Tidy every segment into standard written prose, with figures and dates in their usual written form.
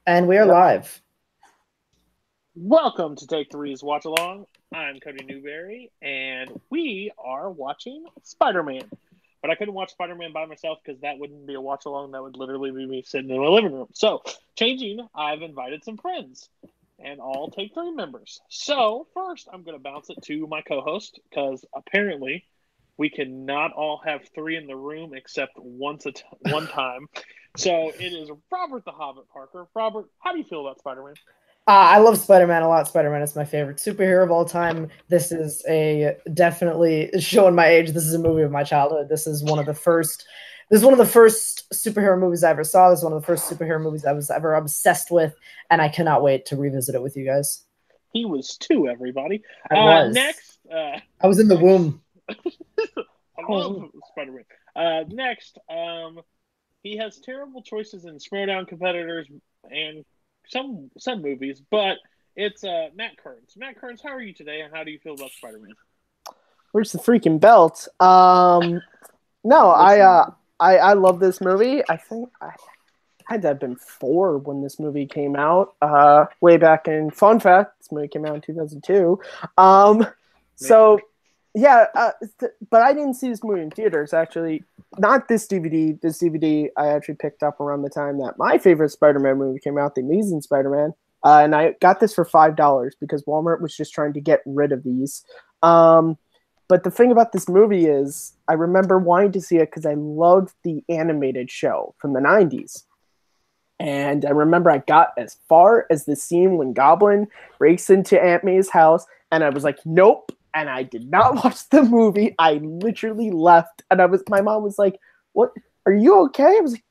And we are live. Welcome to Take 3's Watchalong. I'm Cody Newberry, and we are watching Spider-Man. But I couldn't watch Spider-Man by myself because that wouldn't be a watch-along. That would literally be me sitting in my living room. So, changing, I've invited some friends, and all Take 3 members. So, first, I'm going to bounce it to my co-host, because apparently we cannot all have three in the room except one time. So, it is Robert the Hobbit Parker. Robert, how do you feel about Spider-Man? I love Spider-Man a lot. Spider-Man is my favorite superhero of all time. This is definitely showing my age. This is a movie of my childhood. This is one of the first superhero movies I ever saw. This is one of the first superhero movies I was ever obsessed with, and I cannot wait to revisit it with you guys. He was too, everybody. I was. Next. I was in the womb. I love Spider-Man. Next, he has terrible choices in Throwdown competitors and some movies, but it's Matt Kearns. Matt Kearns, how are you today, and how do you feel about Spider-Man? Where's the freaking belt? No, I love this movie. I think I had to have been 4 when this movie came out. Way back in. Fun fact: this movie came out in 2002. So yeah, but I didn't see this movie in theaters. Actually, not this DVD. This DVD I actually picked up around the time that my favorite Spider-Man movie came out, The Amazing Spider-Man, and I got this for $5 because Walmart was just trying to get rid of these. But the thing about this movie is, I remember wanting to see it because I loved the animated show from the 90s. And I remember I got as far as the scene when Goblin breaks into Aunt May's house, and I was like, nope. And I did not watch the movie. I literally left, and my mom was like, "What? Are you okay?" I was like,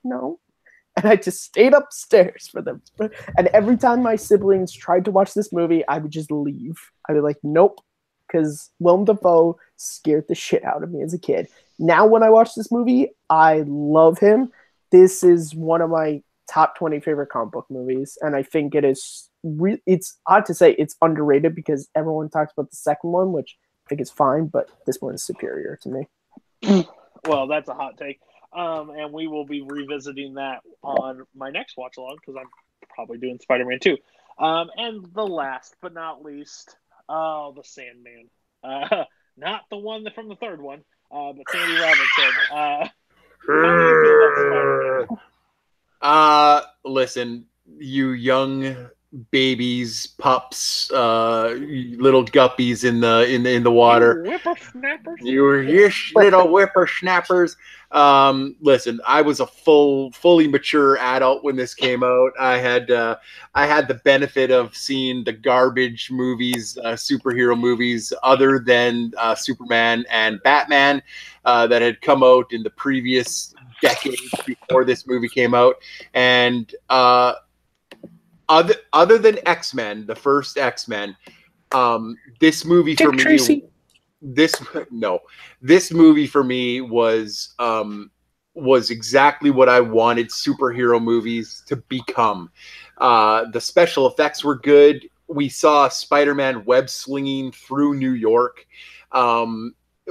"No." And I just stayed upstairs for them. And every time my siblings tried to watch this movie, I would just leave. I'd be like, "Nope," because Willem Dafoe scared the shit out of me as a kid. Now, when I watch this movie, I love him. This is one of my top 20 favorite comic book movies, and I think it is. It's odd to say it's underrated because everyone talks about the second one, which I think is fine, but this one is superior to me. Well, that's a hot take. And we will be revisiting that on my next watch along because I'm probably doing Spider-Man 2. And the last but not least, the Sandman. Not the one from the third one, but Sandy Robinson. How do you feel about Spider-Man? Listen, you young babies, pups, little guppies in the water. Whippersnappers. You were little whippersnappers. Listen, I was a fully mature adult when this came out. I had the benefit of seeing the garbage movies, superhero movies, other than Superman and Batman, that had come out in the previous decades before this movie came out, and other than X-Men, the first X-Men, this movie for me, this movie for me was exactly what I wanted superhero movies to become. The special effects were good. We saw Spider-Man web slinging through New York.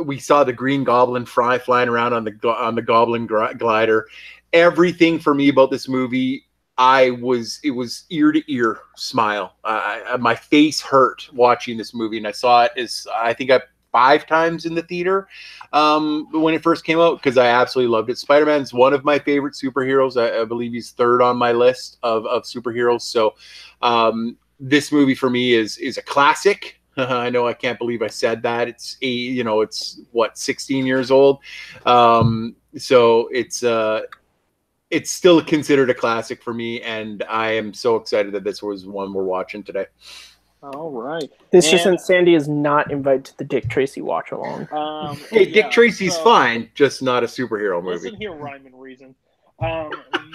We saw the Green Goblin flying around on the Goblin glider. Everything for me about this movie, it was ear to ear smile. My face hurt watching this movie, and I saw it I think 5 times in the theater when it first came out because I absolutely loved it. Spider-Man's one of my favorite superheroes. I believe he's 3rd on my list of superheroes. So this movie for me is a classic. I know, I can't believe I said that. It's it's what, 16 years old. So it's still considered a classic for me, and I am so excited that this was one we're watching today. All right. This just since Sandy is not invited to the Dick Tracy watch along. Hey, Dick Tracy's fine, just not a superhero movie. Listen here, rhyme and reason.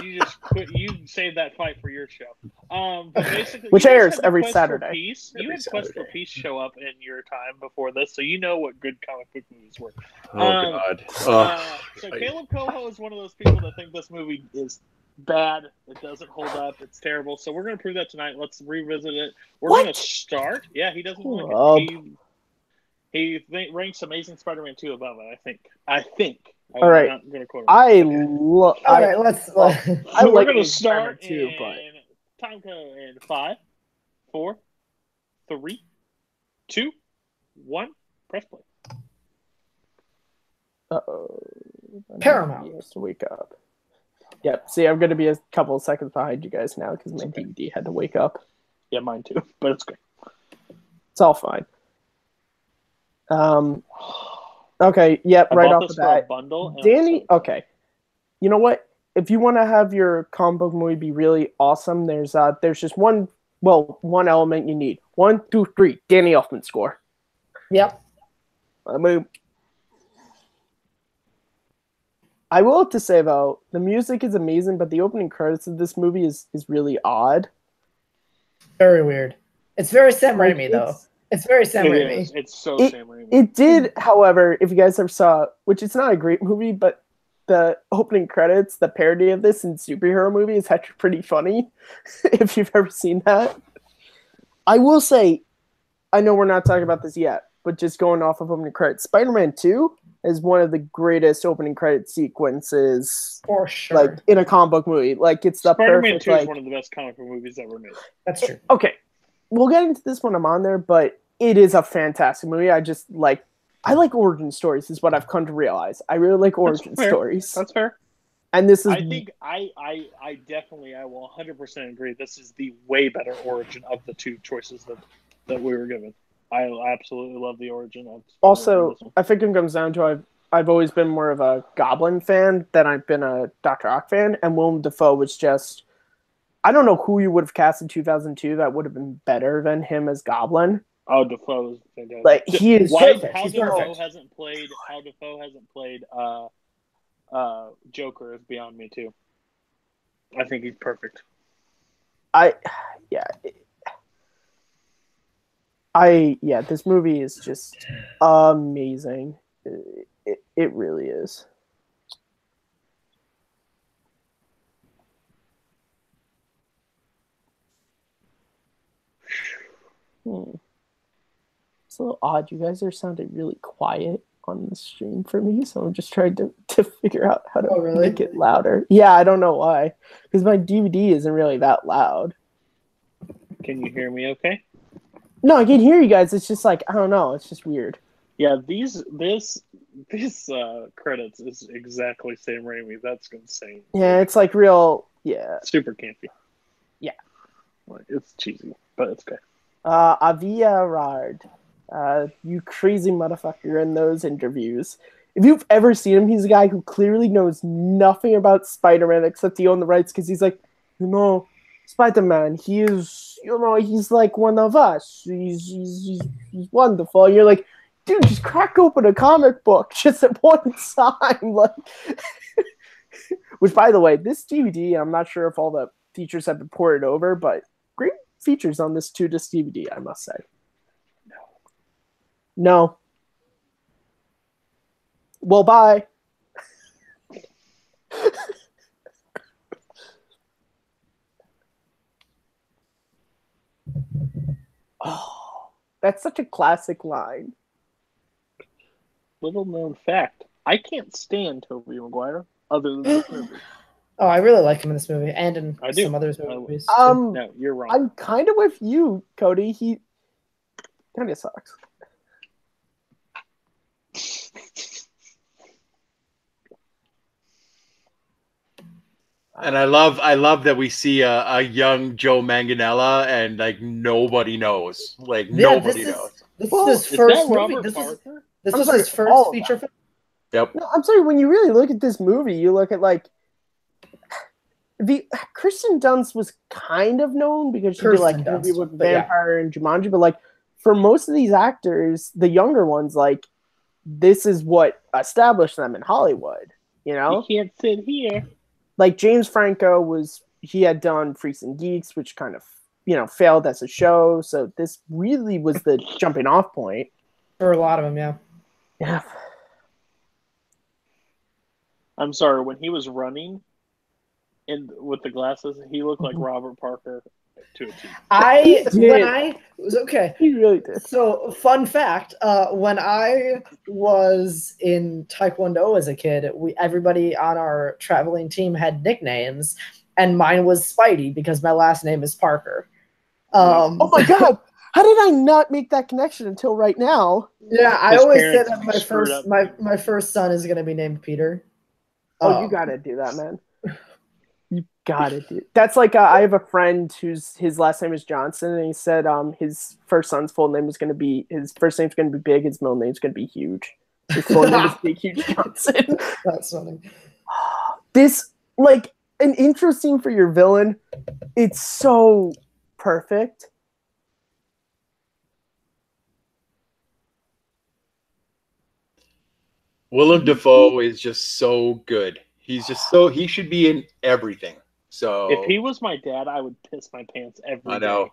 You saved that fight for your show. But basically, which airs every Saturday. You had Quest for Peace show up in your time before this, so you know what good comic book movies were. God. So Caleb Coho is one of those people that think this movie is bad. It doesn't hold up. It's terrible. So we're going to prove that tonight. Let's revisit it. We're going to start. Yeah, he doesn't like it. He ranks Amazing Spider-Man 2 above it, I think. All right. All right, let's. We're going to start too, but time code in 5, 4, 3, 2, 1. Press play. Uh-oh. Paramount. He has to wake up. Yep. See, I'm going to be a couple of seconds behind you guys now because my DVD had to wake up. Yeah, mine too, but it's good. It's all fine. Okay. Yep. Right off the bat. Bundle. Danny. Okay. You know what? If you want to have your comic book movie be really awesome, there's just one element you need. 1, 2, 3. Danny Elfman score. Yep. I mean, I will have to say though, the music is amazing, but the opening credits of this movie is really odd. Very weird. It's very Sam Raimi though. It's very Sam Raimi. It's so Sam Raimi. It did, however, if you guys ever saw, which it's not a great movie, but the opening credits, the parody of this in superhero movie is actually pretty funny. If you've ever seen that. I will say, I know we're not talking about this yet, but just going off of opening credits, Spider-Man 2 is one of the greatest opening credit sequences, for sure, like in a comic book movie. Like it's the Spider-Man perfect. 2 like, is one of the best comic book movies ever made. That's true. Okay, we'll get into this when I'm on there, but it is a fantastic movie. I like origin stories, is what I've come to realize. I really like origin stories. That's fair. And this is. I think I will 100% agree. This is the way better origin of the two choices that we were given. I absolutely love the origin of. Also, I think it comes down to I've always been more of a Goblin fan than I've been a Dr. Ock fan, and Willem Dafoe was just. I don't know who you would have cast in 2002 that would have been better than him as Goblin. Oh, Dafoe is fantastic. Like he is perfect. How Dafoe hasn't played Joker is beyond me too. I think he's perfect. This movie is just amazing. It really is. It's a little odd. You guys are sounding really quiet on the stream for me, so I'm just trying to figure out how to make it louder. Yeah, I don't know why, because my DVD isn't really that loud. Can you hear me okay? No, I can hear you guys. It's just like, I don't know. It's just weird. Yeah, this credits is exactly Sam Raimi. That's insane. Yeah, it's like real. Yeah, super campy. Yeah, like, it's cheesy, but it's good. Avia Rard, you crazy motherfucker in those interviews. If you've ever seen him, he's a guy who clearly knows nothing about Spider-Man except he owned the rights because he's like, Spider-Man, he is, he's like one of us. He's wonderful. And you're like, dude, just crack open a comic book just at one time. Like, which, by the way, this DVD, I'm not sure if all the features have been ported over, but great features on this 2-disc DVD, I must say. No. Well, bye. Oh, that's such a classic line. Little known fact: I can't stand Tobey Maguire other than this movie. Oh, I really like him in this movie and in some other movies. No, you're wrong. I'm kind of with you, Cody. He kind of sucks. And I love that we see a young Joe Manganiello and like nobody knows. Like nobody knows. This is his first movie. This is his first feature film. Yep. No, I'm sorry, when you really look at this movie, you look at like the Kristen Dunst was kind of known because she did like a movie with Vampire and Jumanji, but like for most of these actors, the younger ones, like this is what established them in Hollywood. You know, you can't sit here. Like James Franco he had done Freaks and Geeks, which kind of failed as a show. So this really was the jumping off point for a lot of them. Yeah. Yeah. I'm sorry, when he was running with the glasses, he looked like Robert Parker To a T. It was okay. He really did. So, fun fact: when I was in Taekwondo as a kid, everybody on our traveling team had nicknames, and mine was Spidey because my last name is Parker. Oh my god! How did I not make that connection until right now? Yeah, I His always say parents that screwed up. my first son is going to be named Peter. Oh, you gotta do that, man. You gotta do. That's like I have a friend his last name is Johnson, and he said his first son's full name is gonna be his first name's gonna be Big, his middle name's gonna be Huge. His full name is Big Huge Johnson. That's funny. This like an intro scene for your villain. It's so perfect. Willem Dafoe is just so good. He should be in everything. So If he was my dad, I would piss my pants every day.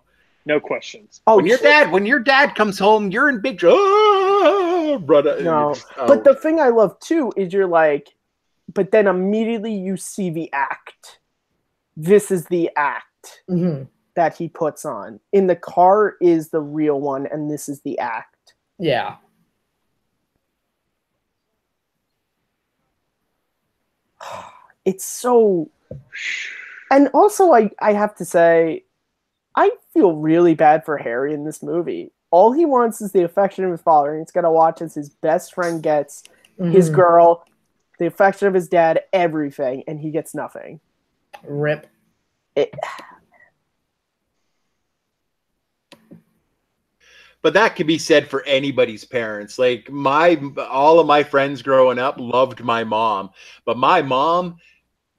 No questions. Oh, when your dad comes home, you're in big trouble, brother. No, but the thing I love too is you're like, but then immediately you see the act. This is the act that he puts on. In the car is the real one, and this is the act. Yeah. It's so... And also, I have to say, I feel really bad for Harry in this movie. All he wants is the affection of his father, and he's got to watch as his best friend gets his girl, the affection of his dad, everything, and he gets nothing. Rip. But that could be said for anybody's parents. Like all of my friends growing up loved my mom, but my mom,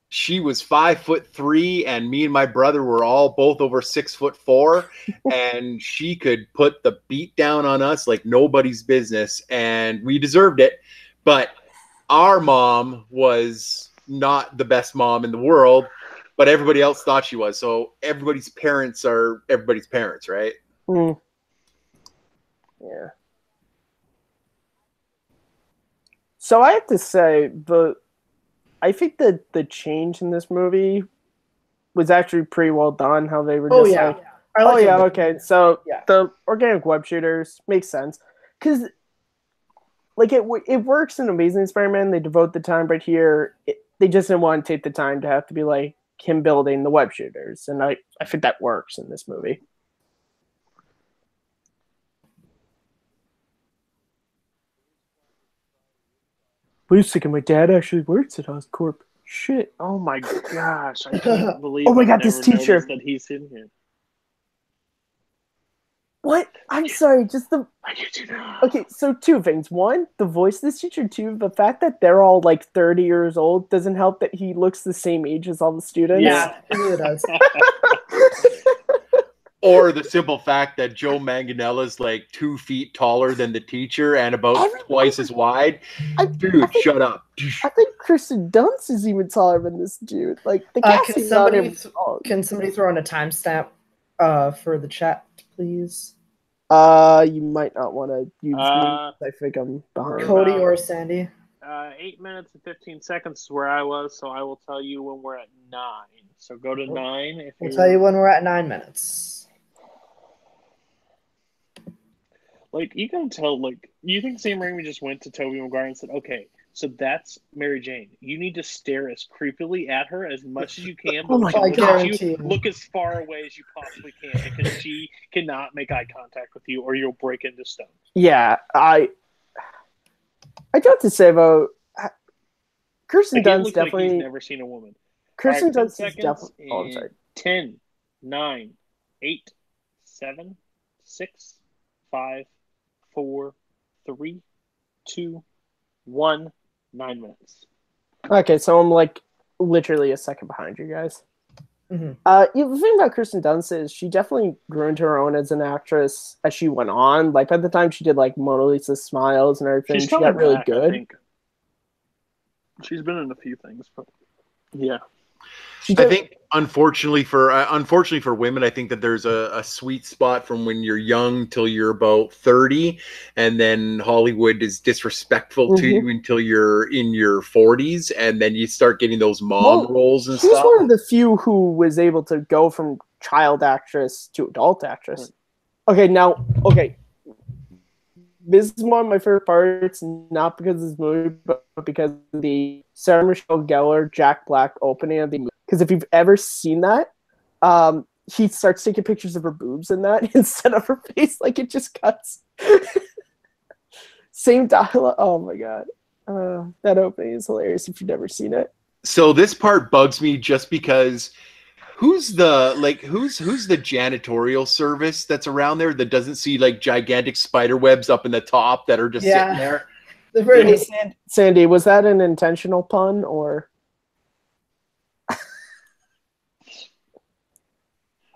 she was 5'3", and me and my brother were both over 6'4", and she could put the beat down on us like nobody's business, and we deserved it. But our mom was not the best mom in the world, but everybody else thought she was. So everybody's parents are everybody's parents, right? Mm. Yeah. So I have to say, I think that the change in this movie was actually pretty well done. How they were okay. So the organic web shooters makes sense because, like, it works in Amazing Spider-Man. They devote the time, but here they just didn't want to take the time to have to be like him building the web shooters, and I think that works in this movie. Wait a second, my dad actually works at Oscorp. Shit. Oh my gosh. I can't believe Oh my God, I this never teacher. noticed that he's in here. What? I'm sorry, just the... I get you now. Okay, so two things. One, the voice of this teacher. Two, the fact that they're all like 30 years old doesn't help that he looks the same age as all the students. Yeah, it really does. Or the simple fact that Joe Manganiello is like 2 feet taller than the teacher and about twice as wide. Dude, shut up. I think Kristen Dunst is even taller than this dude. Like the casting on him. Can somebody throw in a timestamp for the chat, please? You might not want to use me. I think I'm behind. Cody or Sandy? 8 minutes and 15 seconds is where I was, so I will tell you when we're at 9. So go to 9. We'll tell you when we're at 9 minutes. Like, you can tell, like, you think Sam Raimi just went to Tobey Maguire and said, okay, so that's Mary Jane. You need to stare as creepily at her as much as you can, but look as far away as you possibly can, because she cannot make eye contact with you or you'll break into stone. Yeah, I do have to say, though, Kirsten Dunst definitely... Like he's never seen a woman. Kirsten Dunst is definitely... Oh, I'm sorry. 10, 9, 8, 7, 6, 5, 4, 3, 2, 1, 9 minutes. Okay, so I'm like literally a second behind you guys. The thing about Kirsten Dunst is she definitely grew into her own as an actress as she went on. Like by the time she did like Mona Lisa Smiles and everything, she got really good. I think. She's been in a few things, but yeah. I think unfortunately for women, I think that there's a sweet spot from when you're young till you're about 30, and then Hollywood is disrespectful to you until you're in your 40s, and then you start getting those mom roles and stuff. She's one of the few who was able to go from child actress to adult actress. Okay, this is one of my favorite parts, not because of this movie, but because of the Sarah Michelle Gellar, Jack Black opening of the movie. Because if you've ever seen that, he starts taking pictures of her boobs in that instead of her face. Like, it just cuts. Same dialogue. Oh my god. That opening is hilarious if you've never seen it. So this part bugs me just because who's the janitorial service that's around there that doesn't see like gigantic spider webs up in the top that are just sitting there? Hey, Sandy, was that an intentional pun or?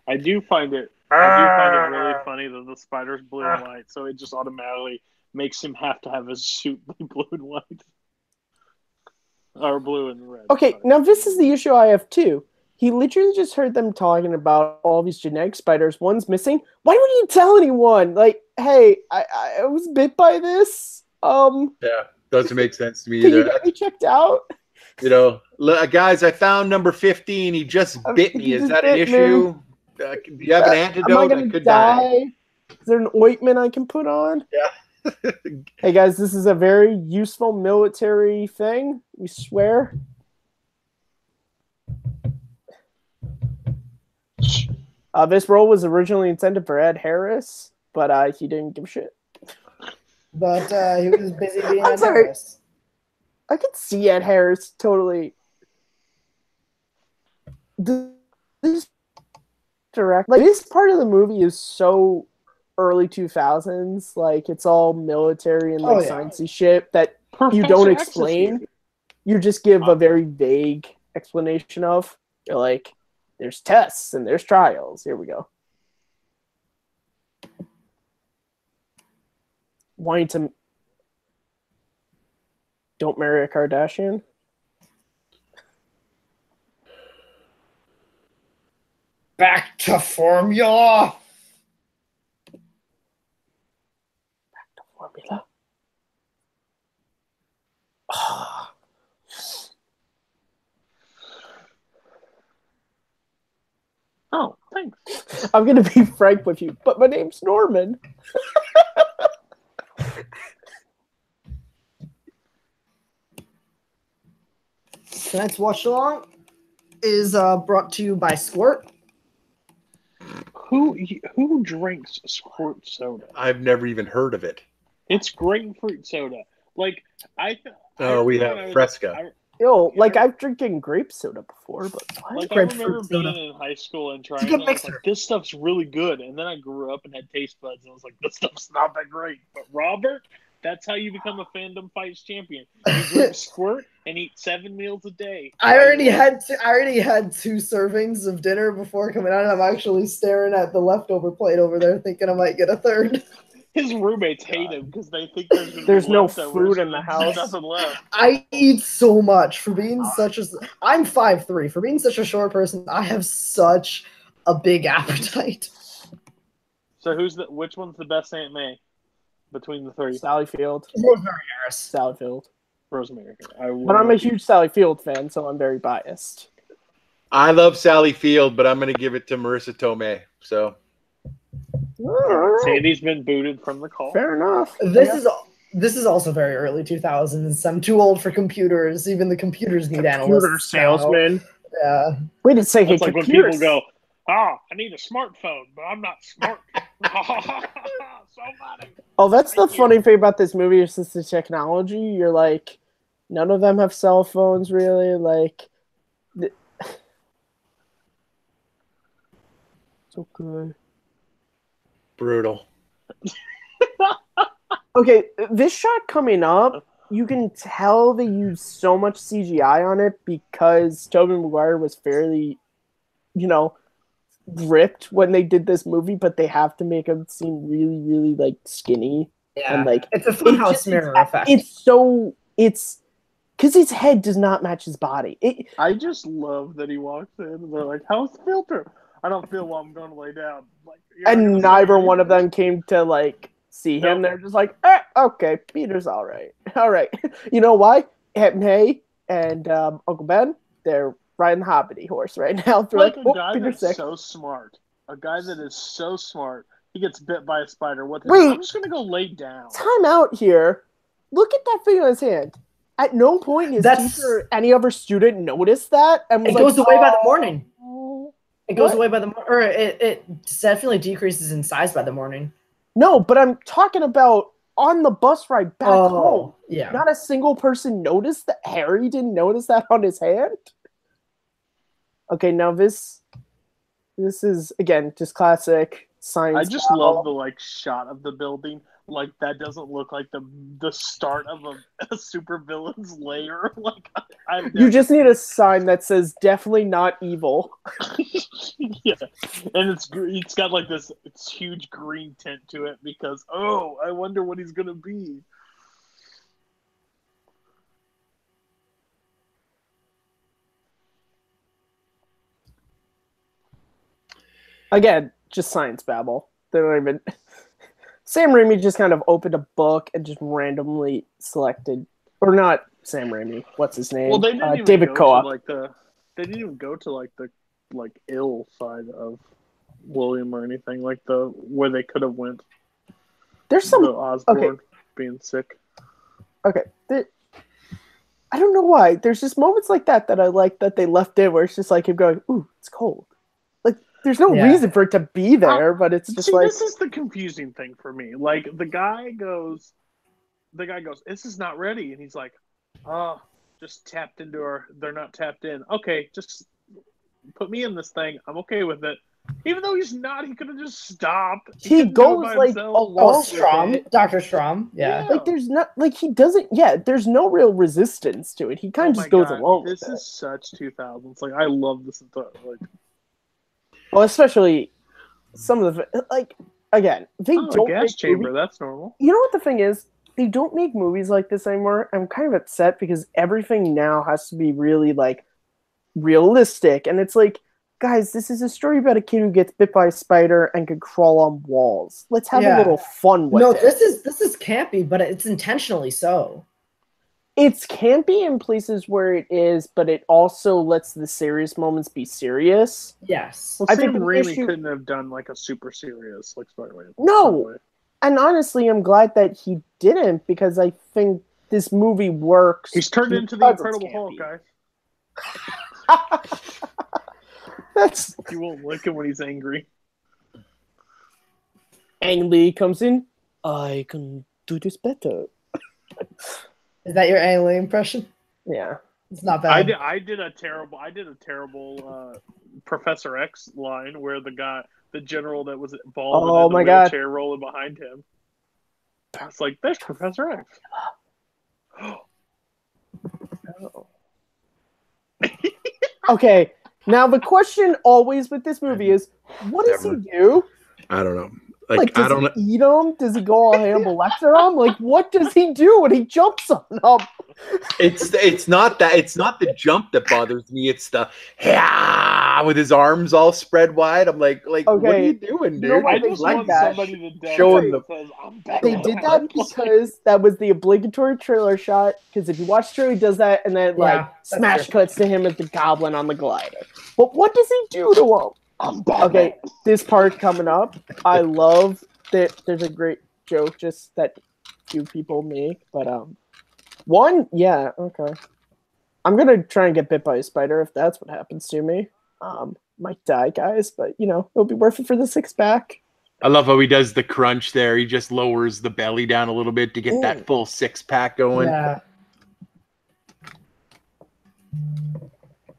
I do find it really funny that the spider's blue and white, so it just automatically makes him have to have his suit be blue and white. Or blue and red. Okay, now this is the issue I have too. He literally just heard them talking about all these genetic spiders. One's missing. Why wouldn't you tell anyone? Like, hey, I was bit by this. Yeah, doesn't make sense to me Can either. you get me checked out? You know, guys, I found number 15. He just bit me. Is that an issue? Do you have an antidote? Am I gonna die? Is there an ointment I can put on? Yeah. Hey guys, this is a very useful military thing. We swear. This role was originally intended for Ed Harris, but he didn't give a shit. But he was busy being I'm Ed sorry. Harris. I could see Ed Harris totally. This direct, like, this part of the movie is so early 2000s, like it's all military and like sciencey shit that you don't explain. You just give a very vague explanation of. You're like, there's tests and there's trials. Here we go. Wanting to don't marry a Kardashian. Back to formula. Formula. Oh, thanks. I'm gonna be frank with you, but my name's Norman. Tonight's watch along is brought to you by Squirt. Who drinks Squirt soda? I've never even heard of it. It's grapefruit soda. Like we have Fresca. I've drinking grape soda before, but what? Like, I remember being in high school and trying it. Like, this stuff's really good. And then I grew up and had taste buds, and I was like, this stuff's not that great. But Robert, that's how you become a fandom fights champion. You drink Squirt and eat 7 meals a day. I already had 2 servings of dinner before coming out, and I'm actually staring at the leftover plate over there, thinking I might get a third. His roommates hate him because they think there's no food in the house. Nothing left. I eat so much for being I'm 5'3". For being such a short person, I have such a big appetite. So which one's the best Aunt May between the 3? Sally Field. Rosemary Harris. Sally Field. Rosemary. But I'm a huge Sally Field fan, so I'm very biased. I love Sally Field, but I'm going to give it to Marissa Tomei. So. Sandy's been booted from the call. Fair enough. This is also very early 2000s. I'm too old for computers. Even the computers need analysts. Computer salesman. Yeah. Wait a second. It's like when people go, I need a smartphone, but I'm not smart. So funny. Oh, that's the funny thing about this movie is just the technology. You're like, none of them have cell phones, really. Like, so good. Brutal. Okay, this shot coming up, you can tell they used so much CGI on it because Tobey Maguire was fairly, ripped when they did this movie, but they have to make him seem really, really like skinny. Yeah, and like it's a funhouse mirror effect. It's because his head does not match his body. I just love that he walks in and they're like, "How's the filter?" I don't feel well. I'm going to lay down. Like, and neither one of them came to like see him. They're just like, okay, Peter's all right. All right. You know why? Hey and Uncle Ben, they're riding the hobbity horse right now. They're like like, a guy Peter's that's sick. so smart a guy that is so smart, he gets bit by a spider. Wait. I'm just gonna go lay down. Time out here. Look at that thing on his hand. At no point his teacher or any other student noticed that. And was it goes away by the morning. It goes away by the or it definitely decreases in size by the morning. No, but I'm talking about on the bus ride back home. Yeah. Not a single person noticed that. Harry didn't notice that on his hand. Okay, now this is again just classic science. I just love the shot of the building. Like that doesn't look like the start of a supervillain's lair. You just need a sign that says "definitely not evil." Yeah, and it's got like this huge green tint to it because I wonder what he's gonna be. Again, just science babble. They don't even. Sam Raimi just kind of opened a book and just randomly selected, or not Sam Raimi. What's his name? Well, they didn't even David go Koepp. to they didn't even go to the ill side of William or anything where they could have went. There's some Osborn being sick. Okay, I don't know why. There's just moments like that I like that they left in where it's just like him going, "Ooh, it's cold." Like there's no reason for it to be there, but it's just this is the confusing thing for me. Like the guy goes, "This is not ready," and he's like, "Oh, just tapped into they're not tapped in. Okay, just put me in this thing. I'm okay with it." Even though he's not, he could have just stopped. He goes along Strom, Dr. Strom. Yeah. Like there's not he doesn't. Yeah, there's no real resistance to it. He kind of just goes along. This is such 2000s. I love this entire Well, especially some of the again, they don't gas chamber. That's normal. You know what the thing is? They don't make movies like this anymore. I'm kind of upset because everything now has to be really realistic, and it's like, guys, this is a story about a kid who gets bit by a spider and can crawl on walls. Let's have a little fun with it. No, this is campy, but it's intentionally so. It's campy in places where it is, but it also lets the serious moments be serious. Yes. Well, Sam Raimi couldn't have done a super serious Spider-Man. No. And honestly, I'm glad that he didn't because I think this movie works. He's turned into the Incredible Hulk, guys. You won't like him when he's angry. Ang Lee comes in. I can do this better. Is that your Ang Lee impression? Yeah, it's not bad. I did a terrible Professor X line where the general that was involved in the wheelchair rolling behind him. I was like, "There's Professor X." Okay. Now, the question always with this movie is, what does he do? I don't know. Does he eat them? Does he go all Hannibal Lecter on? What does he do when he jumps on them? It's not the jump that bothers me. It's the with his arms all spread wide. I'm like, what are you doing, dude? I just want somebody to showing the. They did that because that was the obligatory trailer shot. Because if you watch the trailer, he does that, and then smash cuts to him as the goblin on the glider. But what does he do to him? Okay, this part coming up, I love that. There's a great joke just that few people make, but okay. I'm gonna try and get bit by a spider if that's what happens to me. Might die, guys, but it'll be worth it for the 6-pack. I love how he does the crunch there. He just lowers the belly down a little bit to get that full 6-pack going. Yeah.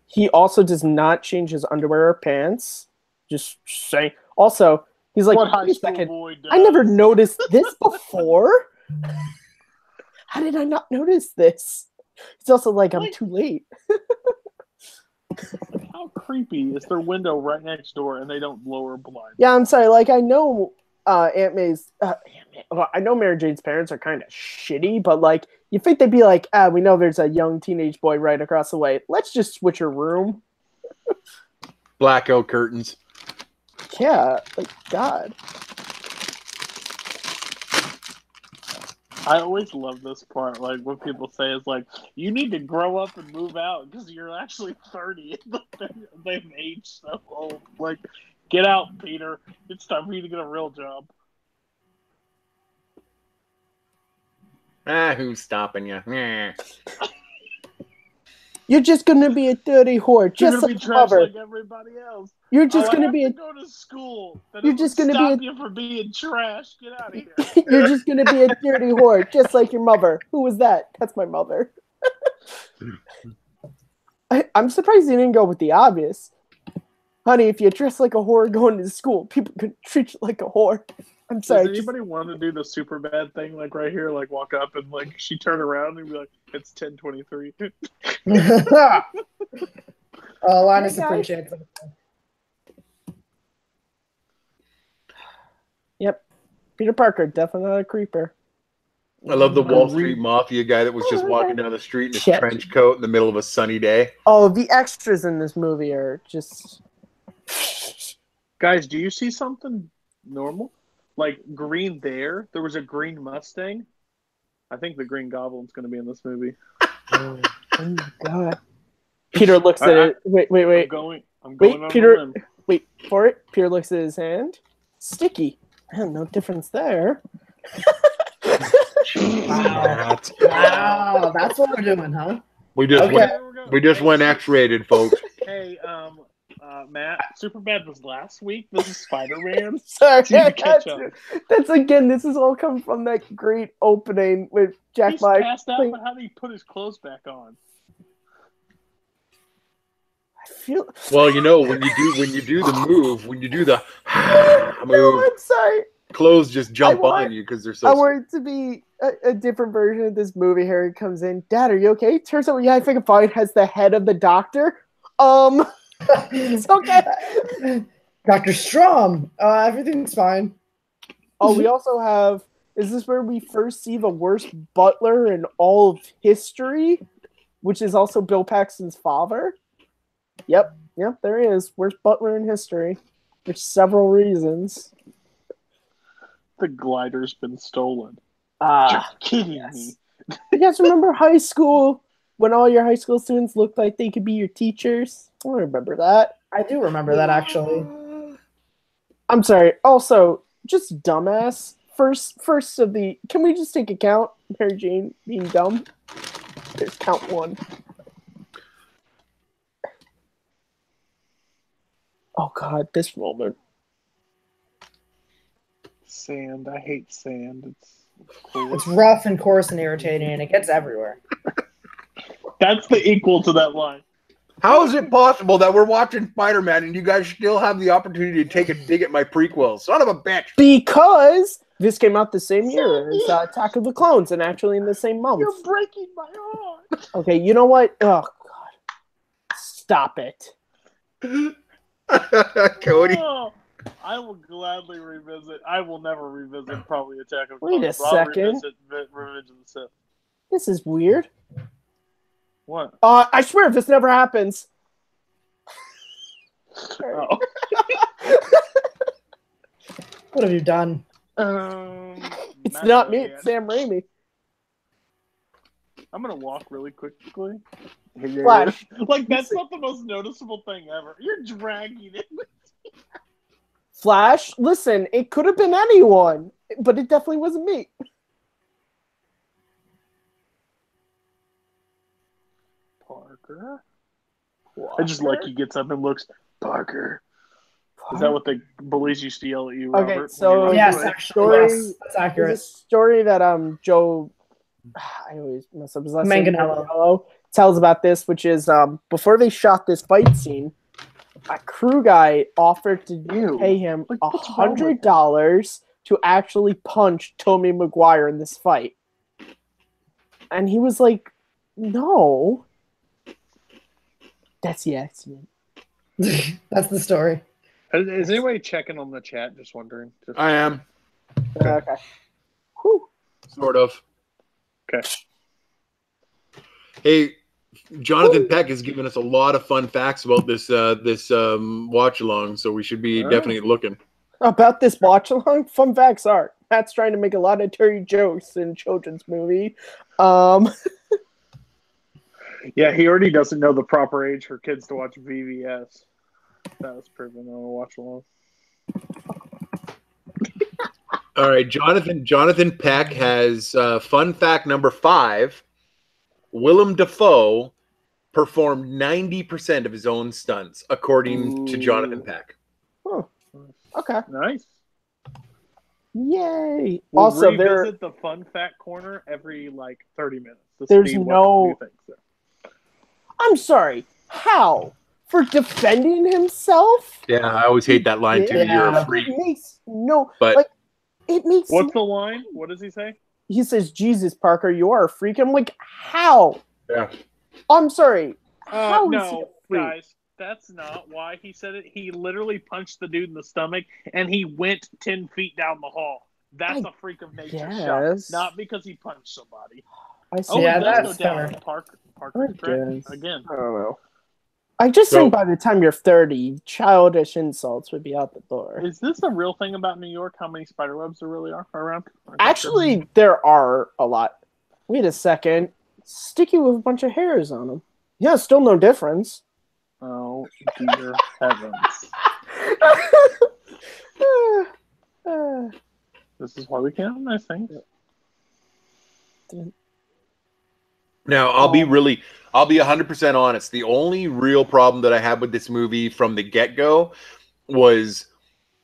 He also does not change his underwear or pants. Just saying. Also, he's like, wait a second. I never noticed this before. How did I not notice this? He's also like, I'm too late. How creepy is their window right next door and they don't lower blinds? Yeah, I'm sorry. I know Aunt May's. I know Mary Jane's parents are kind of shitty, but you think they'd be like, we know there's a young teenage boy right across the way. Let's just switch her room. Blackout curtains. Yeah, God. I always love this part. What people say is you need to grow up and move out because you're actually 30. They've aged so old. Get out, Peter. It's time for you to get a real job. Who's stopping you? You're just gonna be a dirty whore, just You're like gonna your be trash mother. like everybody else. You're just I gonna have be to a. go to school. That You're doesn't just gonna stop be you from being trash. Get out of here. You're just gonna be a dirty whore, just like your mother. Who was that? That's my mother. I'm surprised you didn't go with the obvious. Honey, if you dress like a whore going to school, people could treat you like a whore. I'm sorry. Does anybody want to do the super bad thing, like right here, like walk up and like she turn around and be like, "It's 10:23." Linus Hey, guys. appreciates it. Yep. Peter Parker, definitely not a creeper. I love the Wall Street Mafia guy that was just walking down the street in his Shit. trench coat in the middle of a sunny day. Oh, the extras in this movie are just. Guys, do you see something normal? Like green there? There was a green Mustang. I think the Green Goblin's going to be in this movie. Oh my god. Peter looks at it. Wait. I'm going on Peter. a limb. Wait for it. Peter looks at his hand. Sticky. Man, no difference there. Wow, that's what we're doing, huh? We just Okay. went X-rated, folks. Hey, Matt, Superbad was last week. This is Spider-Man. Sorry, So you need to catch up. that's again. This is all come from that great opening with Jack He's Black. passed out, but how did he put his clothes back on? I feel. Well, you know, when you do the move, when you do the No, move, I'm sorry. clothes just jump I want- on you because they're I so. want it to be a different version of this movie. Harry comes in. Dad, are you okay? Turns out, yeah, I think a find has the head of the doctor. It's okay. Dr. Strom, everything's fine. Oh, we also have. Is this where we first see the worst butler in all of history, which is also Bill Paxton's father? Yep, there he is. Worst butler in history, for several reasons. The glider's been stolen. Ah, You're kidding yes. me. You guys remember high school when all your high school students looked like they could be your teachers? I remember that. I do remember that, actually. I'm sorry. Also, just dumbass. First of the. Can we just take account Mary Jane being dumb? There's count one. Oh God, this moment. Sand. I hate sand. It's cool. It's rough and coarse and irritating, and it gets everywhere. That's the equal to that line. How is it possible that we're watching Spider-Man and you guys still have the opportunity to take a dig at my prequels? Son of a bitch! Because this came out the same year as Attack of the Clones, and actually in the same month. You're breaking my heart. Okay, you know what? Oh God, stop it. Cody. Oh, I will gladly revisit. I will never revisit probably Attack of the Wait a Clones. but I'll second. revisit Revenge of the Sith. This is weird. What? I swear if this never happens. Oh. What have you done? It's Matt not me, Ryan. it's Sam Raimi. I'm gonna walk really quickly. Here Flash. it is. Like that's not the most noticeable thing ever. You're dragging it. Flash, listen, it could have been anyone, but it definitely wasn't me. Parker. I just like he gets up and looks. Parker. Is that what the bullies used to yell at you, Okay, Robert? so- when you Yes, were away? actually, Story- yes, that's accurate. There's a story that Joe, I always mess up his last name, Manganiello. tells about this, which is before they shot this fight scene, a crew guy offered to Ew. pay him Like, what's wrong with $100 to actually punch Tobey Maguire in this fight, and he was like, "No." That's the accident. That's the story. Is anybody checking on the chat? Just wondering. I am. Okay. Whew. Sort of. Okay. Hey, Jonathan Peck has given us a lot of fun facts about this watch along, so we should be definitely looking. About this watch along, fun facts are Matt's trying to make a lot of dirty jokes in children's movie. Yeah, he already doesn't know the proper age for kids to watch VVS. That was proven on a watch along. All right, Jonathan Peck has fun fact number 5. Willem Dafoe performed 90% of his own stunts, according to Jonathan Peck. Oh, okay. Nice. Yay! We'll also, revisit the fun fact corner every 30 minutes. There's no. I'm sorry. How? For defending himself? Yeah, I always hate that line too. Yeah. You're a freak. It makes no. But it makes. What's the line? What does he say? He says, "Jesus, Parker, you are a freak." I'm like, how? Yeah. I'm sorry. How is he a No, freak? guys, that's not why he said it. He literally punched the dude in the stomach, and he went 10 feet down the hall. That's a freak of nature shot, not because he punched somebody. I see. Oh, Yeah, that's that's fair. Parker Again. again. I don't know. I just think by the time you're 30, childish insults would be out the door. Is this a real thing about New York? How many spiderwebs there really are around? Actually, there are a lot. Wait a second. Sticky with a bunch of hairs on them. Yeah, still no difference. Oh, dear heavens. This is why we can't have nice things. Now, I'll be 100% honest. The only real problem that I had with this movie from the get-go was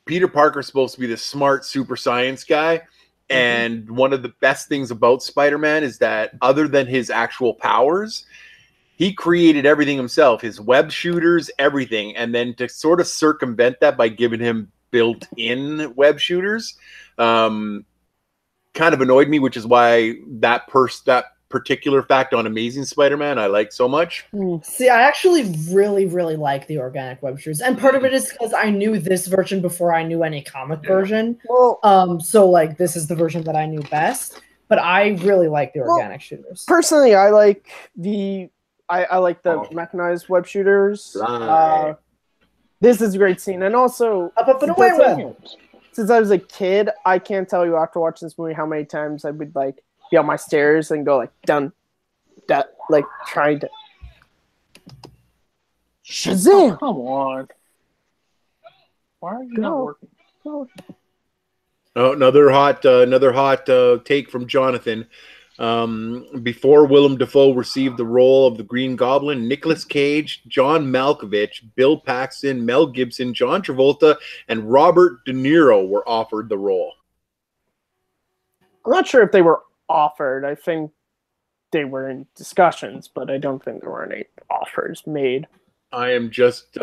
Peter Parker's supposed to be the smart super science guy. And one of the best things about Spider-Man is that other than his actual powers, he created everything himself, his web shooters, everything. And then to sort of circumvent that by giving him built-in web shooters kind of annoyed me, which is why that particular fact on Amazing Spider-Man I like so much. See, I actually really, really like the organic web shooters, and part of it is because I knew this version before I knew any comic version. Well, so this is the version that I knew best. But I really like the organic shooters. Personally, I like the mechanized web shooters. This is a great scene, and also up and away with. Since I was a kid, I can't tell you after watching this movie how many times I would be on my stairs and go done, that trying to Shazam. Oh, come on! Why are you not working? Go. Oh, another hot take from Jonathan. Before Willem Dafoe received the role of the Green Goblin, Nicolas Cage, John Malkovich, Bill Paxton, Mel Gibson, John Travolta, and Robert De Niro were offered the role. I'm not sure if they were offered. I think they were in discussions, but I don't think there were any offers made. I am just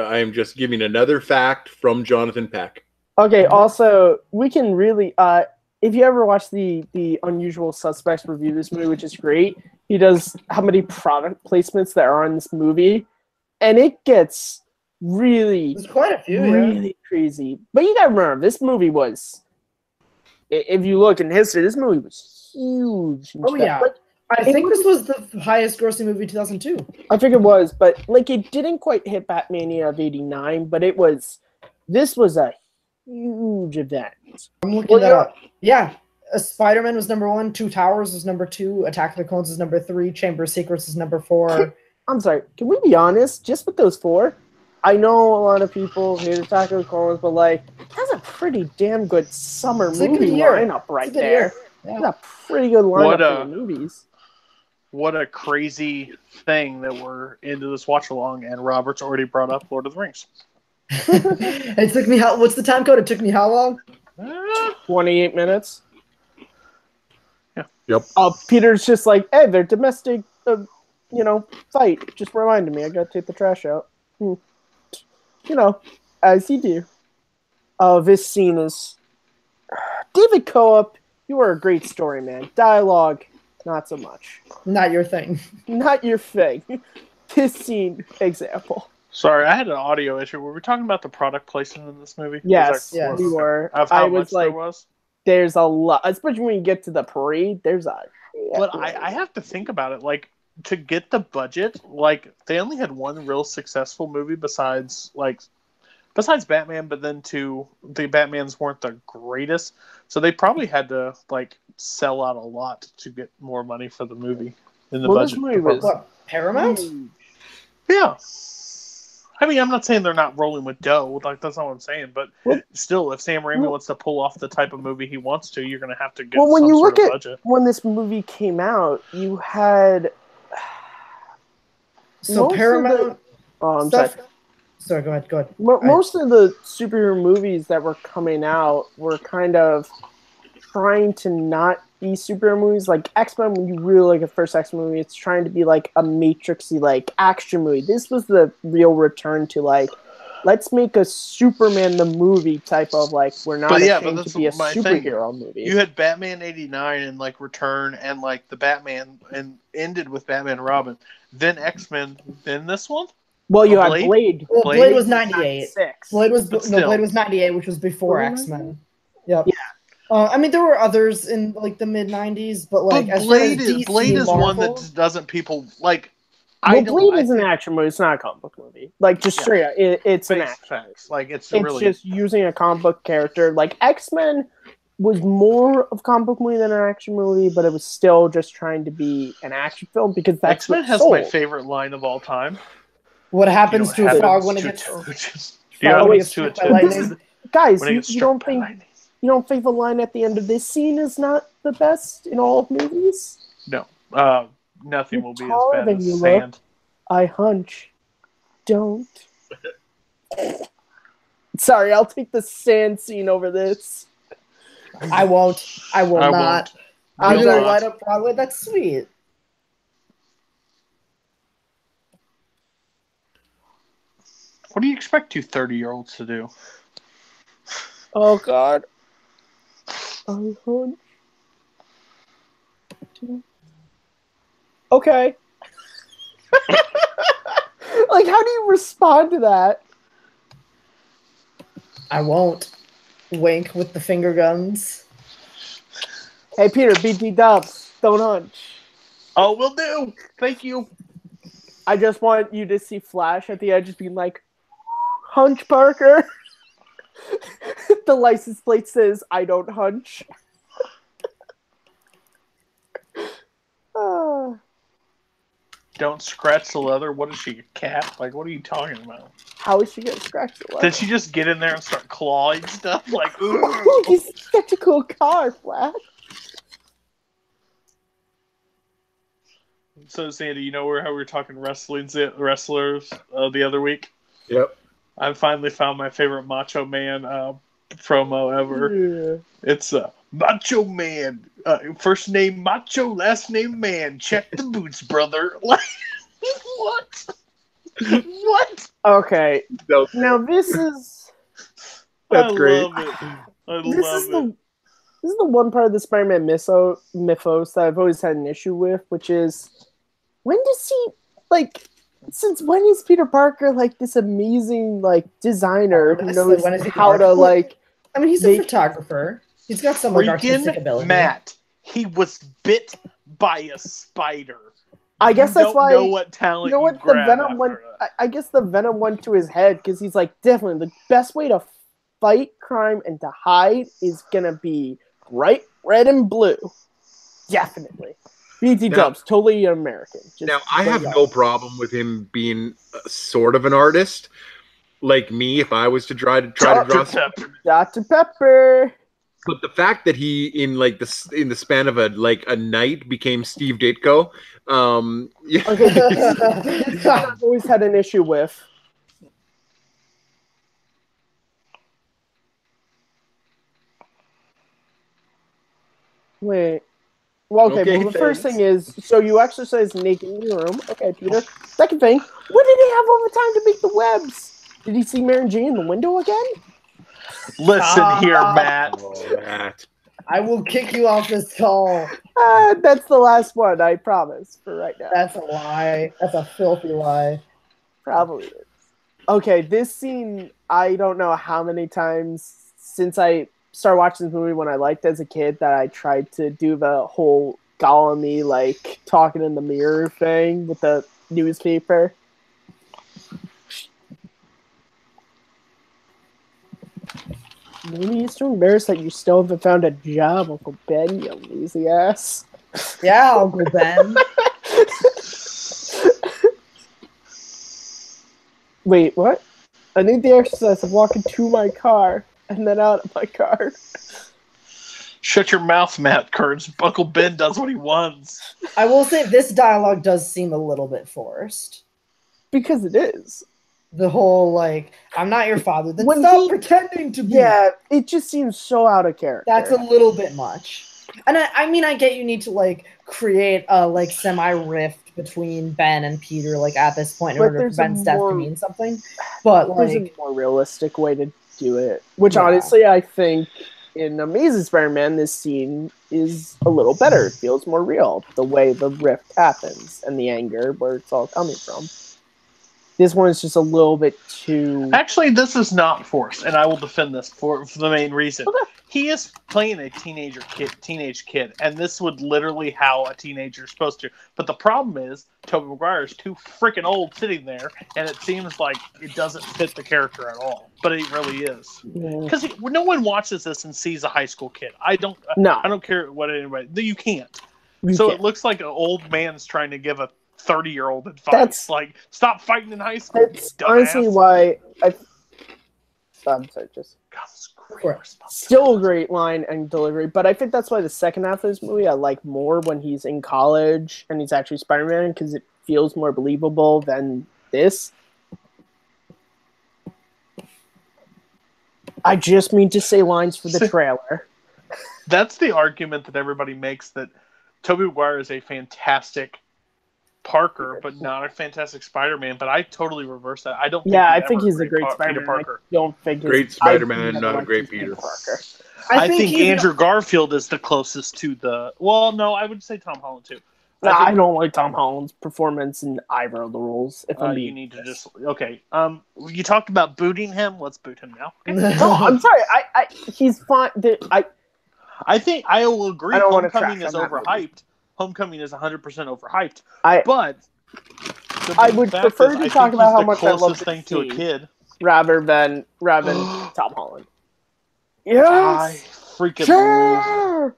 giving another fact from Jonathan Peck. Okay, also, we can really if you ever watch the Unusual Suspects review this movie, which is great, he does how many product placements that are in this movie, and it gets there's quite a few, really crazy. But you gotta remember, this movie was, if you look in history, this movie was huge. Oh yeah, I think this was the highest grossing movie 2002. I think it was, but it didn't quite hit Batmania of '89, but this was a huge event. I'm looking that up. Yeah, Spider-Man was number 1, Two Towers was number 2, Attack of the Clones is number 3, Chamber of Secrets is number 4. I'm sorry, can we be honest? Just with those 4, I know a lot of people hate Attack of the Clones, but that's a pretty damn good summer movie lineup right there. Yeah. That's a pretty good lineup for the movies. What a crazy thing that we're into this watch along, and Robert's already brought up Lord of the Rings. It took me what's the time code? It took me how long? 28 minutes. Yeah. Yep. Peter's just hey, they're domestic, fight. Just reminded me, I gotta take the trash out. As you do. This scene is David Coop. You are a great story, man. Dialogue, not so much. Not your thing. Not your thing. This scene, example. Sorry, I had an audio issue. Were we talking about the product placement in this movie? Yes, we were. Of how much there was? There's a lot, especially when you get to the parade. There's a. But I have to think about it. To get the budget, they only had one real successful movie besides Batman, but then the Batmans weren't the greatest, so they probably had to sell out a lot to get more money for the movie in the budget. This movie was Paramount? Yeah. I mean, I'm not saying they're not rolling with dough. Like, that's not what I'm saying. But still, if Sam Raimi wants to pull off the type of movie he wants to, you're going to have to get when some you sort look of at budget. when this movie came out, you had So most Paramount of the, oh, I'm stuff. sorry. Sorry, go ahead. Most of the superhero movies that were coming out were kind of trying to not be superhero movies. Like X-Men, when you really like the first X-Men movie, it's trying to be like a Matrixy like action movie. This was the real return to like, let's make a Superman the movie type of like, we're not ashamed to be a superhero movie. You had Batman '89 and like Return and like the Batman and ended with Batman and Robin. Then X-Men. Then this one. Well, you had Blade. Well, Blade was 98. Blade was 98, which was before X-Men. Yep. Yeah. I mean, there were others in like the mid '90s, but like but Blade is one that doesn't people like. Blade is an action movie. It's not a comic book movie. Like just straight up, it's an action. Facts. Like it's just using a comic book character. Like X-Men was more of a comic book movie than an action movie, but it was still just trying to be an action film because that's X-Men has my favorite line of all time. What happens to a frog when it gets struck by lightning? Guys, you don't think the line at the end of this scene is not the best in all of movies? No. Nothing will be as bad as sand. I hunch. Don't. Sorry, I'll take the sand scene over this. I won't. I will not. I'm going to light up Broadway. That's sweet. What do you expect 2 30-year-olds to do? Oh, God. I hunch. Okay. Like, how do you respond to that? I won't. Wink with the finger guns. Hey, Peter, BT Dubs, don't hunch. Oh, will do. Thank you. I just want you to see Flash at the edge just being like, hunch, Parker. The license plate says, I don't hunch. Don't scratch the leather. What is she, a cat? Like, what are you talking about? How is she going to scratch the leather? Did she just get in there and start clawing stuff? Like, ooh, he's such a cool car, Flash. So, Sandy, you know how we were talking wrestlers the other week? Yep. I finally found my favorite Macho Man promo ever. Yeah. It's Macho Man. First name Macho, last name Man. Check the boots, brother. Like, what? What? Okay. Now this is... That's great. Love it. This is the one part of the Spider-Man mythos that I've always had an issue with, which is, when does he, like... Since when is Peter Parker like this amazing like designer who knows how to like? I mean, he's a photographer. He's got some like artistic ability. Matt, he was bit by a spider. I guess that's why. Know what talent? You know what the Venom went? I guess the Venom went to his head because he's like, definitely the best way to fight crime and to hide is gonna be bright red and blue. Definitely. BT Dubs, totally American. Now, I have no problem with him being sort of an artist, like me, if I was to try to draw Dr. Pepper. But the fact that he, in the span of a night, became Steve Ditko, this I've always had an issue with. Wait. Well, well, the first thing is, so you exercise naked in your room. Okay, Peter. Second thing, when did he have all the time to make the webs? Did he see Mary Jane in the window again? Listen here, Matt. Oh, Matt. I will kick you off this call. That's the last one, I promise, for right now. That's a lie. That's a filthy lie. Probably is. Okay, this scene, I don't know how many times since I started watching this movie when I liked as a kid that I tried to do the whole Gollum-y, like, talking in the mirror thing with the newspaper. Maybe you're so embarrassed that you still haven't found a job, Uncle Ben, you lazy ass. Yeah, Uncle Ben. Wait, what? I need the exercise of walking to my car and then out of my car. Shut your mouth, Matt Kurtz. Uncle Ben does what he wants. I will say this dialogue does seem a little bit forced. Because it is. The whole, like, I'm not your father. Then When stop pretending to be. Yeah, it just seems so out of character. That's a little bit much. And I mean, I get you need to, like, create a, like, semi-rift between Ben and Peter, like, at this point in order for Ben's death to mean something. But, there's like... a more realistic way to do it. Which, Yeah. honestly, I think in Amazing Spider-Man, this scene is a little better. It feels more real. The way the rift happens and the anger, where it's all coming from. This one is just a little bit too... Actually, this is not forced, and I will defend this for the main reason. Okay. He is playing a teenage kid, and this would literally how a teenager is supposed to. But the problem is, Tobey Maguire is too freaking old sitting there, and it seems like it doesn't fit the character at all. But it really is. Because no one watches this and sees a high school kid. I don't care what anybody... You can't. It looks like an old man's trying to give a 30-year-old advice. Like, stop fighting in high school. That's honestly why I'm sorry, just... Still a great line and delivery, but I think that's why the second half of this movie I like more when he's in college and he's actually Spider-Man, because it feels more believable than this. I just mean to say lines for the trailer. That's the argument that everybody makes, that Tobey Maguire is a fantastic Parker, but not a fantastic Spider-Man. But I totally reverse that. I don't. I think he's a great Spider-Man. Parker. I don't think great Spider-Man, not a great Peter Parker. I think Andrew Garfield is the closest to the. Well, no, I would say Tom Holland too. I don't like Tom Holland's performance in either of the roles. If you need to just you talked about booting him. Let's boot him now. Okay. No, I'm sorry. He's fine. I think I will agree. Homecoming is overhyped. Homecoming is 100% overhyped. But I would prefer to talk about how much I love the thing to a kid rather than Tom Holland. Yes, I freaking love.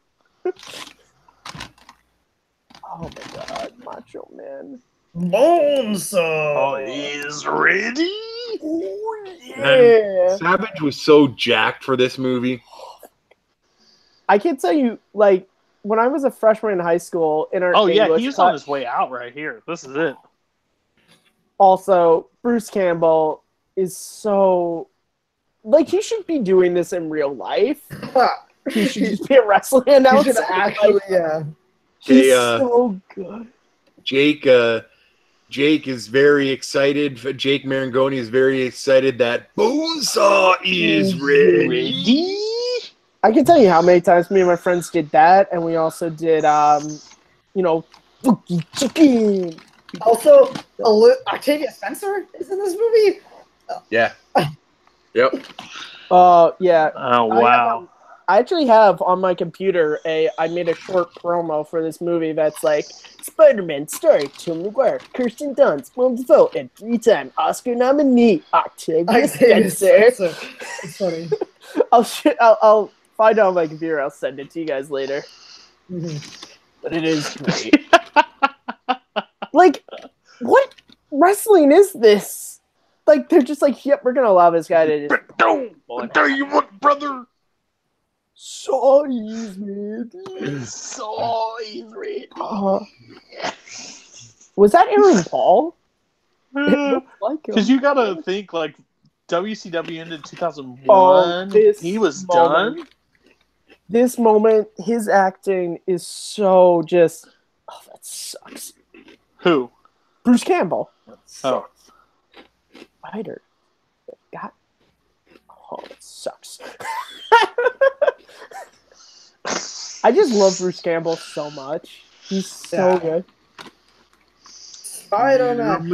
Oh my God, Macho Man! Bonesaw is ready. Oh, yeah. Savage was so jacked for this movie. I can tell you, like, when I was a freshman in high school, in our English he's on his way out right here. This is it. Also, Bruce Campbell is so, like, he should be doing this in real life. He should just be a wrestling announcer. He should actually, He's so good. Jake is very excited. Jake Marangoni is very excited that Bonesaw is ready. I can tell you how many times me and my friends did that, and we also did, Spooky Chicken. Also, Octavia Spencer is in this movie? Yeah. Yep. Yeah. Oh, wow. I actually have on my computer I made a short promo for this movie that's like, Spider-Man starring Tobey Maguire, Kirsten Dunst, Willem Dafoe, and 3-time Oscar nominee Octavia Spencer. It's funny. I'll find it on my computer. I'll send it to you guys later. Mm-hmm. But it is great. Like, what wrestling is this? Like, they're just like, yep, we're gonna allow this guy to just. I tell you what, brother. Size ready. Size ready. Was that Aaron Paul? Because you gotta think, like, WCW ended 2001. He was done. This moment, his acting is so just. Oh, that sucks. Who? Bruce Campbell. Oh. Spider. God. Oh, it sucks. I just love Bruce Campbell so much. He's so good. Spider-Man.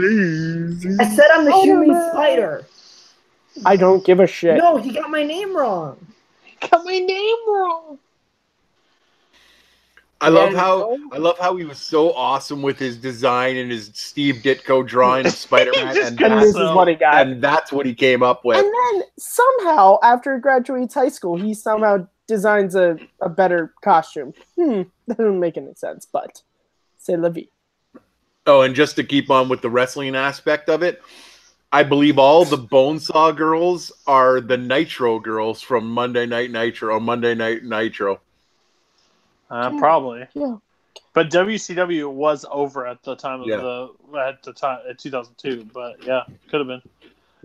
I said I'm the human spider. I don't give a shit. No, he got my name wrong. I love how he was so awesome with his design and his Steve Ditko drawing of Spider-Man, and this is what he got. And that's what he came up with. And then somehow, after he graduates high school, he somehow designs a better costume. That doesn't make any sense, but c'est la vie. Oh, and just to keep on with the wrestling aspect of it, I believe all the Bonesaw girls are the Nitro girls from Monday Night Nitro or Monday Night Nitro. Probably. Yeah. But WCW was over at the time of Yeah. at 2002. But yeah, could have been.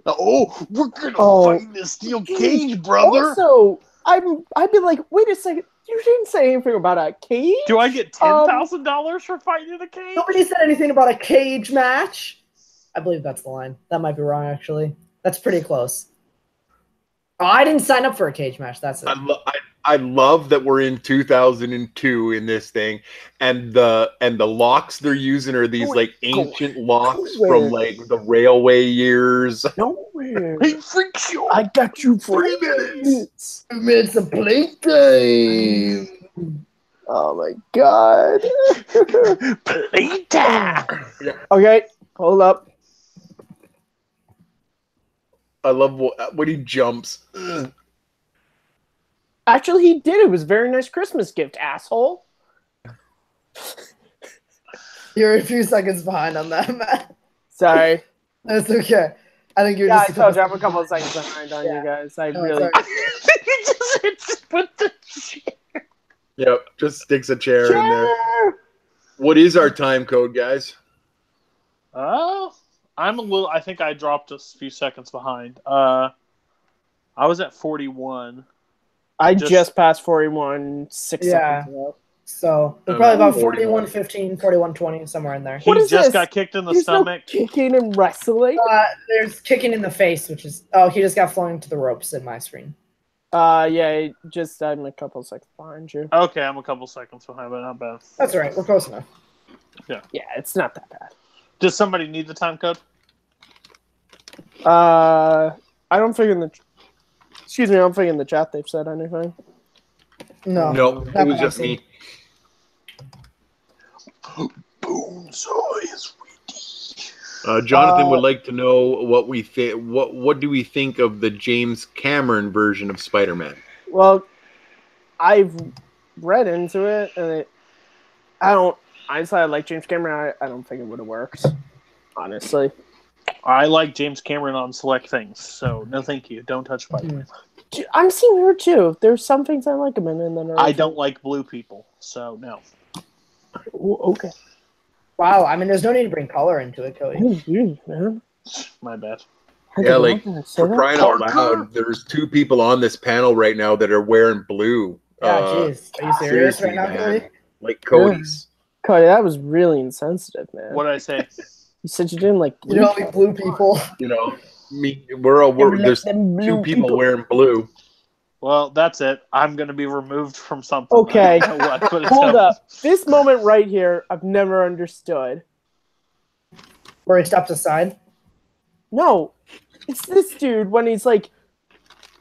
Oh, we're gonna fight in a steel cage, brother. Also, I'd be like, wait a second, you didn't say anything about a cage? Do I get $10,000 for fighting in a cage? Nobody said anything about a cage match. I believe that's the line. That might be wrong, actually. That's pretty close. Oh, I didn't sign up for a cage match. That's it. I love that we're in 2002 in this thing, and the locks they're using are these like ancient locks from like the railway years. Nowhere. Hey, freak show! I got you for 3 minutes. 2 minutes of play game. Oh my god. Playtime. Okay, hold up. I love when he jumps. Actually, he did. It was a very nice Christmas gift, asshole. You're a few seconds behind on that, Matt. Sorry. That's okay. I think you're Yeah, just. I told you I'm a couple of seconds behind on you guys. I really. just put the chair. Yep, just sticks a chair in there. What is our time code, guys? I'm a little. I think I dropped a few seconds behind. I was at 41. I just passed 41 6 seconds ago. So we're probably about 41:15, 41:20, somewhere in there. He just got kicked in the stomach. No kicking and wrestling. There's kicking in the face, which is he just got flung into the ropes in my screen. Yeah, I'm a couple seconds behind you. Okay, I'm a couple seconds behind, but not bad. That's all right. We're close enough. Yeah, it's not that bad. Does somebody need the time code? I don't think in the. Excuse me, I don't think in the chat they've said anything. No, it was just me. Bonesaw is ready. Jonathan would like to know what we think. What do we think of the James Cameron version of Spider-Man? Well, I've read into it, and honestly, I like James Cameron. I don't think it would have worked. Honestly, I like James Cameron on select things, so no, thank you. Don't touch Spider-Man. I'm seeing her too. There's some things I like him in, and then I don't like blue people, so no. Okay. Wow, I mean, there's no need to bring color into it, Cody. Man. My bad. Yeah, like for crying out loud, there's 2 people on this panel right now that are wearing blue. Yeah, jeez, are you serious right now, Cody? Like Cody's. Cody, that was really insensitive, man. What did I say? You said you didn't like blue. You don't like blue people. You know, there's 2 people wearing blue. Well, that's it. I'm going to be removed from something. Okay. I don't know what, but it's Hold up. This moment right here, I've never understood. Where he steps aside? No. It's this dude when he's like,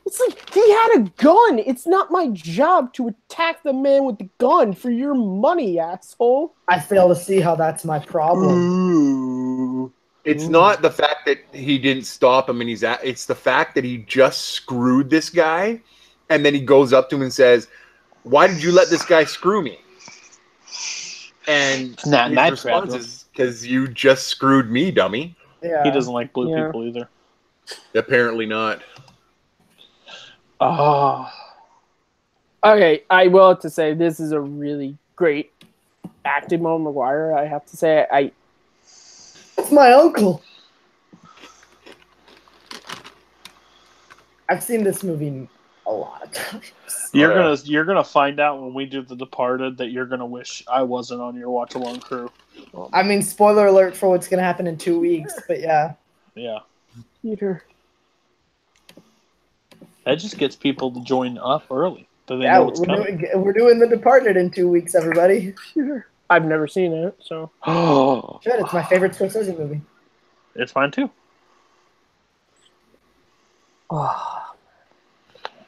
it's like he had a gun. It's not my job to attack the man with the gun for your money, asshole. I fail to see how that's my problem. It's not the fact that he didn't stop him and it's the fact that he just screwed this guy, and then he goes up to him and says, "Why did you let this guy screw me?" And his response is, "Because you just screwed me, dummy." Yeah. He doesn't like blue people either. Apparently not. Oh. Okay, I will have to say this is a really great acting moment, McGuire. I have to say, It's my uncle. I've seen this movie a lot of times. You're gonna find out when we do The Departed that you're gonna wish I wasn't on your watch along crew. I mean, spoiler alert for what's gonna happen in 2 weeks, but yeah. Yeah. Peter. That just gets people to join up early. So they know what's coming. We're doing The Departed in 2 weeks, everybody. Peter. I've never seen it, so. Oh, Shit, it's my favorite Scorsese movie. It's mine too. Oh,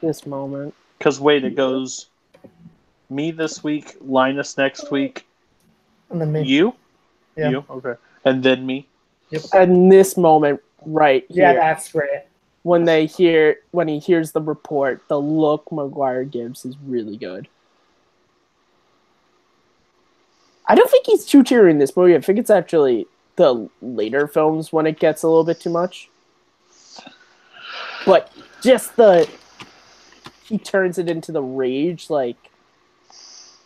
this moment. Because wait, it goes me this week, Linus next week, And then me. you? Yeah. You? Okay. And then me. Yep. And this moment right here. Yeah, that's great. When he hears the report, the look McGuire gives is really good. I don't think he's too teary in this movie. I think it's actually the later films when it gets a little bit too much. but just he turns it into the rage, like,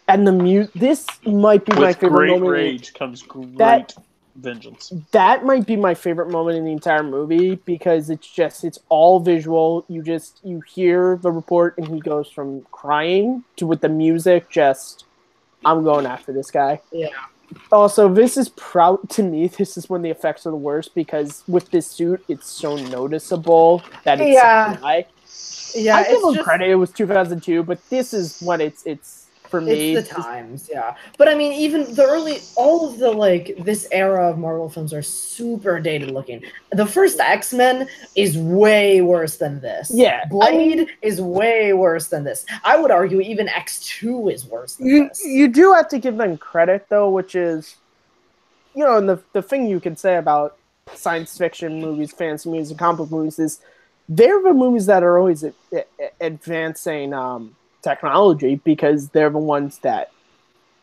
and the this might be my favorite moment. With great rage comes great vengeance. That might be my favorite moment in the entire movie because it's all visual. You hear the report and he goes from crying to with the music just, I'm going after this guy. Yeah. Also, this is to me, this is when the effects are the worst because with this suit, it's so noticeable that it's high. Yeah, I give him credit. It was 2002, but this is when it's for me. It's the times, yeah. But I mean, even all of the, like, this era of Marvel films are super dated looking. The first X-Men is way worse than this. Yeah. Blade is way worse than this. I would argue even X2 is worse than this. You do have to give them credit, though, which is, and the thing you can say about science fiction movies, fantasy movies, and comic book movies is they're the movies that are always advancing technology because they're the ones that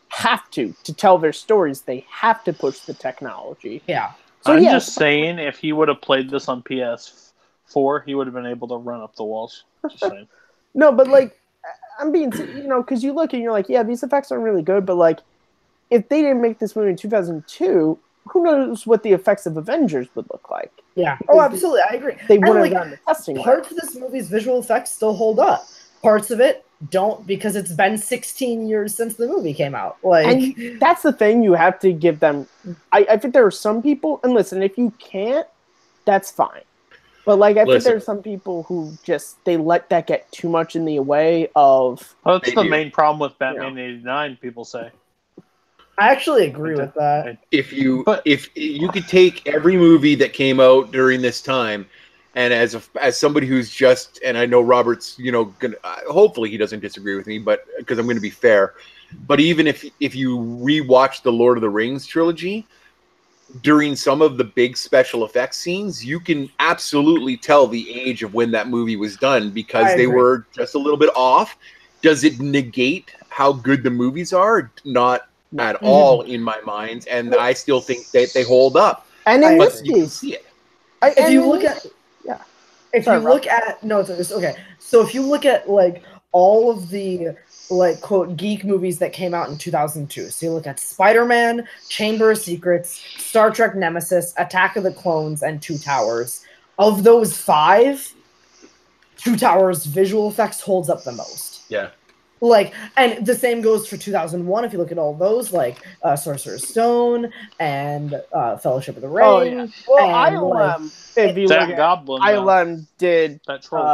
have to tell their stories. They have to push the technology. Yeah. So I'm just saying, if he would have played this on PS4, he would have been able to run up the walls. Just saying. No, but like, I'm being, because you look and you're like, yeah, these effects aren't really good, but like, if they didn't make this movie in 2002, who knows what the effects of Avengers would look like? Yeah. Oh, absolutely. I agree. They wouldn't have gotten the testing. Parts of this movie's visual effects still hold up. Parts of it don't because it's been 16 years since the movie came out. And that's the thing, you have to give them. I think there are some people, and listen, if you can't, that's fine. But like, I think there are some people who just they let that get too much in the way of. Well, that's the main problem with Batman '89. People say. I actually agree with that. If you could take every movie that came out during this time. And as somebody who's just, and I know Robert's, gonna hopefully he doesn't disagree with me, but because I'm going to be fair. But even if you rewatch the Lord of the Rings trilogy, during some of the big special effects scenes, you can absolutely tell the age of when that movie was done because they were just a little bit off. Does it negate how good the movies are? Not at all in my mind, and I still think that they hold up. And in this you can see it. If you look at like all of the like quote geek movies that came out in 2002, so you look at Spider-Man, Chamber of Secrets, Star Trek Nemesis, Attack of the Clones, and Two Towers. Of those 5, Two Towers visual effects holds up the most. Yeah. Like, and the same goes for 2001. If you look at all those, like Sorcerer's Stone and Fellowship of the Ring. Oh yeah. Well, ILM. If you look at Goblin, ILM did. That troll.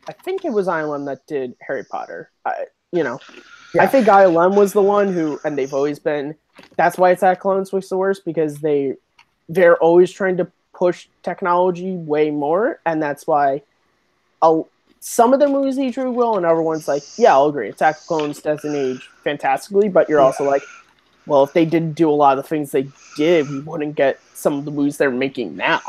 I think it was ILM that did Harry Potter. I think ILM was the one who, and they've always been. That's why Attack Clones was the worst because they're always trying to push technology way more, and that's why. Some of the movies age really well, and everyone's like, yeah, I'll agree. Attack of Clones doesn't age fantastically, but you're also like, well, if they didn't do a lot of the things they did, we wouldn't get some of the movies they're making now.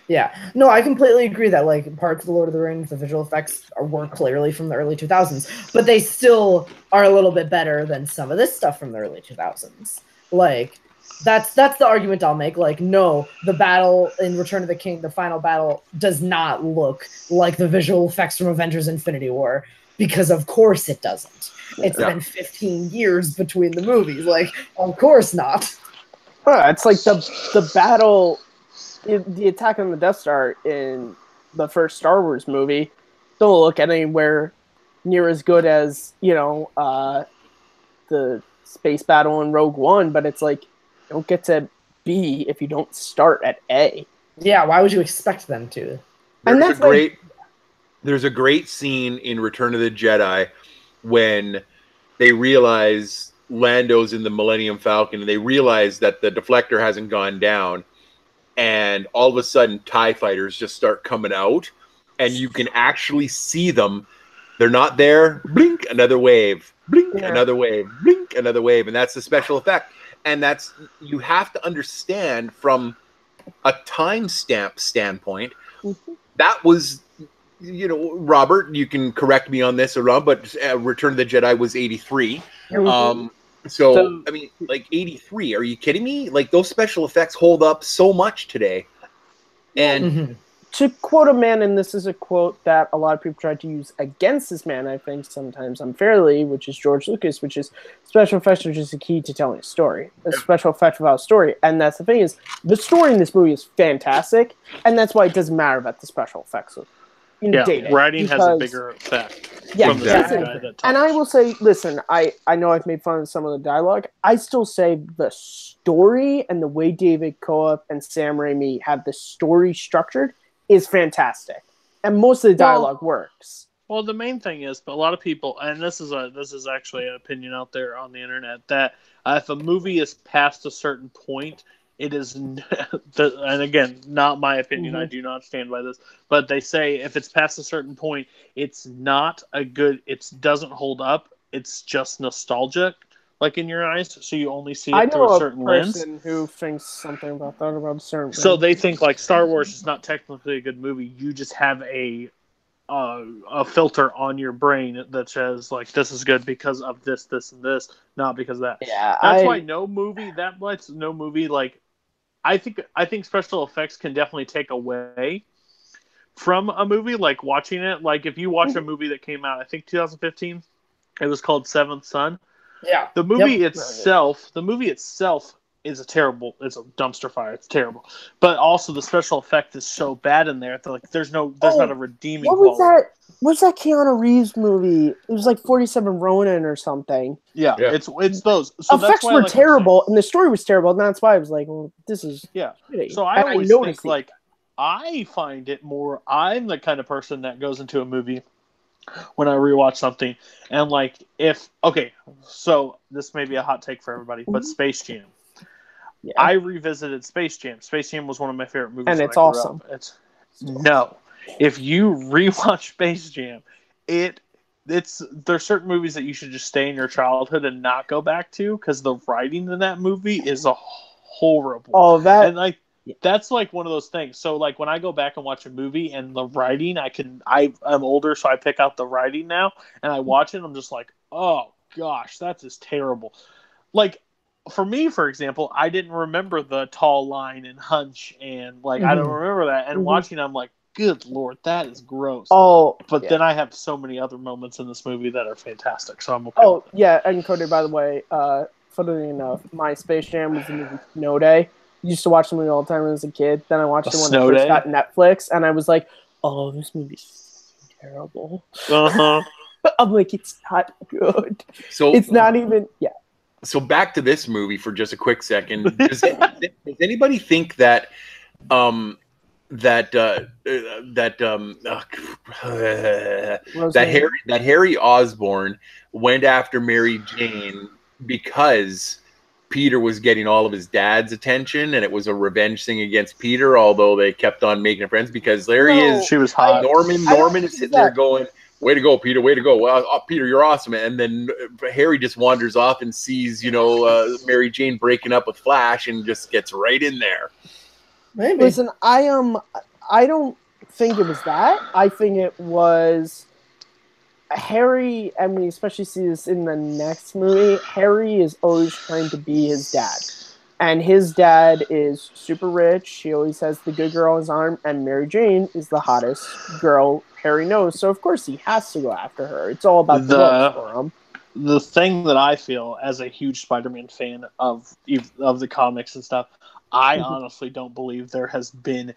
Yeah. No, I completely agree that, like, parts of The Lord of the Rings, the visual effects were clearly from the early 2000s, but they still are a little bit better than some of this stuff from the early 2000s. Like, that's the argument I'll make. Like, no, the battle in Return of the King, the final battle, does not look like the visual effects from Avengers Infinity War, because of course it doesn't. It's been 15 years between the movies. Like, of course not. It's like the battle, the attack on the Death Star in the first Star Wars movie don't look anywhere near as good as, the space battle in Rogue One, but it's like, don't get to B if you don't start at A. Yeah, why would you expect them to? There's a great scene in Return of the Jedi when they realize Lando's in the Millennium Falcon and they realize that the deflector hasn't gone down, and all of a sudden TIE fighters just start coming out and you can actually see them. They're not there. Blink, another wave. Blink, another wave. Blink, another wave. And that's the special effect. And that's, you have to understand from a timestamp standpoint, that was, Robert, you can correct me on this or wrong, but Return of the Jedi was 83. So, I mean, like 83, are you kidding me? Like, those special effects hold up so much today. And to quote a man, and this is a quote that a lot of people try to use against this man, I think sometimes unfairly, which is George Lucas, which is special effects are just the key to telling a story. A special effect without a story. And that's the thing is, the story in this movie is fantastic, and that's why it doesn't matter about the special effects. Writing has a bigger effect. Yeah, from the exactly. guy that and I will say, listen, I know I've made fun of some of the dialogue. I still say the story and the way David Koepp and Sam Raimi have the story structured is fantastic, and most of the dialogue works. Well, the main thing is, but a lot of people, and this is actually an opinion out there on the internet, that if a movie is past a certain point, it is, and again, not my opinion. I do not stand by this, but they say if it's past a certain point, it's not a good. It doesn't hold up. It's just nostalgic, like in your eyes. So you only see it through a certain lens. I know a person who thinks something about that about a certain. So they think like Star Wars is not technically a good movie. You just have a filter on your brain that says like this is good because of this, this, and this, not because of that. Yeah, that's why no movie like. I think special effects can definitely take away from a movie, like watching it. Like if you watch a movie that came out, I think 2015, it was called Seventh Son. Yeah. The movie itself is it's a dumpster fire. It's terrible. But also the special effect is so bad in there that like there's not a redeeming quality. What's that Keanu Reeves movie? It was like 47 Ronin or something. Yeah. It's those. So effects were terrible, and the story was terrible, and that's why I was like, well, this is shitty. So I always think like I find it more. I'm the kind of person that goes into a movie when I rewatch something, and like so this may be a hot take for everybody, but Space Jam. Yeah. I revisited Space Jam. Space Jam was one of my favorite movies, and it's awesome. If you rewatch Space Jam, there's certain movies that you should just stay in your childhood and not go back to because the writing in that movie is horrible. Oh, that's like one of those things. So like when I go back and watch a movie and the writing, I'm older, so I pick out the writing now and I watch it. And I'm just like, oh gosh, that's just terrible. Like. For me, for example, I didn't remember the tall line and hunch, and like I don't remember that. And watching, I'm like, "Good Lord, that is gross." But then I have so many other moments in this movie that are fantastic, so I'm okay. Oh yeah, and Cody, by the way, funnily enough, my Space Jam was the movie Snow Day. I used to watch the movie all the time when I was a kid. Then I watched it when it first got Netflix, and I was like, "Oh, this movie's terrible." I'm like, "It's not good." So it's not even So back to this movie for just a quick second. Does anybody think that Harry Osborn went after Mary Jane because Peter was getting all of his dad's attention, and it was a revenge thing against Peter? Although they kept on making friends because she was hot. Norman is sitting there going, "Way to go, Peter! Way to go! Well, Peter, you're awesome!" And then Harry just wanders off and sees, Mary Jane breaking up with Flash, and just gets right in there. Maybe. Listen, I don't think it was that. I think it was Harry, and we especially see this in the next movie. Harry is always trying to be his dad, and his dad is super rich. He always has the good girl on his arm, and Mary Jane is the hottest girl Harry knows, so of course he has to go after her. It's all about the looks for him. The thing that I feel as a huge Spider-Man fan of the comics and stuff, I honestly don't believe there has been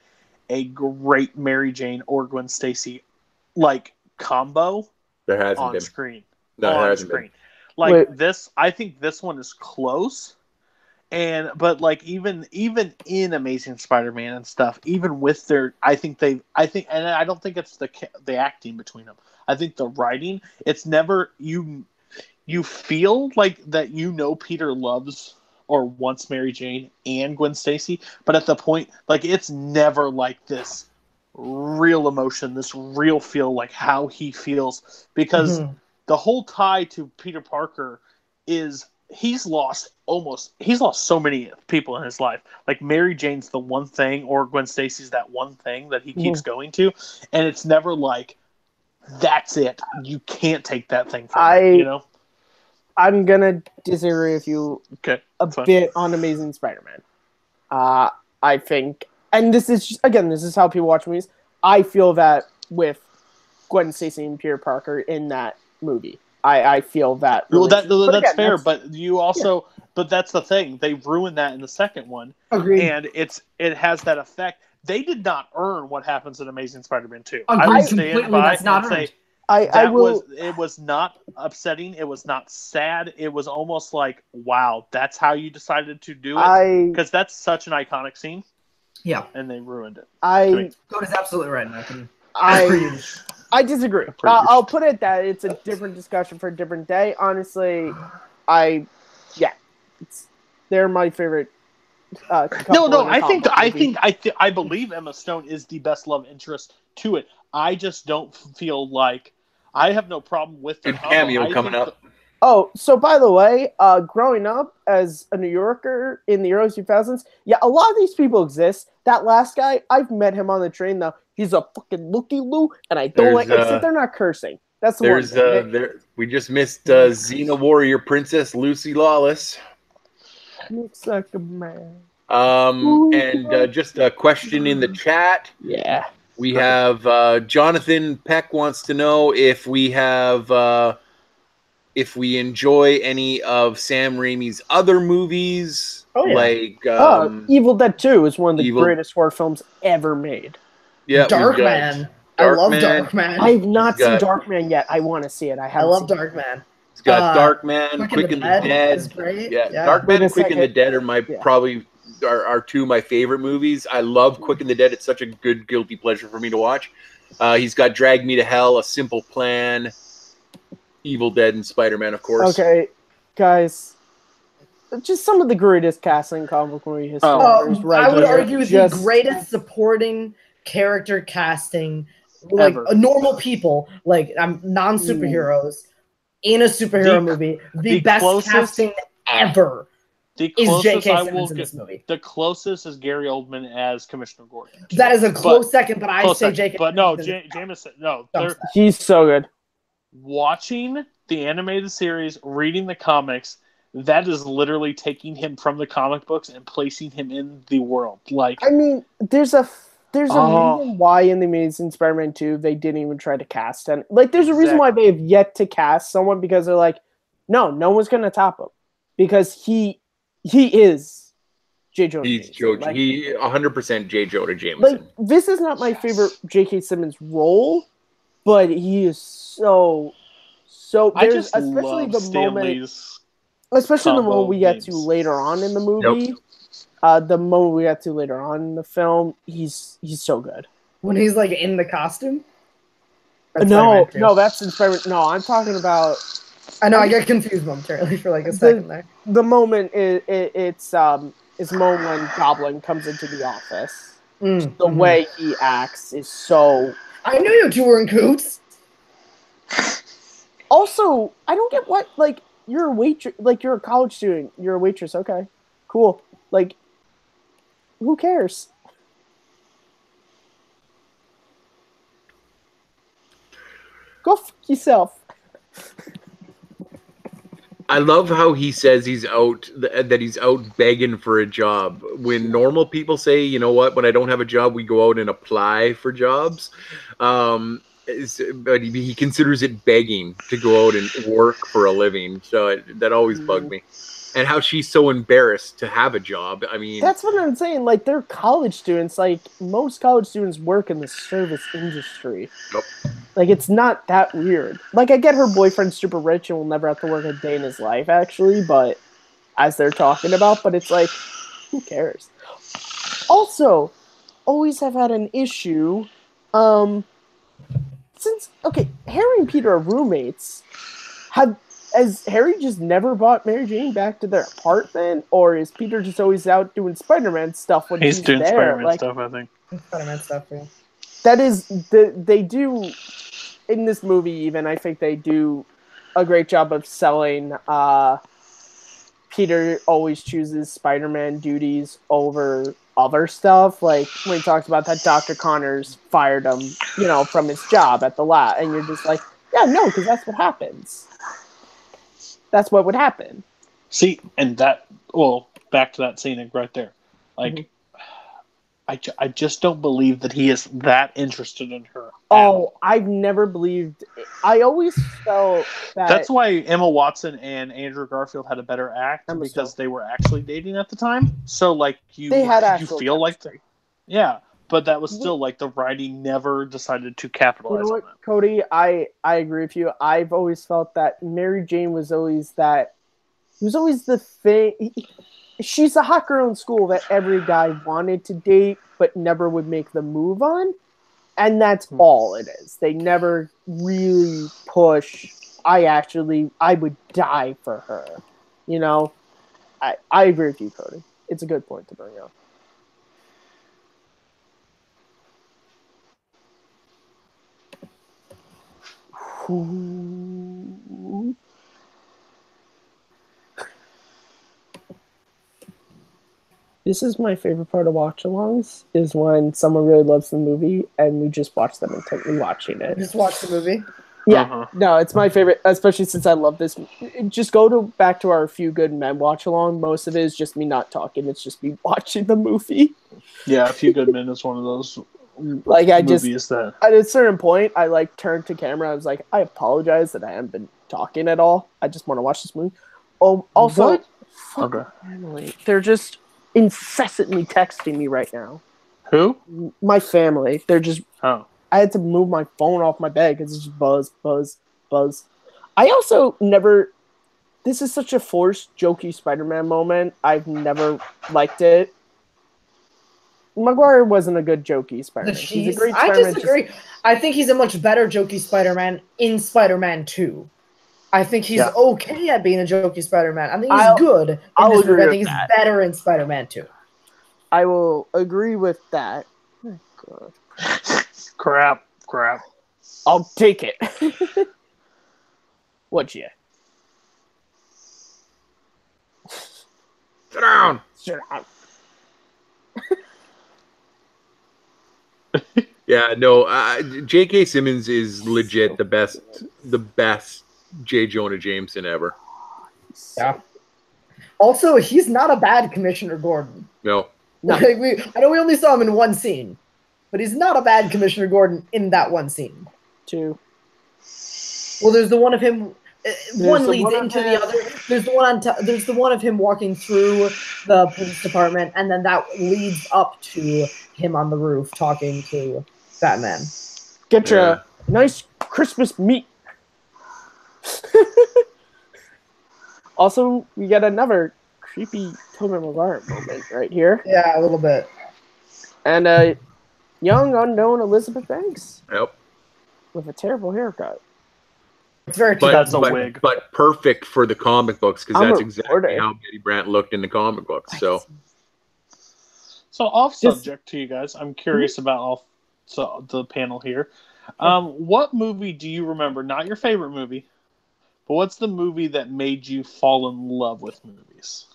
a great Mary Jane or Gwen Stacy like combo on screen. Like this, I think this one is close. But like even in Amazing Spider-Man and stuff, even with their, I think, and I don't think it's the acting between them. I think the writing, it's never you feel like that Peter loves or wants Mary Jane and Gwen Stacy, but at the point like it's never like this real emotion, this real feel like how he feels because the whole tie to Peter Parker is. He's lost so many people in his life. Like Mary Jane's the one thing, or Gwen Stacy's that one thing that he keeps going to, and it's never like that's it. You can't take that thing from him, I'm gonna disagree with you a bit on Amazing Spider-Man. I think, and this is how people watch movies. I feel that with Gwen Stacy and Peter Parker in that movie. I feel that. Well, that's again, fair, but you also, but that's the thing. They ruined that in the second one, Agreed. and it has that effect. They did not earn what happens in Amazing Spider-Man 2. Agreed, I would stand completely, by that's not and say I will. it was not upsetting. It was not sad. It was almost like, wow, that's how you decided to do it, because that's such an iconic scene. Yeah, and they ruined it. Code is absolutely right, in my opinion. I disagree. I'll put it that it's a different discussion for a different day. Honestly, they're my favorite. No, I believe Emma Stone is the best love interest to it. I just don't feel like I have no problem with the cameo coming up. Oh, so by the way, growing up as a New Yorker in the early 2000s, a lot of these people exist. That last guy, I've met him on the train, though. He's a fucking looky-loo, and I don't except they're not cursing. That's the one thing. We just missed Xena Warrior Princess Lucy Lawless. Looks like a man. And just a question in the chat. Yeah. We have Jonathan Peck wants to know if we have... if we enjoy any of Sam Raimi's other movies, like Evil Dead 2 is one of the greatest horror films ever made. Yeah, Darkman. I love Darkman. I've not seen Darkman yet. I want to see it. I love Darkman. It's got Darkman, Quick and the Dead. Is great. Yeah, Darkman and Quick and the Dead are probably two of my favorite movies. I love Quick and the Dead. It's such a good guilty pleasure for me to watch. He's got Drag Me to Hell, A Simple Plan, Evil Dead, and Spider-Man, of course. Okay, guys, just some of the greatest casting comic book movie history. I would argue the greatest supporting character casting, like normal people, like non-superheroes in a superhero movie. The best casting ever is J.K. Simmons in this movie. The closest is Gary Oldman as Commissioner Gordon. That is a close second, but I say J.K. But no, Jameson, no. He's so good. Watching the animated series, reading the comics, that is literally taking him from the comic books and placing him in the world. Like, I mean, there's a reason why in the Amazing Spider-Man 2 they didn't even try to cast him. Like, there's a reason why they have yet to cast someone, because they're like, no one's gonna top him, because he is J. Jonah. He's Joe. Like, he 100% J. Jonah Jameson. Like, this is not my favorite J.K. Simmons role, but he is so. I just especially love the moment, especially the moment we get to later on in the movie. The moment we get to later on in the film, he's so good. When he's like in the costume. No, that's in Spider-Man. No, I'm talking about. I know, I get confused momentarily for like a second there. The moment it's the moment when Goblin comes into the office. The way he acts is so. I knew you two were in coots. Also, I don't get what, like, you're a waitress, like, you're a college student, you're a waitress, okay, cool. Like, who cares? Go fuck yourself. I love how he says he's out begging for a job. When normal people say, you know what, when I don't have a job, we go out and apply for jobs. But he considers it begging to go out and work for a living. So that always bugged me. And how she's so embarrassed to have a job. I mean, that's what I'm saying. Like, they're college students. Like, most college students work in the service industry. Nope. Like, it's not that weird. Like, I get her boyfriend's super rich and will never have to work a day in his life, actually. But as they're talking about, but it's like, who cares? Also, always have had an issue. Since Harry and Peter are roommates, has Harry just never brought Mary Jane back to their apartment, or is Peter just always out doing Spider-Man stuff when he's doing there? Spider-Man stuff, I think. Spider-Man stuff, yeah. That is they do in this movie. Even I think they do a great job of selling. Peter always chooses Spider-Man duties over other stuff, like when he talks about that Dr. Connors fired him, from his job at the lab, and you're just like, yeah, no, because that's what happens. That's what would happen. See, and back to that scene right there. Like, I just don't believe that he is that interested in her. Oh, I've never believed. I always felt that. That's why Emma Watson and Andrew Garfield had a better act Emma because Stone. they were actually dating at the time. So like They had actual feel chemistry. yeah, but that was still like the writing never decided to capitalize You know on what, that. Cody? I agree with you. I've always felt that Mary Jane was always that. It was always the thing. She's the hot girl in school that every guy wanted to date, but never would make the move on. And that's all it is. They never really push. I would die for her. You know, I agree with you, Cody. It's a good point to bring up. This is my favorite part of watch-alongs, is when someone really loves the movie and we just watch them intently watching it. Just watch the movie. Yeah, no, it's my favorite, especially since I love this. Just back to our Few Good Men watch-along. Most of it is just me not talking. It's just me watching the movie. Yeah, A Few Good Men is one of those like movies that... At a certain point, I like turned to camera. I was like, I apologize that I haven't been talking at all. I just want to watch this movie. Also, family. They're just incessantly texting me right now. Who? My family. They're just... Oh. I had to move my phone off my bed because it's just buzz, buzz, buzz. I also never... This is such a forced, jokey Spider-Man moment. I've never liked it. Maguire wasn't a good jokey Spider-Man. He's a great Spider-Man. I disagree. I think he's a much better jokey Spider-Man in Spider-Man 2. I think he's okay at being a jokey Spider-Man. I think he's good in this movie. I think he's better in Spider-Man 2. I will agree with that. Oh, God. Crap. I'll take it. What'd you? Sit down. Yeah, no. J.K. Simmons is legit the best J. Jonah Jameson ever. Yeah. Also, he's not a bad Commissioner Gordon. No. I know we only saw him in one scene, but he's not a bad Commissioner Gordon in that one scene. 2. Well, there's the one of him. One leads into the other. There's the one there's the one of him walking through the police department, and then that leads up to him on the roof talking to Batman. Get your nice Christmas meat. Also, we get another creepy Tobey Maguire moment right here. Yeah, a little bit. And a young, unknown Elizabeth Banks. Yep. With a terrible haircut. It's very that's a wig. But perfect for the comic books, because that's exactly how Betty Brant looked in the comic books. So off subject to you guys, I'm curious about the panel here. What movie do you remember? Not your favorite movie, but what's the movie that made you fall in love with movies?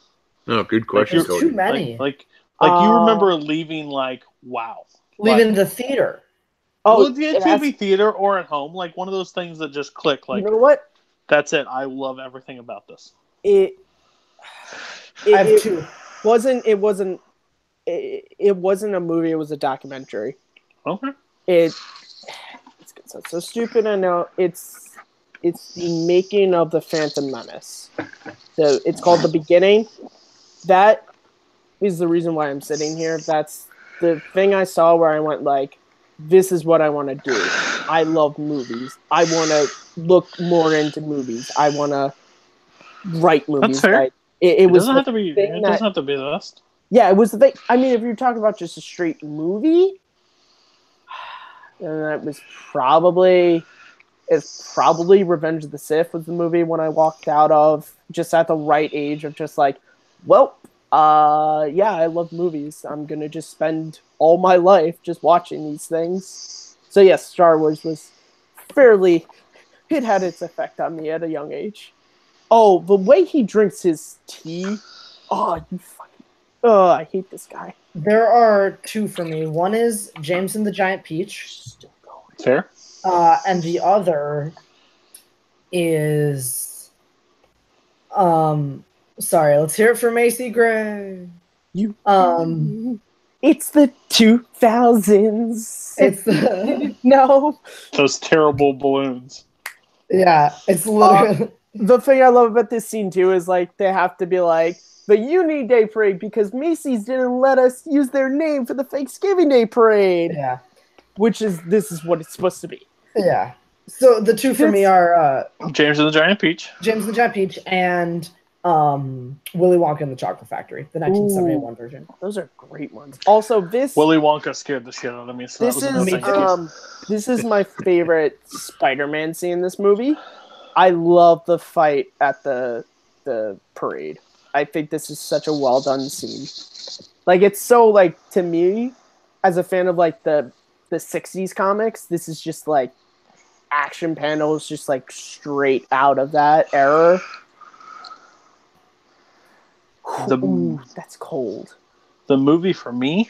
Oh, good question. There's too many. Like you remember leaving wow. Leaving the theater. Oh, it could be theater or at home. Like one of those things that just click. Like, you know what? That's it. I love everything about this. It wasn't a movie. It was a documentary. Okay. It's so stupid. I know. It's the making of the Phantom Menace. So it's called The Beginning. That is the reason why I'm sitting here. That's the thing I saw where I went like, this is what I want to do. I love movies. I want to look more into movies. I want to write movies. That's fair. Like, it doesn't have to be. It doesn't have to be the best. Yeah, it was the thing. I mean, if you're talking about just a straight movie, then that was probably Revenge of the Sith was the movie when I walked out of just at the right age of just like, well, yeah, I love movies. I'm going to just spend all my life just watching these things. So yes, Star Wars was it had its effect on me at a young age. Oh, the way he drinks his tea. Oh, I hate this guy. There are 2 for me. One is Jameson the Giant Peach. Still going. Fair. And the other is sorry, let's hear it for Macy Gray. It's the 2000s. It's the No. Those terrible balloons. yeah. It's literally The thing I love about this scene too is like they have to be like the Uni Day Parade because Macy's didn't let us use their name for the Thanksgiving Day Parade. yeah. This is what it's supposed to be. Yeah. So the two for me are James and the Giant Peach. James and the Giant Peach and Willy Wonka and the Chocolate Factory, the 1971 version. Those are great ones. Also, Willy Wonka scared the shit out of me. So this that was is another this is my favorite Spider-Man scene in this movie. I love the fight at the parade. I think this is such a well done scene. Like it's so like to me, as a fan of like the 60s comics, this is just like action panels just like straight out of that era. Ooh, that's cold. The movie for me,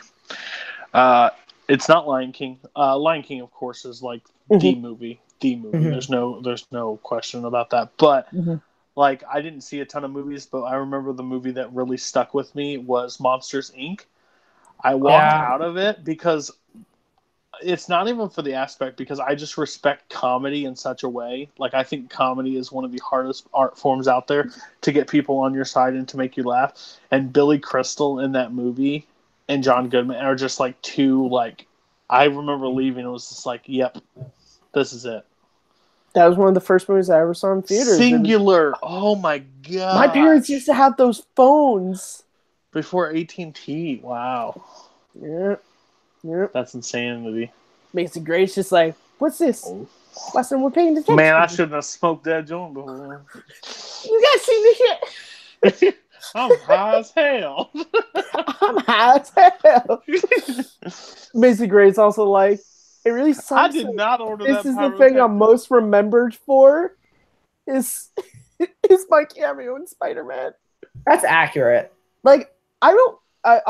it's not Lion King. Lion King, of course, is like the movie. The movie. Mm-hmm. There's no question about that. But like, I didn't see a ton of movies, but I remember the movie that really stuck with me was Monsters Inc. I walked out of it because it's not even for the aspect because I just respect comedy in such a way. Like, I think comedy is one of the hardest art forms out there to get people on your side and to make you laugh. And Billy Crystal in that movie and John Goodman are just like two, like, I remember leaving. It was just like, yep, this is it. That was one of the first movies I ever saw in theaters. Singular. Oh my god. My parents used to have those phones before AT&T. Wow. Yeah. That's insanity. Makes it great. It's just like, what's this? Last time we're paying attention. Man, I shouldn't have smoked that joint before. You guys seen this shit? I'm high as hell. I'm high as hell. Makes it great. It's also like, it really sucks. I did not order that. This is the thing I'm most remembered for. Is my cameo in Spider-Man. That's accurate. Like, I'll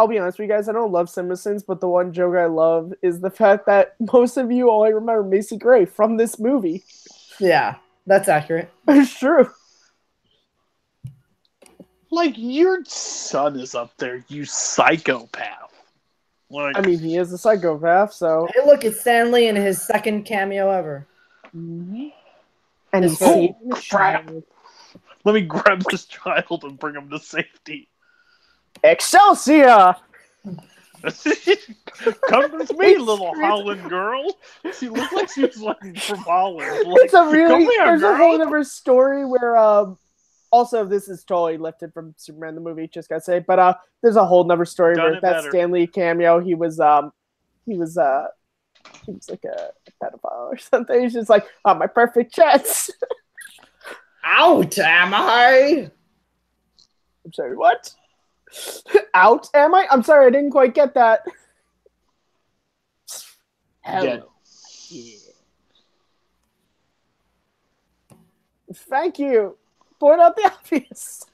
be honest with you guys, I don't love Simpsons, but the one joke I love is the fact that most of you only remember Macy Gray from this movie. Yeah, that's accurate. It's true. Like, your son is up there, you psychopath. Like, I mean, he is a psychopath, so... Hey, look, it's Stanley in his second cameo ever. Mm-hmm. And he's crap. Let me grab this child and bring him to safety. Excelsior! Come with me, little Holland girl. She looked like she was like from Holland. Like, it's a really there's girl. a whole other story where also this is totally lifted from Superman the movie, just gotta say, but there's a whole other story where that Stanley cameo, he was like a pedophile or something. He's just like, oh, my perfect chance. Out am I? I'm sorry, what? Out am I? I'm sorry, I didn't quite get that. Hello. Yeah. Thank you. Point out the obvious.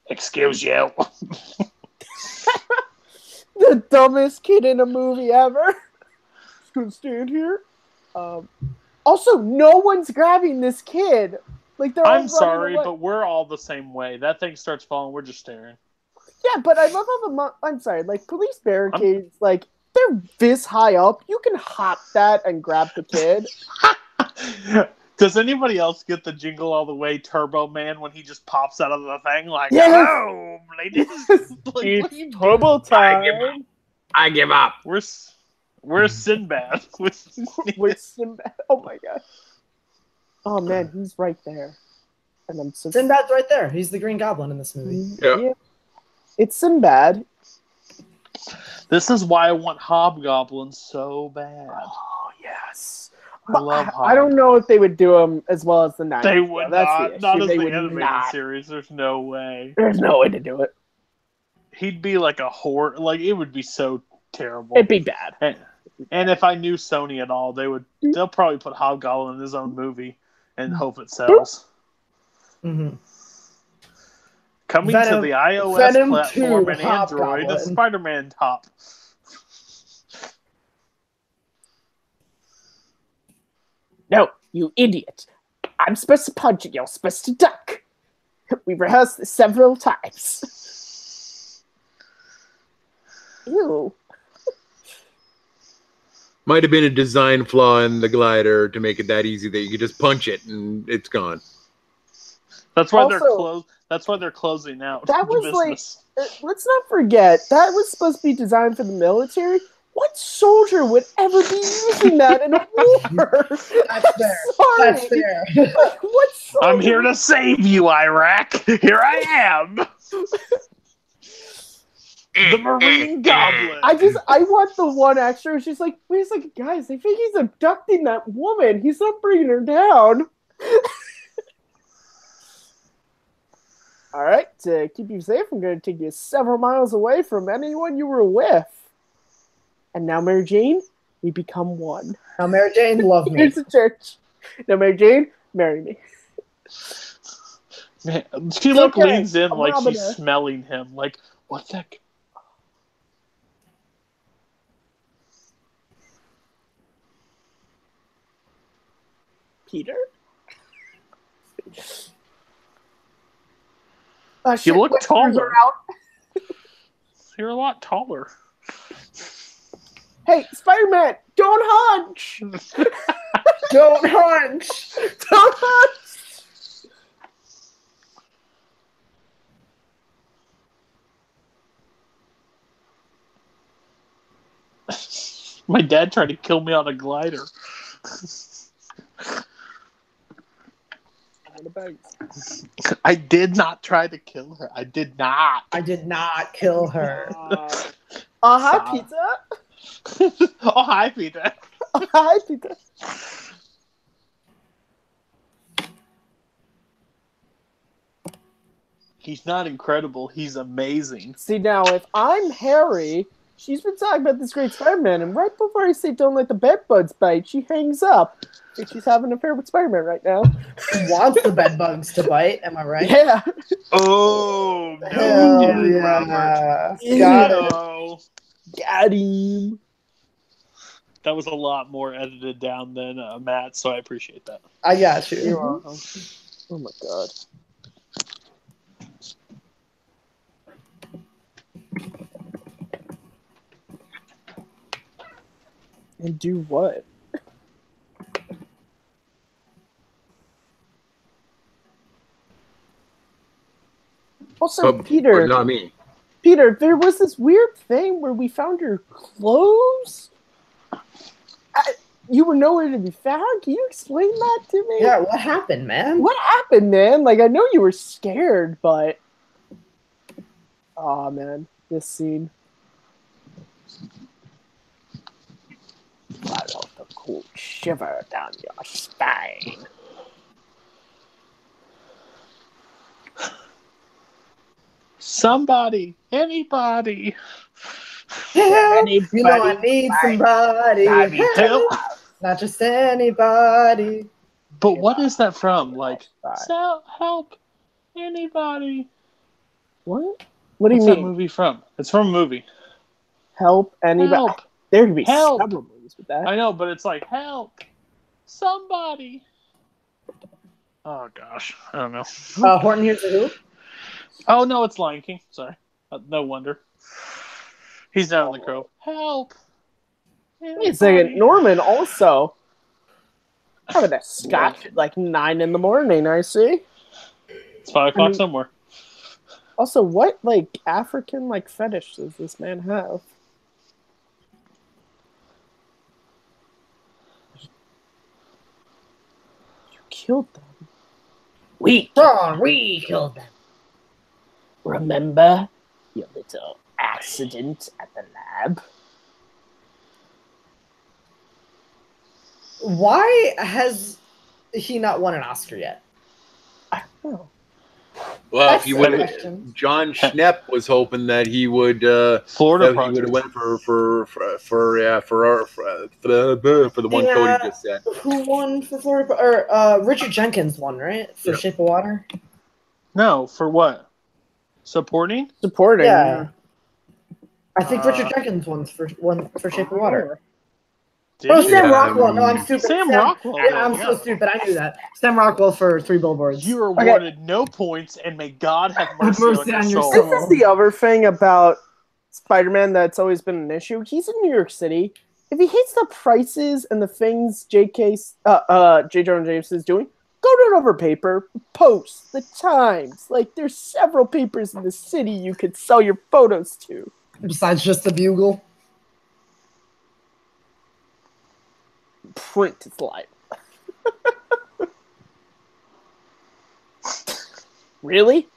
Excuse you. The dumbest kid in a movie ever. Just gonna stand here. Also, no one's grabbing this kid. Like they're. I'm sorry, but we're all the same way. That thing starts falling, we're just staring. Yeah, but I love how I'm sorry, like police barricades, like they're this high up. You can hop that and grab the kid. Does anybody else get the Jingle All the Way Turbo Man when he just pops out of the thing like, yes! hello, ladies? Like, it's turbo time. I give up. We're Sinbad. With Sinbad. Oh my god. Oh man, he's right there. And I'm so Sinbad's right there. He's the Green Goblin in this movie. Yeah. It's Sinbad. This is why I want Hobgoblin so bad. Oh yes. I love Hob. I don't know if they would do him as well as the 90s. They would not. Not as they the animated series. There's no way. There's no way to do it. He'd be like a horror. Like, it would be so terrible. It'd be bad. And if I knew Sony at all, they'll probably put Hobgoblin in his own movie and hope it sells. Mm-hmm. Coming to the iOS platform and Android, a Spider-Man top. No, you idiot. I'm supposed to punch and you're supposed to duck. We rehearsed this several times. Ew. Might have been a design flaw in the glider to make it that easy that you could just punch it and it's gone. That's why Also, they're closing out. That the was like, business. let's not forget, that was supposed to be designed for the military. What soldier would ever be using that in a war? That's fair. Sorry. That's fair. Like, what soldier? I'm here to save you, Iraq. Here I am. The Marine Goblin. I want the one extra. She's like, wait a second, guys. I think he's abducting that woman. He's not bringing her down. All right, to keep you safe, I'm going to take you several miles away from anyone you were with. And now, Mary Jane, we become one. Now, Mary Jane, love me. Here's the church. Now, Mary Jane, marry me. Man, she leans in like she's smelling him. Like, what the heck? Peter? You look taller. Out. You're a lot taller. Hey, Spider-Man, don't hunch! Don't hunch! Don't hunch! My dad tried to kill me on a glider. I did not try to kill her. I did not. I did not kill her. Hi, Peter. Oh, hi, Peter. Hi, Peter. He's not incredible. He's amazing. See, now, if I'm Harry, she's been talking about this great Spider-Man, and right before I say don't let the bedbugs bite, she hangs up. And she's having an affair with Spider-Man right now. She wants the bedbugs to bite, am I right? Yeah. Oh, no. Hell yeah. Got it. Got him. That was a lot more edited down than Matt, so I appreciate that. I got you. You're welcome. Oh my god. And do what? Also, Peter. Not me. Peter, there was this weird thing where we found your clothes. You were nowhere to be found. Can you explain that to me? Yeah, what happened, man? What happened, man? Like, I know you were scared, but... Aw, man. This scene. I felt the cold shiver down your spine. Somebody, anybody. Help. You know I need somebody. I need help. Not just anybody. But what is that from? Like, help, anybody. What? What do you What's mean? that movie from? It's from a movie. Help anybody. Help. There could be Help. several movies with that. I know, but it's like, help, somebody. Oh, gosh. I don't know. Horton Hears a Who? Oh, no, it's Lion King. Sorry. No wonder. He's down in the Grove. Help. Wait a second. Norman also having a scotch at like 9 in the morning, I see. It's 5 o'clock somewhere. Also, what like African like fetish does this man have? You killed them. We killed them. Remember your little accident at the lab? Why has he not won an Oscar yet? I don't know. Well, That's if you the would, question. John Schnepp was hoping that he would. Florida He would have went for the one Yeah. Cody just said. Who won for Florida? Or Richard Jenkins won, right? For Yep. Shape of Water? No, for what? Supporting? Supporting. Yeah. I think Richard Jenkins won for Shape of Water. Oh, Sam Yeah, Rockwell. No, I'm stupid. Sam Rockwell. Yeah, I'm so stupid. I knew that. Sam Rockwell for 3 Billboards. You are awarded no points, and may God have mercy, Mercy on your soul. This is the other thing about Spider-Man that's always been an issue. He's in New York City. If he hates the prices and the things J. Jonah Jameson is doing, go to another paper, Post, the Times. Like, there's several papers in the city you could sell your photos to. Besides just the Bugle. Print is life. Really?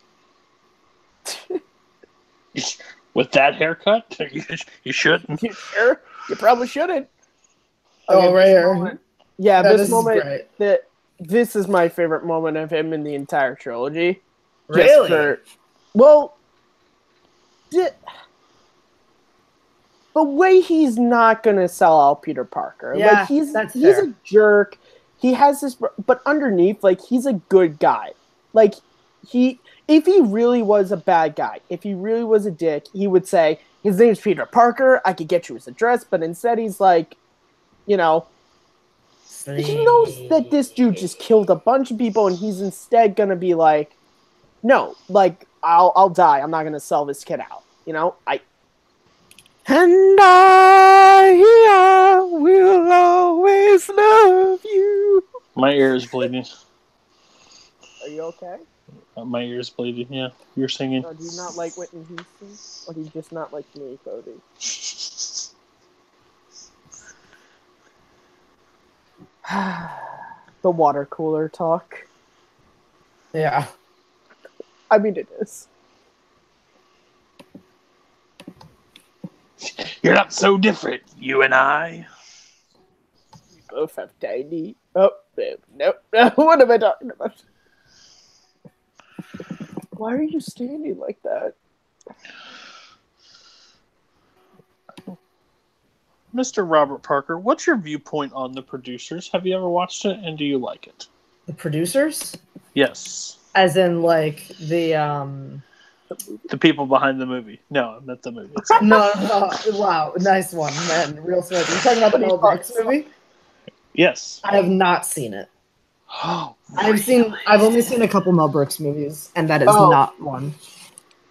With that haircut, you shouldn't. You sure? You probably shouldn't. Oh, right here. Yeah, Yeah, this moment. is great. This is my favorite moment of him in the entire trilogy. Really? The way he's not gonna sell out Peter Parker. Yeah, like he's fair. a jerk. He has this, but underneath, like, he's a good guy. Like, if he really was a bad guy, if he really was a dick, he would say, his name's Peter Parker, I could get you his address, but instead he's like, he knows that this dude just killed a bunch of people, and he's instead gonna be like, no, like, I'll die. I'm not gonna sell this kid out. And I will always love you. My ear is bleeding. Are you okay? My ear is bleeding, yeah. You're singing. Or do you not like Whitney Houston? Or do you just not like me, Cody? The water cooler talk. Yeah. I mean, it is. You're not so different, you and I. We both have tiny. Oh, no. What am I talking about? Why are you standing like that? Mr. Robert Parker, what's your viewpoint on The Producers? Have you ever watched it, and do you like it? The producers? Yes. As in, like, the people behind the movie. No, not the movie. No. Wow, nice one, man. Real sweet. You're talking about the Mel Brooks movie? Yes. I have not seen it. Oh, I've only seen a couple Mel Brooks movies, and that is not one.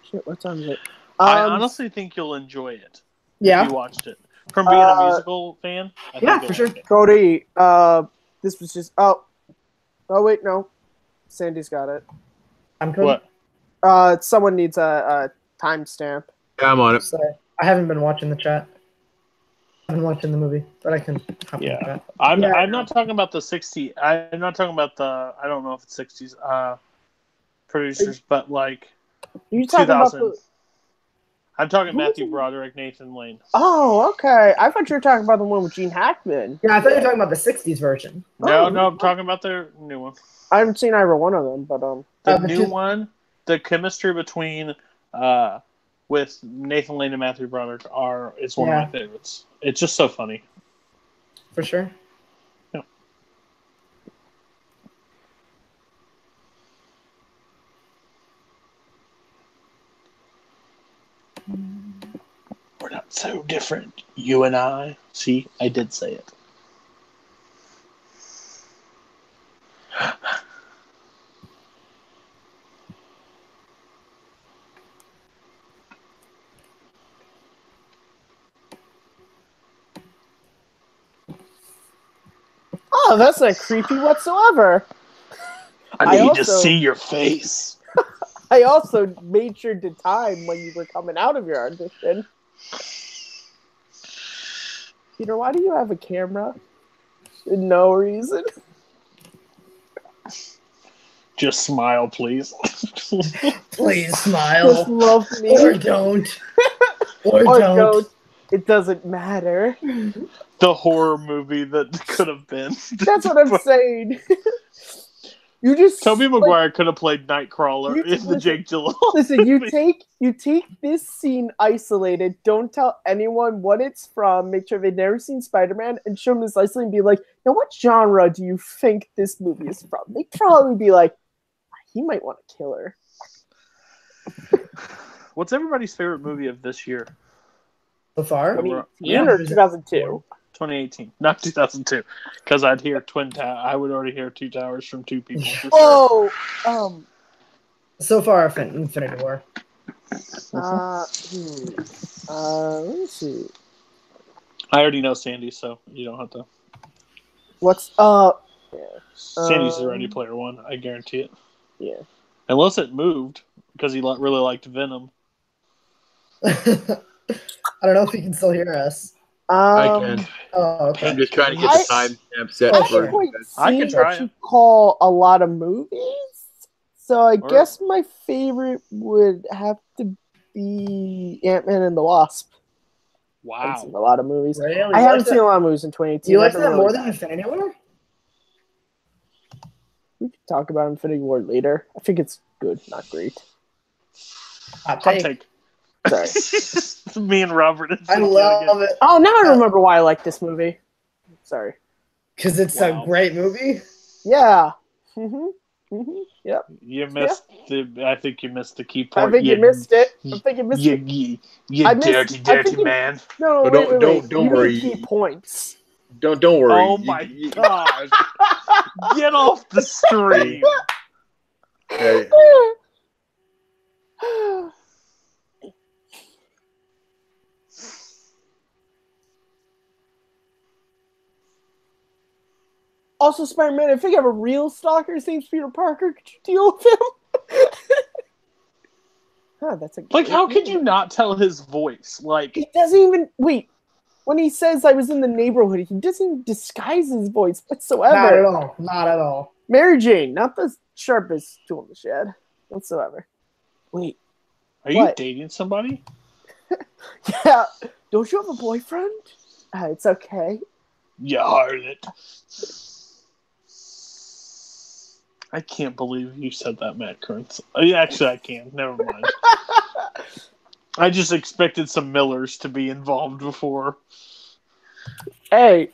Shit, what time is it? I honestly think you'll enjoy it. Yeah. If you watched it. From being a musical fan, I think for sure. like it. Cody, this was just... Oh, wait, no. Sandy's got it. I'm Cody. What? Someone needs a timestamp. Yeah, I'm on it. Sorry. I haven't been watching the chat. I've been watching the movie, but I can hop in the chat. I'm not talking about the 60s. I'm not talking about the... I don't know if it's 60s producers, but like... You talking about the... I'm talking Matthew Broderick, Nathan Lane. Oh, okay. I thought you were talking about the one with Gene Hackman. Yeah, I thought you were talking about the 60s version. No, I'm talking about their new one. I haven't seen either one of them, but The new one, the chemistry between with Nathan Lane and Matthew Broderick is one of my favorites. It's just so funny. For sure. Yeah. We're not so different, you and I. See, I did say it. Oh, that's not creepy whatsoever. I need to see your face. I also made sure to time when you were coming out of your audition. Peter, why do you have a camera? No reason. Just smile, please. Please smile. Just love me. Or don't. Or don't. It doesn't matter. The horror movie that could have been. That's what I'm saying. You just Tobey Maguire could have played Nightcrawler in the Jake Gyllenhaal. Listen, you take this scene isolated. Don't tell anyone what it's from. Make sure they've never seen Spider-Man, and show them this isolated and be like, "Now, what genre do you think this movie is from?" They'd probably be like, "He might want to kill her." What's everybody's favorite movie of this year? So far? 2018 or 2002? 2018, not 2002, because I'd hear I would already hear Two Towers from two people. For sure. Oh, So far, Infinity War. Let me see. I already know Sandy, so you don't have to. What's Sandy's the Ready Player One. I guarantee it. Yeah. Unless it moved because he really liked Venom. I don't know if you can still hear us. I can. Oh, okay. I'm just trying to get the timestamp set Oh, for sure. it. I can try what you it. call a lot of movies. So I guess my favorite would have to be Ant-Man and the Wasp. I haven't seen a lot of movies. Really? I haven't seen a lot of movies in 2018. You like that more than Infinity War? We can talk about Infinity War later. I think it's good, not great. Hot take. Sorry. Me and Robert. I love it. Oh, now I remember why I like this movie. Sorry. Because it's a great movie? Yeah. Yep. You missed I think you missed the key part. I think you missed it. I think you missed it. You dirty man. No, wait. Don't worry. Key points. Don't worry. Oh my gosh. Get off the stream. Hey. Also, Spider-Man, if you have a real stalker, his name's Peter Parker, could you deal with him? That's a like, how could you not tell his voice? Like, he doesn't even wait. When he says I was in the neighborhood, he doesn't disguise his voice whatsoever. Not at all. Mary Jane, not the sharpest tool in the shed whatsoever. Wait. Are you dating somebody? Yeah. Don't you have a boyfriend? It's okay. You harlot. I can't believe you said that, Matt Kearns. Actually, I can. Never mind. I just expected some Millers to be involved before. Hey,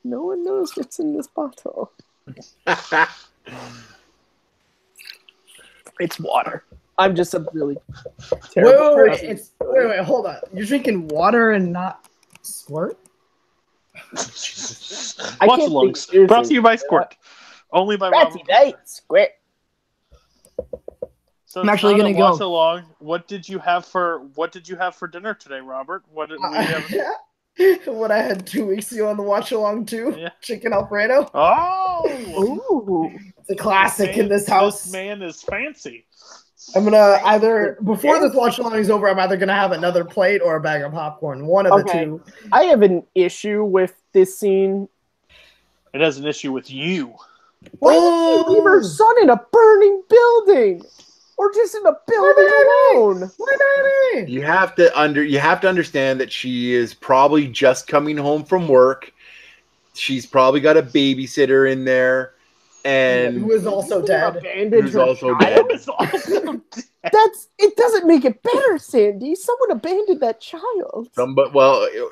no one knows what's in this bottle. It's water. I'm just a really terrible person. Wait, hold on. You're drinking water and not squirt? Watchalongs. Brought to you by Squirt. Only by Robert. Squirt. So I'm actually gonna go. Watchalong. What did you have for dinner today, Robert? What did we have? What I had 2 weeks ago on the Watchalong too. Yeah. Chicken Alfredo. Oh, it's a classic in this house. This man is fancy. I'm gonna either before this Watchalong is over, I'm either gonna have another plate or a bag of popcorn. One of the two. I have an issue with this scene. It has an issue with you. Why did you leave her son in a burning building? Or just in a building alone? You have to understand that she is probably just coming home from work. She's probably got a babysitter in there, and who is also dead. Who's also dead. It doesn't make it better, Sandy. Someone abandoned that child.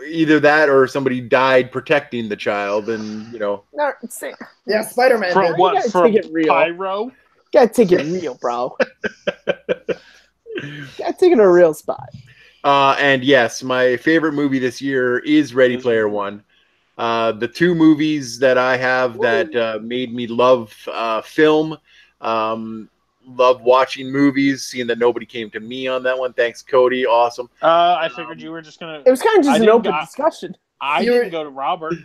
Either that or somebody died protecting the child, and yeah, Spider-Man. From what? From pyro? Gotta take it real, bro. Gotta take it to a real spot. And yes, my favorite movie this year is Ready Player One. The two movies that I have that made me love film, love watching movies, seeing that nobody came to me on that one. Thanks, Cody. Awesome. I figured you were just going to... It was kind of just an open discussion. I didn't go to Robert.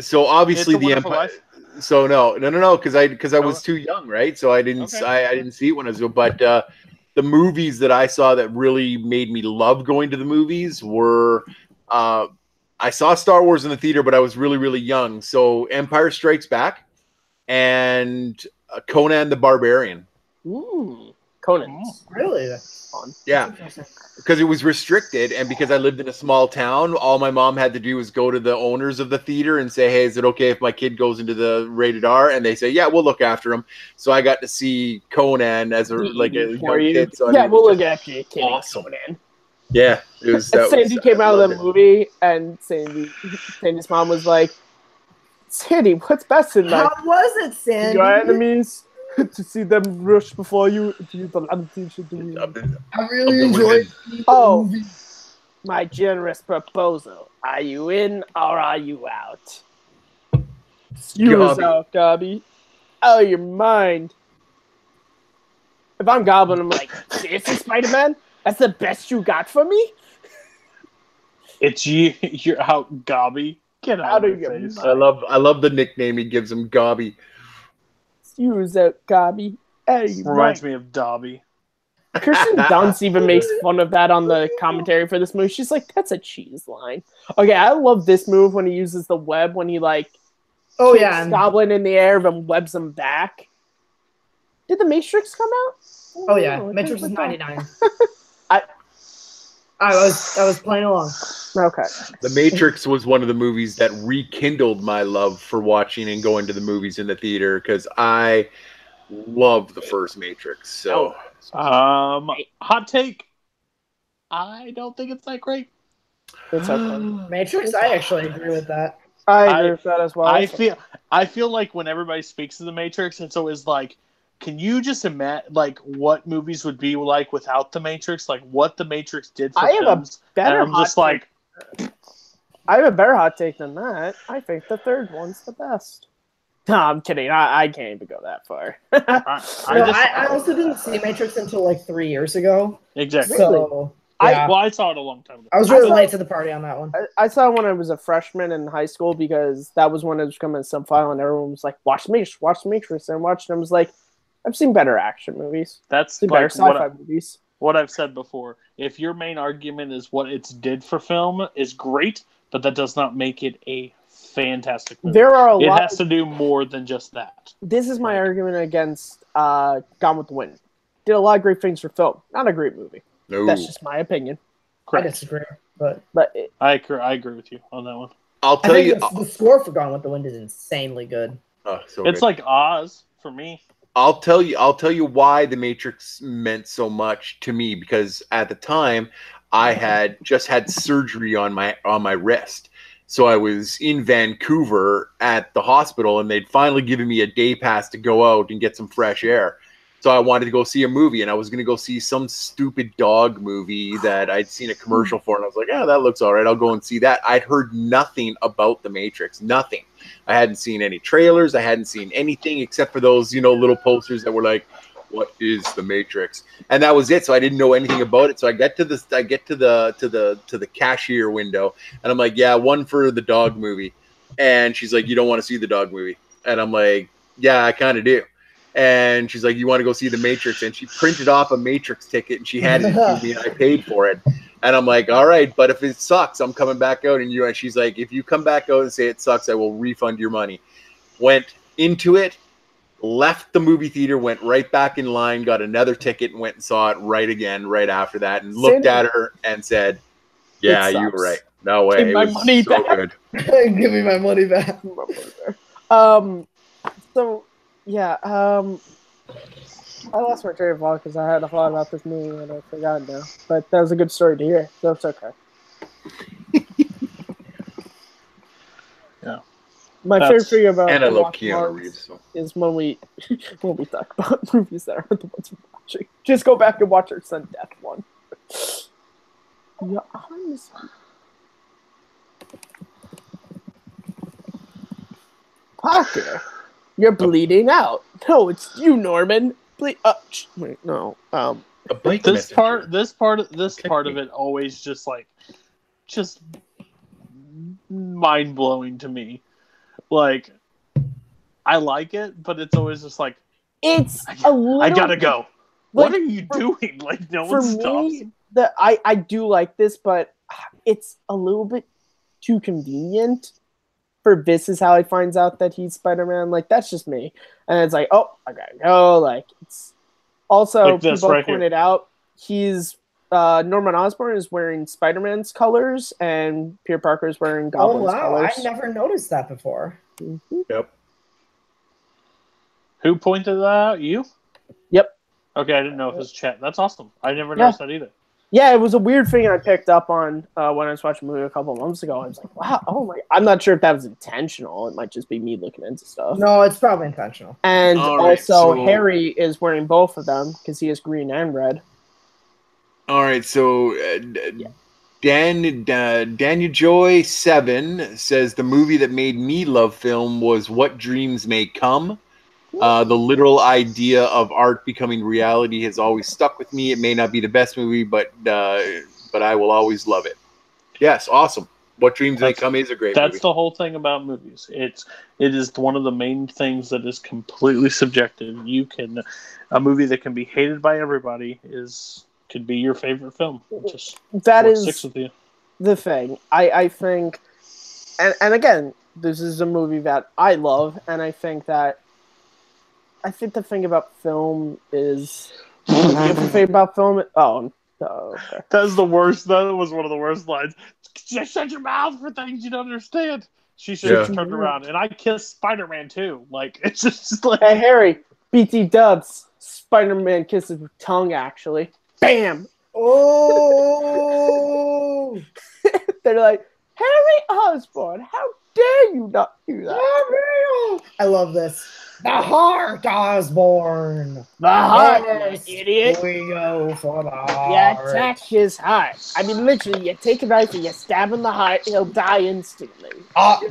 So obviously the Empire... Life. So no, because I was too young, right? So I didn't see it when I was. But the movies that I saw that really made me love going to the movies were I saw Star Wars in the theater, but I was really, really young. So Empire Strikes Back and Conan the Barbarian. Ooh, Conan. Really? That's fun. Yeah. Because it was restricted, and because I lived in a small town, all my mom had to do was go to the owners of the theater and say, "Hey, is it okay if my kid goes into the rated R?" And they say, "Yeah, we'll look after him." So I got to see Conan as a young kid. So we'll look after your kid. Awesome, Conan. Yeah, it was. Sandy came out of the movie, and Sandy's mom was like, "Sandy, what's best in life? How was it, Sandy? Your enemies." To see them rush before you. I really enjoyed. My generous proposal. Are you in or are you out? You out, Gobby. Oh, you're mine. If I'm Goblin, I'm like, seriously, Spider-Man? That's the best you got for me? It's you. You're out, Gobby. Get out of your face. I love the nickname he gives him, Gobby. Use that, Gobby. Hey, Reminds me of Dobby. Kirsten Dunst even makes fun of that on the commentary for this movie. She's like, "That's a cheese line." Okay, I love this move when he uses the web when he like, kicks Goblin in the air and webs him back. Did the Matrix come out? Oh yeah, Matrix is 99. I was playing along. Okay. The Matrix was one of the movies that rekindled my love for watching and going to the movies in the theater because I love the first Matrix. So, hot take. I don't think it's that great. It's okay. Matrix, I actually agree with that. I agree with that as well. I feel like when everybody speaks of the Matrix, it's always like, can you just imagine like what movies would be like without the Matrix? Like what the Matrix did for films? I have a better hot take than that. I think the third one's the best. No, I'm kidding. I can't even go that far. I also didn't see Matrix until like 3 years ago. Exactly. So, yeah. I saw it a long time ago. I was really late to the party on that one. I saw it when I was a freshman in high school because that was when it was coming sub file and everyone was like, watch the Matrix. And I watched it and I was like, I've seen better action movies. That's like better sci-fi movies. What I've said before. If your main argument is what it did for film is great, but that does not make it a fantastic movie. It has to do more than just that. This is my argument against Gone with the Wind. Did a lot of great things for film. Not a great movie. No. That's just my opinion. Correct. I disagree, but I agree with you on that one. I'll tell you, the score for Gone with the Wind is insanely good. Oh, so it's good. like Oz for me. I'll tell you why the Matrix meant so much to me because at the time I had just had surgery on my wrist. So I was in Vancouver at the hospital and they'd finally given me a day pass to go out and get some fresh air. So I wanted to go see a movie and I was going to go see some stupid dog movie that I'd seen a commercial for. And I was like, yeah, that looks all right. I'll go and see that. I'd heard nothing about The Matrix, nothing. I hadn't seen any trailers. I hadn't seen anything except for those, little posters that were like, what is The Matrix? And that was it. So I didn't know anything about it. So I get to the cashier window and I'm like, yeah, one for the dog movie. And she's like, you don't want to see the dog movie. And I'm like, yeah, I kind of do. And she's like, you want to go see The Matrix? And she printed off a Matrix ticket and she handed it to me and I paid for it. And I'm like, all right, but if it sucks, I'm coming back out. And she's like, if you come back out and say it sucks, I will refund your money. Went into it, left the movie theater, went right back in line, got another ticket and went and saw it right after that and looked at her and said, yeah, you were right. No way. Give my money back. Good. Give me my money back. So, yeah, I lost my train of thought because I had a thought about this movie and I forgot now. But that was a good story to hear, so it's okay. Yeah. My favorite thing about and I love Keanu Reeves is when we talk about movies that aren't the ones we're watching. Just go back and watch our Sudden Death one. Yeah, honestly. Parker, you're bleeding out. No, it's you, Norman. Wait, no. This part of it always just mind blowing to me. Like, I like it, but it's always just like I gotta go. What are you doing? Like, no one stops. I do like this, but it's a little bit too convenient. For this is how he finds out that he's Spider-Man. Like, that's just me. And it's like, oh, I gotta go. Like, it's also, like people pointed out, he's Norman Osborn is wearing Spider-Man's colors and Peter Parker is wearing Goblin's colors. I never noticed that before. Mm-hmm. Yep. Who pointed that out? You? Yep. Okay, I didn't know if it was chat. That's awesome. I never noticed that either. Yeah, it was a weird thing I picked up on when I was watching a movie a couple of months ago. I was like, wow, oh my. I'm not sure if that was intentional. It might just be me looking into stuff. No, it's probably intentional. And Harry is wearing both of them because he is green and red. All right, so Daniel Joy 7 says the movie that made me love film was What Dreams May Come. The literal idea of art becoming reality has always stuck with me. It may not be the best movie, but I will always love it. Yes, awesome. What Dreams May Come is a great movie. That's the whole thing about movies. It is one of the main things that is completely subjective. A movie that can be hated by everybody could be your favorite film. That is sticks with you. The thing. I think, and again, this is a movie that I love, and I think the thing about film is, you have to think about film. Oh, okay. That's the worst. That was one of the worst lines. Just shut your mouth for things you don't understand. She should have turned around, and I kissed Spider-Man too. Like, it's just like, hey Harry, BT Dubs, Spider-Man kisses with tongue. Actually, bam. Oh, they're like, Harry Osborn, how dare you not do that? Harry! I love this. The heart, Osborn. The heart, Yes, you idiot. We go for the heart. You attack his heart. I mean, literally, you take a knife and you stab him in the heart, he'll die instantly.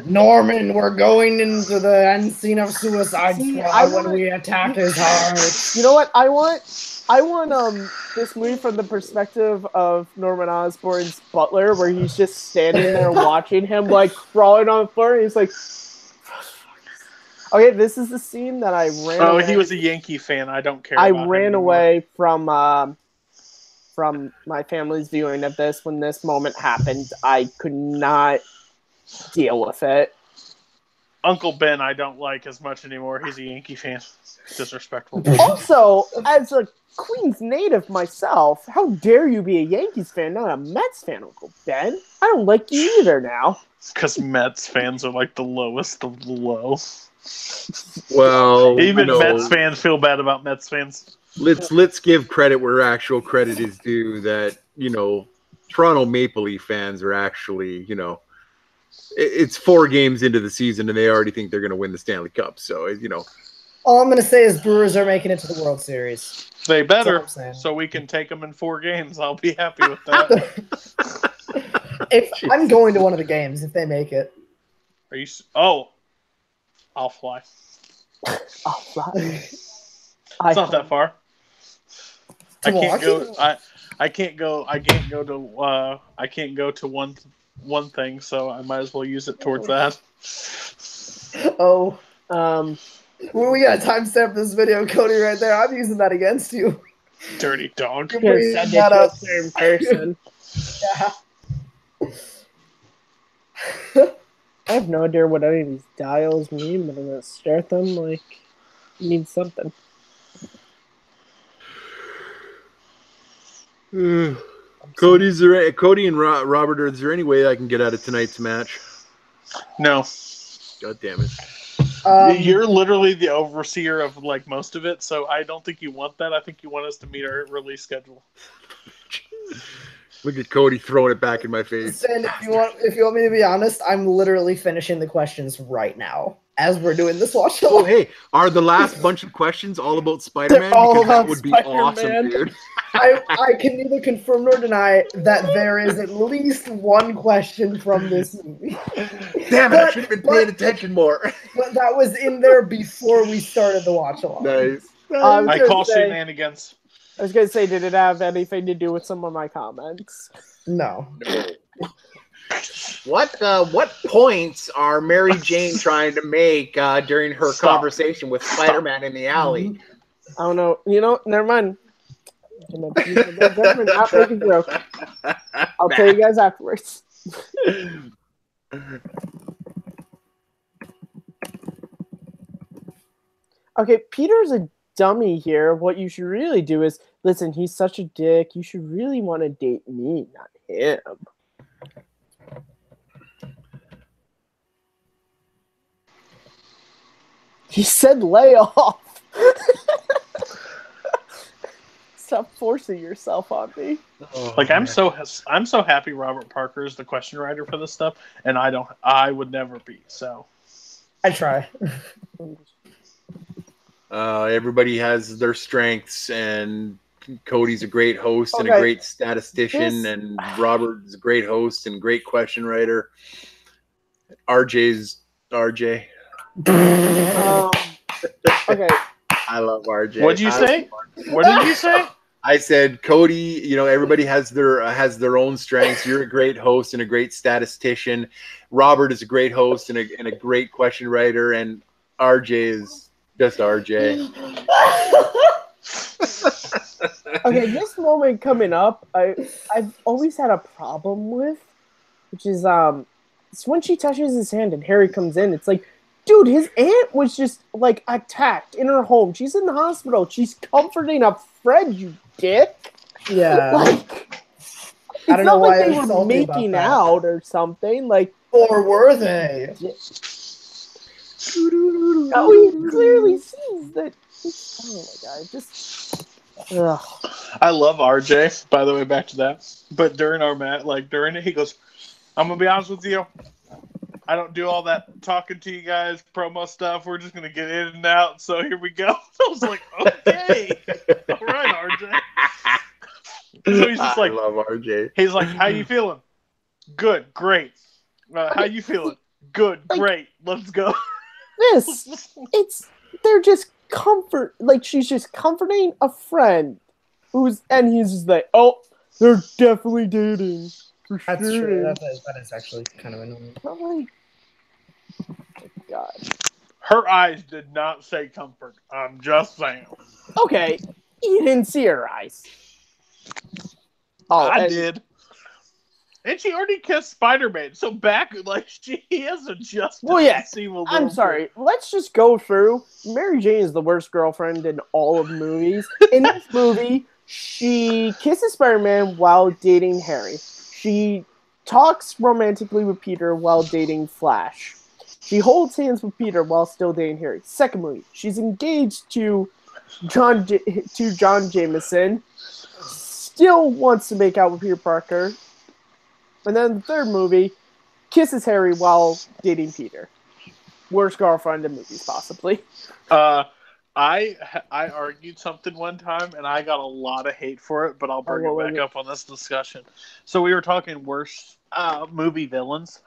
Norman, we're going into the end scene of Suicide Squad when we attack his heart. You know what? I want this movie from the perspective of Norman Osborn's butler, where he's just standing there watching him, like, crawling on the floor, and he's like, okay, this is the scene that I ran away. He was a Yankee fan. I don't care. I ran away from my family's viewing of this when this moment happened. I could not deal with it. Uncle Ben, I don't like as much anymore. He's a Yankee fan. Disrespectful. Also, as a Queens native myself, how dare you be a Yankees fan, not a Mets fan, Uncle Ben? I don't like you either now. Because Mets fans are like the lowest of the low. Well, even Mets fans feel bad about Mets fans. Let's give credit where actual credit is due. That Toronto Maple Leaf fans are actually it's 4 games into the season and they already think they're going to win the Stanley Cup. So all I'm going to say is Brewers are making it to the World Series. They better, so we can take them in 4 games. I'll be happy with that. I'm going to one of the games if they make it. Are you? Oh. I'll fly. I'll fly. It's not that far. I can't go to one thing, so I might as well use it towards that. Oh, we got to timestamp this video, Cody, right there. I'm using that against you. Dirty dog. You're send it to a certain person. Yeah. I have no idea what any of these dials mean, but I'm going to stare at them like it means something. Cody and Robert, is there any way I can get out of tonight's match? No. God damn it. You're literally the overseer of like most of it, so I don't think you want that. I think you want us to meet our release schedule. Look at Cody throwing it back in my face. And if you want me to be honest, I'm literally finishing the questions right now as we're doing this watch. Oh, hey, are the last bunch of questions all about Spider-Man? Because that would be awesome, dude. I can neither confirm nor deny that there is at least one question from this movie. Damn it, I should have been paying attention more. But that was in there before we started the watch-along. Nice. I call shenanigans. I was going to say, did it have anything to do with some of my comments? No. What points are Mary Jane trying to make during her conversation with Spider-Man in the alley? I don't know. Never mind. I'm not making a joke. I'll tell you guys afterwards. Okay, Peter's a dummy here. What you should really do is, listen, he's such a dick. You should really want to date me, not him. He said lay off. Stop forcing yourself on me. Like, I'm so happy Robert Parker is the question writer for this stuff, and I would never be, so. I try. Everybody has their strengths, and Cody's a great host and a great statistician, and Robert's a great host and great question writer. RJ's RJ. Okay. I love RJ. What'd you say? What did you say? I said, Cody, everybody has their own strengths. You're a great host and a great statistician. Robert is a great host and a great question writer, and RJ is just RJ. Okay, this moment coming up, I've always had a problem with, which is it's when she touches his hand and Harry comes in. It's like, dude, his aunt was just like attacked in her home. She's in the hospital. She's comforting a friend, you dick. Yeah. Like, I don't know why like I they was were salty about making that. out or something. Like, Or were they? no, he clearly sees that. Oh my god, just. Ugh. I love RJ, by the way, back to that. But during our during it, he goes, I'm going to be honest with you. I don't do all that talking to you guys, promo stuff. We're just going to get in and out. So here we go. I was like, okay. All right, RJ. So he's just like, I love RJ. He's like, how you feeling? Good, great. How you feeling? Good, great. Let's go. They're just comfort, like she's just comforting a friend and he's just like, oh, they're definitely dating. That's true. That is actually kind of annoying. I'm like, oh God. Her eyes did not say comfort. I'm just saying. Okay, you didn't see her eyes. Oh, I did. And she already kissed Spider-Man, so she hasn't just. Well, yeah. I'm sorry. Let's just go through. Mary Jane is the worst girlfriend in all of movies. In this movie, she kisses Spider-Man while dating Harry. She talks romantically with Peter while dating Flash. She holds hands with Peter while still dating Harry. Second movie, she's engaged to John Jameson. Still wants to make out with Peter Parker. And then the third movie, kisses Harry while dating Peter. Worst girlfriend in movies, possibly. I argued something one time, and I got a lot of hate for it, but I'll bring it back up on this discussion. So we were talking worst movie villains.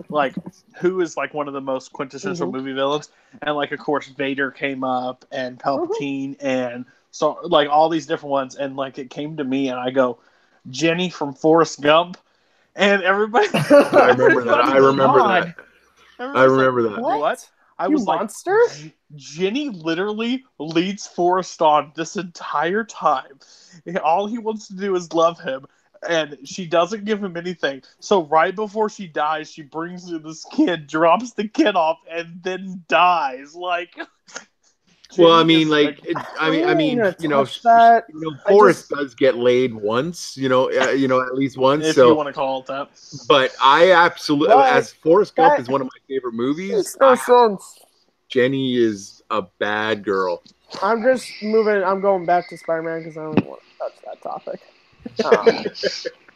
Like, who is, like, one of the most quintessential movie villains? And, like, of course, Vader came up, and Palpatine, and so, like, all these different ones. And, like, it came to me, and I go, Jenny from Forrest Gump. And everybody... I remember that. I remember that. What? I was monster? Like, Jenny literally leads Forrest on this entire time. All he wants to do is love him, and she doesn't give him anything. So right before she dies, she brings in this kid, drops the kid off, and then dies. Like, well, I mean, Forrest does get laid once, at least once. If you want to call it that. But I absolutely, as Forrest Gump is one of my favorite movies. It's no sense. Jenny is a bad girl. I'm just moving. I'm going back to Spider-Man because I don't want to touch that topic.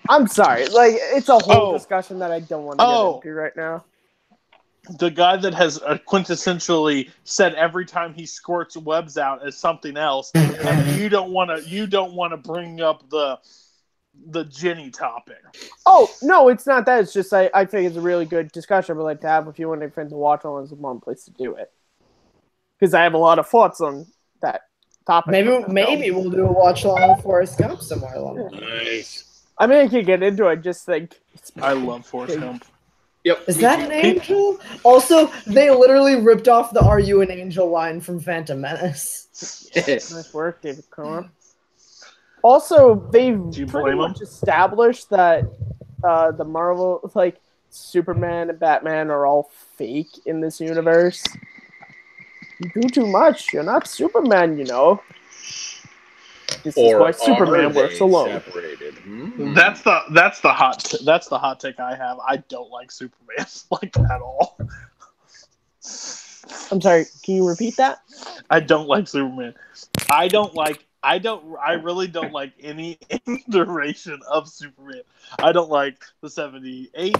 I'm sorry. Like, it's a whole discussion that I don't want to get into right now. The guy that has quintessentially said every time he squirts webs out as something else, and you don't want to bring up the Jenny topic. Oh no, it's not that. It's just I think it's a really good discussion. I'd like to have if you want to friends to watch on is one place to do it because I have a lot of thoughts on that topic. Maybe we'll do a watch along with Forrest Gump somewhere along the line. Nice. I mean, I can get into it. I just think I love Forrest Gump. Yep. Is that an angel? Also, they literally ripped off the "Are you an angel?" line from Phantom Menace. Nice work, David Cohen. Also, they've pretty much established that the Marvel, like Superman and Batman, are all fake in this universe. You do too much. You're not Superman, you know. This is why Superman works alone. That's the hot take I have. I don't like Superman like at all. I'm sorry. Can you repeat that? I don't like Superman. I really don't like any iteration of Superman. I don't like the 78.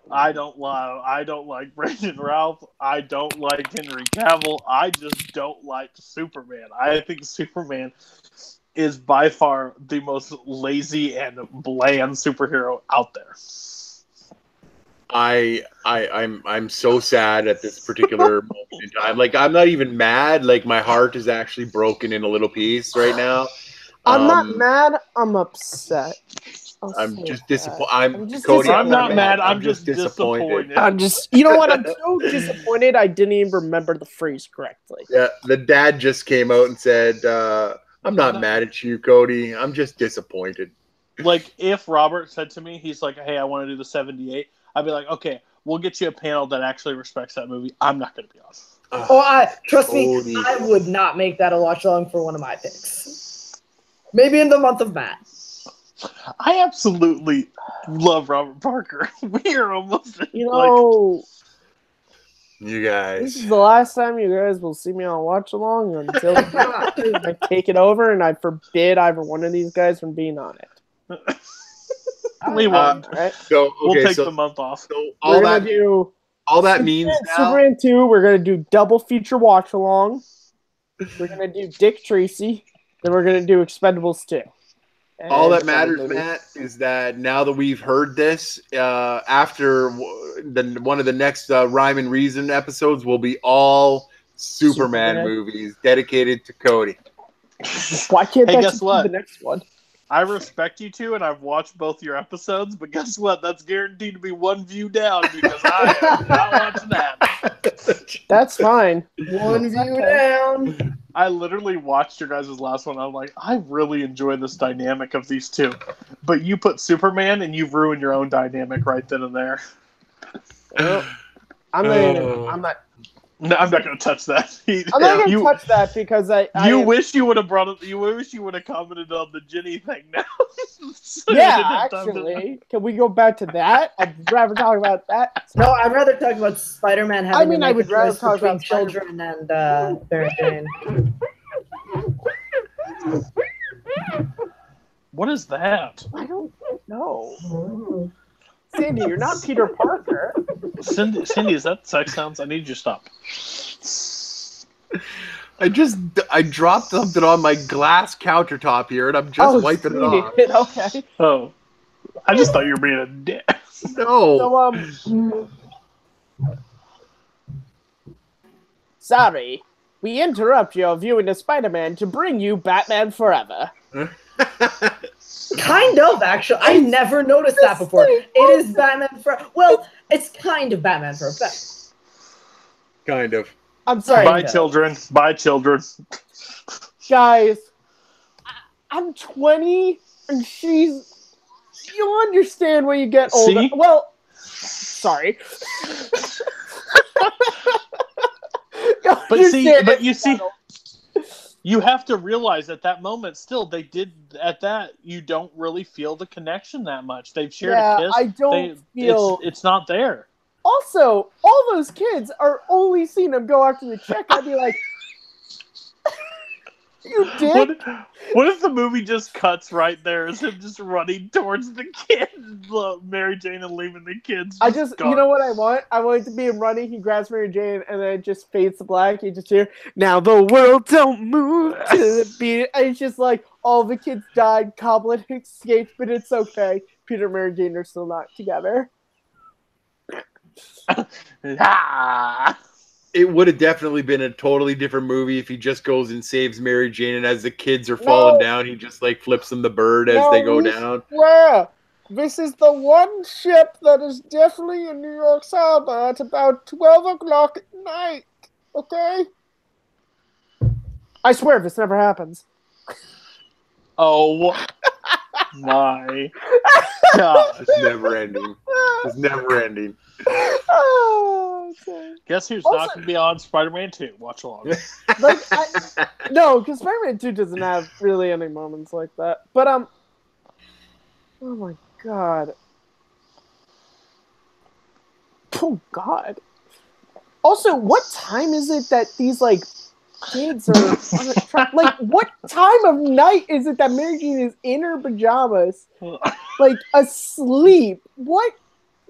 I don't like Brandon Routh. I don't like Henry Cavill. I just don't like Superman. I think Superman is by far the most lazy and bland superhero out there. I'm so sad at this particular moment in time. Like, I'm not even mad. Like, my heart is actually broken in a little piece right now. I'm not mad. I'm upset. I'm just disappointed. Cody, I'm not mad. I'm just disappointed. You know what? I'm so disappointed. I didn't even remember the phrase correctly. Yeah, the dad just came out and said, "I'm not mad at you, Cody. I'm just disappointed." Like, if Robert said to me, he's like, "Hey, I want to do the 78," I'd be like, "Okay, we'll get you a panel that actually respects that movie." I'm not going to be on. Trust me, I would not make that a watch along for one of my picks. Maybe in the month of Matt. I absolutely love Robert Parker. We are almost you guys. This is the last time you guys will see me on Watch Along until I take it over, and I forbid either one of these guys from being on it. We won't. Right? So we'll take the month off. So all that means Superman 2. We're gonna do double feature Watch Along. We're gonna do Dick Tracy. Then we're gonna do Expendables 2. All that matters, Matt, is that now that we've heard this, after one of the next Rhyme and Reason episodes will be all Superman movies dedicated to Cody. Why can't hey, guess what? The next one? I respect you two, and I've watched both your episodes, but guess what? That's guaranteed to be one view down because I am not watching that. That's fine. One view down. I literally watched your guys' last one. I'm like, I really enjoy this dynamic of these two. But you put Superman, and you've ruined your own dynamic right then and there. Well, I'm not going to touch that. I'm not going to touch that because wish you would have brought it. You wish you would have commented on the Ginny thing now. So yeah, actually, can we go back to that? I'd rather talk about that. No, I'd rather talk about Spider-Man having I would rather talk about children and Mary Jane. What is that? I don't know. Sandy, you're not Peter Parker. Cindy, is that sex sounds? I need you to stop. I dropped something on my glass countertop here, and I'm just wiping it off. Okay. Oh, I just thought you were being a dick. No. So, sorry, we interrupt your viewing of Spider-Man to bring you Batman Forever. Kind of, actually. I never noticed that before. It is Batman Forever. Well, it's kind of Batman Forever. Kind of. I'm sorry. Bye, children. Bye, children. Guys, I'm 20, and she's... You'll understand when you get older. See? Well, sorry. But you see... You have to realize at that moment, still, they did at that. You don't really feel the connection that much. They've shared a kiss. I don't feel it's not there. Also, all those kids are only seeing him go after the chick. I'd be like, you did. What if the movie just cuts right there? Is him just running towards the kids, Mary Jane, and leaving the kids? You know what I want? I want it to be him running. He grabs Mary Jane, and then it just fades to black. You just hear, "Now the world don't move to the beat." And it's just like all the kids died. Goblin escaped, but it's okay. Peter and Mary Jane are still not together. It would have definitely been a totally different movie if he just goes and saves Mary Jane, and as the kids are falling down, he just like flips them the bird as they go down. Swear, this is the one ship that is definitely in New York's harbor at about 12 o'clock at night. Okay? I swear this never happens. Oh my God. It's never ending. It's never ending. Oh, okay. Guess who's not going to be on Spider-Man 2? Watch along. No, because Spider-Man 2 doesn't have really any moments like that. But, oh my God. Oh, God. Also, what time is it that these, like, kids are... like, what time of night is it that Mary Jane is in her pajamas, like, asleep? What?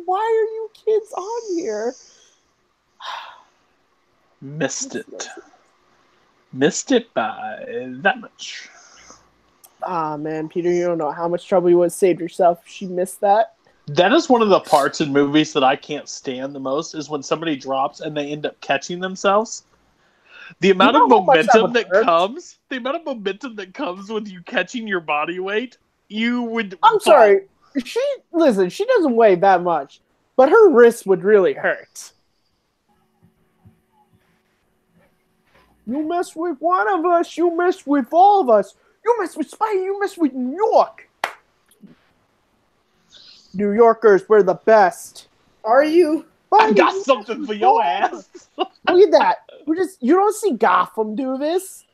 Why are you kids on here? Missed it. Missed it by that much. Ah, man, Peter, you don't know how much trouble you would have saved yourself if she missed that. That is one of the parts in movies that I can't stand the most, is when somebody drops and they end up catching themselves. The amount of momentum that comes with you catching your body weight, you would. I'm sorry. She doesn't weigh that much, but her wrist would really hurt. You mess with one of us, you mess with all of us. You mess with Spidey, you mess with New York. New Yorkers, we're the best. Are you? I got something for your ass. Look at that. You don't see Gotham do this,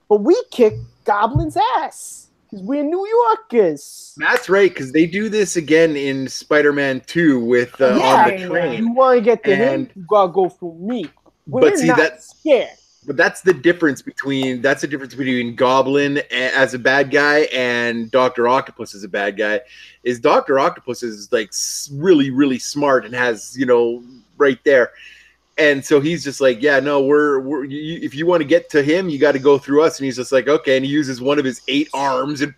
but we kick Goblin's ass because we're New Yorkers. Matt's right, because they do this again in Spider-Man 2 with on the train. You want to get to him, you gotta go through me. We're not scared. But that's the difference between Goblin as a bad guy and Dr. Octopus as a bad guy. Is Dr. Octopus is like really, really smart and has, right there. And so he's just like, yeah, no, if you want to get to him, you got to go through us. And he's just like, okay. And he uses one of his 8 arms and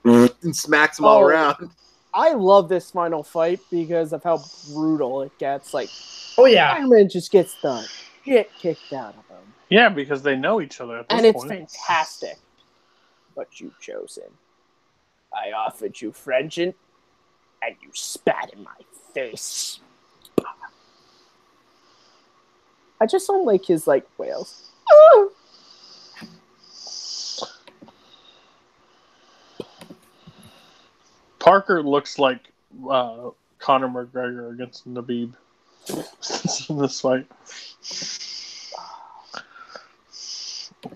smacks them all around. I love this final fight because of how brutal it gets. Like, Spider-Man just gets done. Get kicked out of him. Yeah, because they know each other at this point. And it's fantastic. But you've chosen. I offered you friendship, and you spat in my face. I just don't like his, wails. Parker looks like Conor McGregor against Khabib in this fight.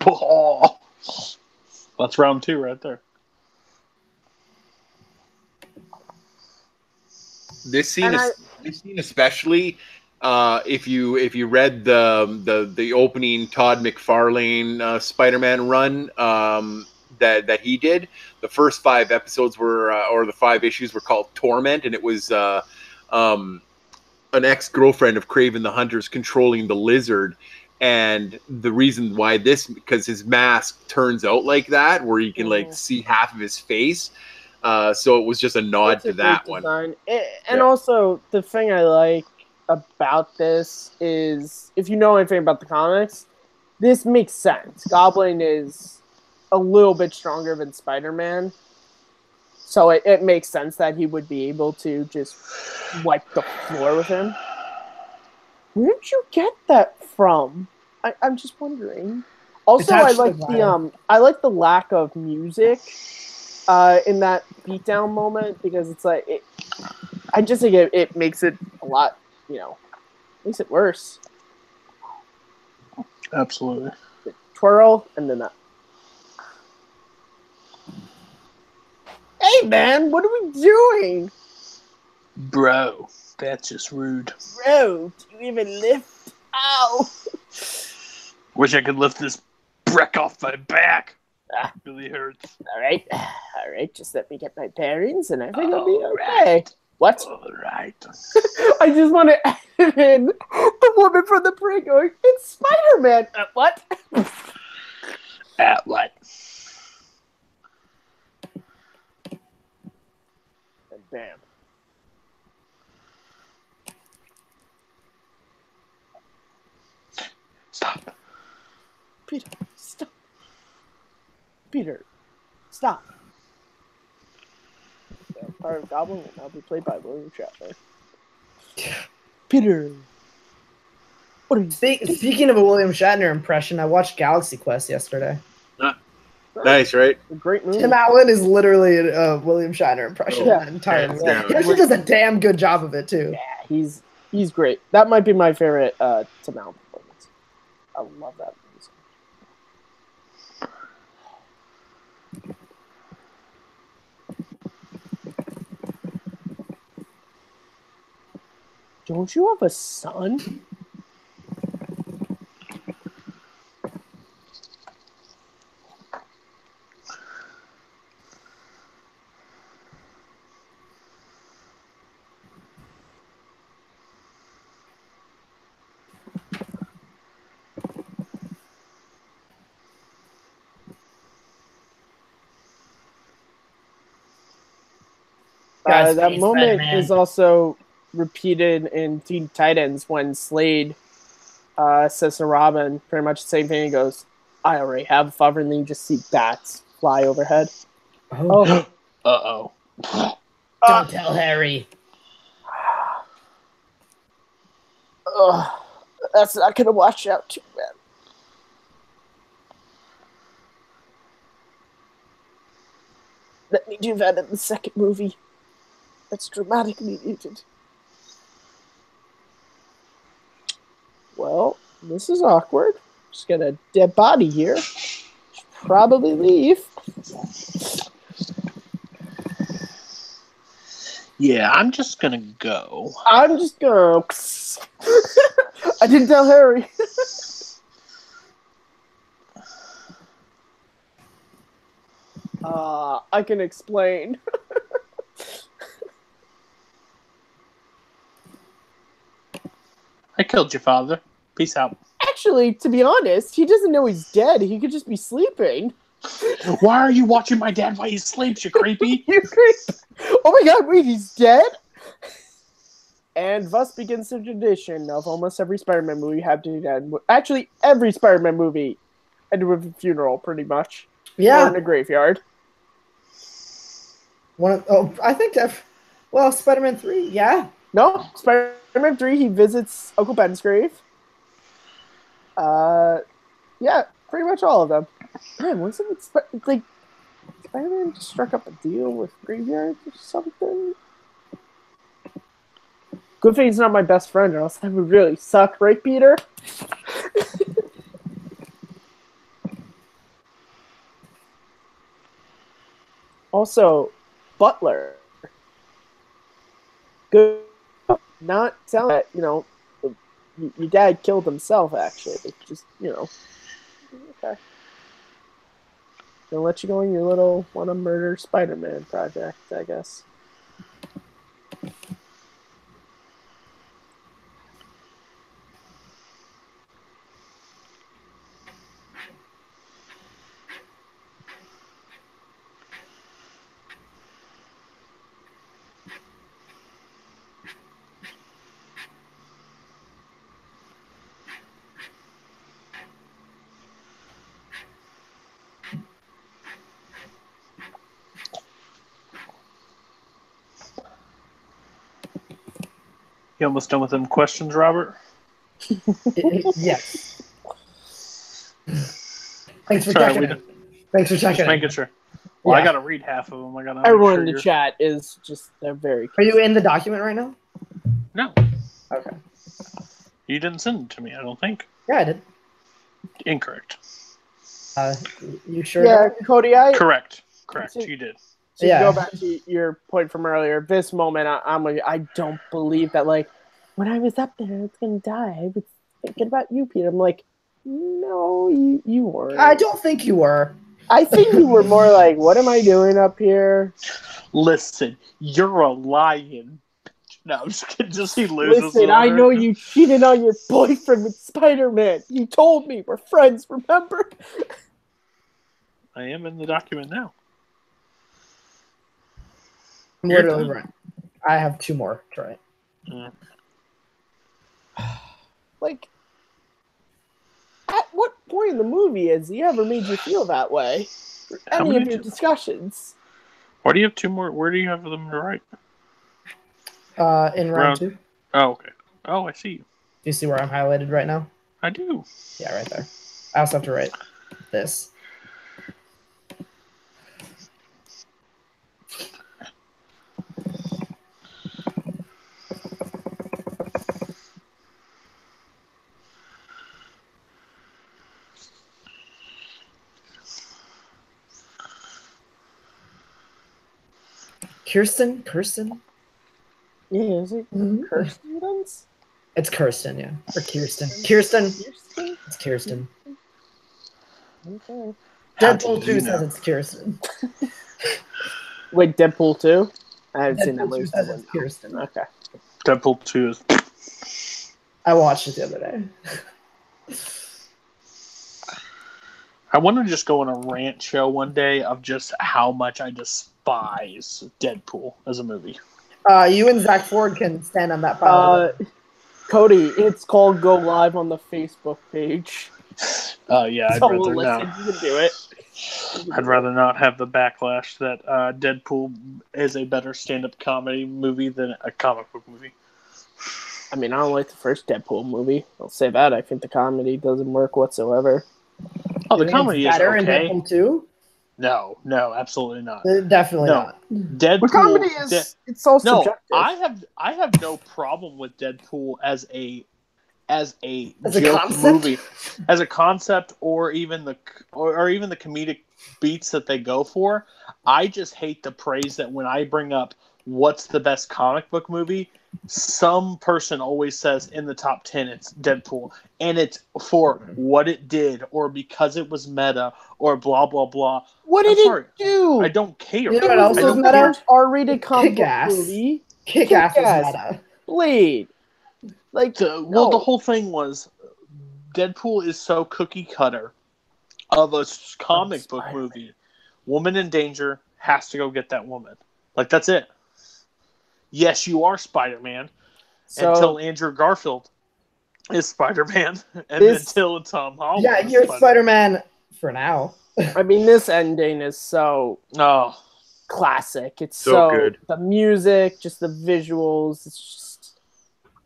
Oh, that's round 2 right there. This scene especially, if you read the opening Todd McFarlane Spider-Man run that he did, the first 5 episodes or the 5 issues were called Torment, and it was an ex-girlfriend of Kraven the Hunter's controlling the Lizard. And the reason why because his mask turns out like that, where you can see half of his face. So it was just a nod to that one. And also, the thing I like about this is, if you know anything about the comics, this makes sense. Goblin is a little bit stronger than Spider-Man. So it makes sense that he would be able to just wipe the floor with him. Where did you get that from? I'm just wondering. Also, I like the lack of music in that beatdown moment, because it's like I just think it makes it a lot, makes it worse. Absolutely. The twirl and then that. Hey man, what are we doing? Bro, that's just rude. Bro, do you even lift? Ow! Wish I could lift this brick off my back. It really hurts. All right. Just let me get my bearings, and I think I'll be okay. What? All right. I just want to add in the woman from the break going, "It's Spider-Man." What? At what? And bam. Stop. Peter, stop. Peter, stop. The Empire of Goblin will now be played by William Shatner. Peter. What are you Speaking of a William Shatner impression, I watched Galaxy Quest yesterday. Nice, right? A great movie. Tim Allen is literally a William Shatner impression. Yeah. That entire movie. Yeah. He actually does a damn good job of it too. Yeah, he's great. That might be my favorite Tim Allen performance. I love that movie. Don't you have a son? Guys, That face moment Spider-Man. is also repeated in Teen Titans when Slade says to Robin pretty much the same thing. He goes, "I already have a father," and then you just see bats fly overhead. Oh. Uh-oh. Don't tell Harry. That's not gonna wash out too bad. Let me do that in the second movie. That's dramatically needed. Well, this is awkward. Just got a dead body here. Should probably leave. Yeah, I'm just gonna go. I'm just gonna. I didn't tell Harry. I can explain. I killed your father. Peace out. Actually, to be honest, he doesn't know he's dead. He could just be sleeping. Why are you watching my dad while he sleeps, you creepy? You creep. Oh my god, wait, he's dead? And thus begins the tradition of almost every Spider-Man movie having to end. Actually, every Spider-Man movie ended with a funeral, pretty much. Yeah. Or in a graveyard. I think Spider-Man 3, yeah. No, Spider-Man 3, he visits Uncle Ben's grave. Yeah, pretty much all of them. Man, wasn't it like Spider-Man just struck up a deal with graveyards or something? Good thing he's not my best friend, or else that would really suck, right, Peter? Also, Butler. Good. Not telling that, your dad killed himself, actually. Just, okay. Gonna let you go on your little wanna murder Spider-Man project, I guess. You almost done with them questions, Robert? Yes. Thanks for checking. Just making sure. Well, Yeah. I gotta read half of them. Everyone in the chat is just, they're very... Are you in the document right now? No. Okay. You didn't send it to me, I don't think. Yeah, I did. Incorrect. You sure? Yeah, Cody, Correct. You did. So Yeah. go back to your point from earlier. This moment, I don't believe that, like, when I was up there, I was going to die. I was thinking about you, Peter. I'm like, no, you weren't. I don't think you were. I think you were more like, what am I doing up here? Listen, you're a lion. No, I'm just kidding. Just he loses. Listen, I know you cheated on your boyfriend with Spider-Man. You told me. We're friends, remember? I am in the document now. I'm literally right. I have 2 more to write. Like, at what point in the movie has he ever made you feel that way? For any of your discussions? Why do you have 2 more? Where do you have them to write? In round 2. Oh, okay. Oh, I see you. Do you see where I'm highlighted right now? I do. Yeah, right there. I also have to write this. Kirsten? Yeah, is it Kirsten Dunst? It's Kirsten, yeah. Or Kirsten. Kirsten? It's Kirsten. Okay. Deadpool 2 says it's Kirsten. Wait, Deadpool 2? I haven't seen that Deadpool 2 movie. says it's Kirsten. Okay. Deadpool 2 is... I watched it the other day. I want to just go on a rant show one day of just how much I despise Deadpool as a movie. You and Zach Ford can stand on that pile. Cody, it's called Go Live on the Facebook page. Yeah, I'd So rather we'll not. listen. You can do it. I'd rather not have the backlash that Deadpool is a better stand-up comedy movie than a comic book movie. I mean, I don't like the first Deadpool movie. I'll say that. I think the comedy doesn't work whatsoever. Oh, the comedy is better okay. in Deadpool 2? No, absolutely not. Definitely not. Deadpool. The comedy is it's all subjective. I have no problem with Deadpool as a joke movie, as a concept, or even the comedic beats that they go for. I just hate the praise that when I bring up what's the best comic book movie, some person always says in the top 10 it's Deadpool, and it's for what it did or because it was meta or blah blah blah. What did it do? I don't care. You know what else was meta? R-rated comic book movie. Kick-Ass was meta. Blade. Like, the whole thing was Deadpool is so cookie cutter of a comic book movie. Woman in danger has to go get that woman. Like, that's it. Yes, you are Spider-Man until Andrew Garfield is Spider-Man, and until Tom Holland. Yeah, you're Spider-Man for now. I mean, this ending is so classic. It's so good. The music, just the visuals. It's just,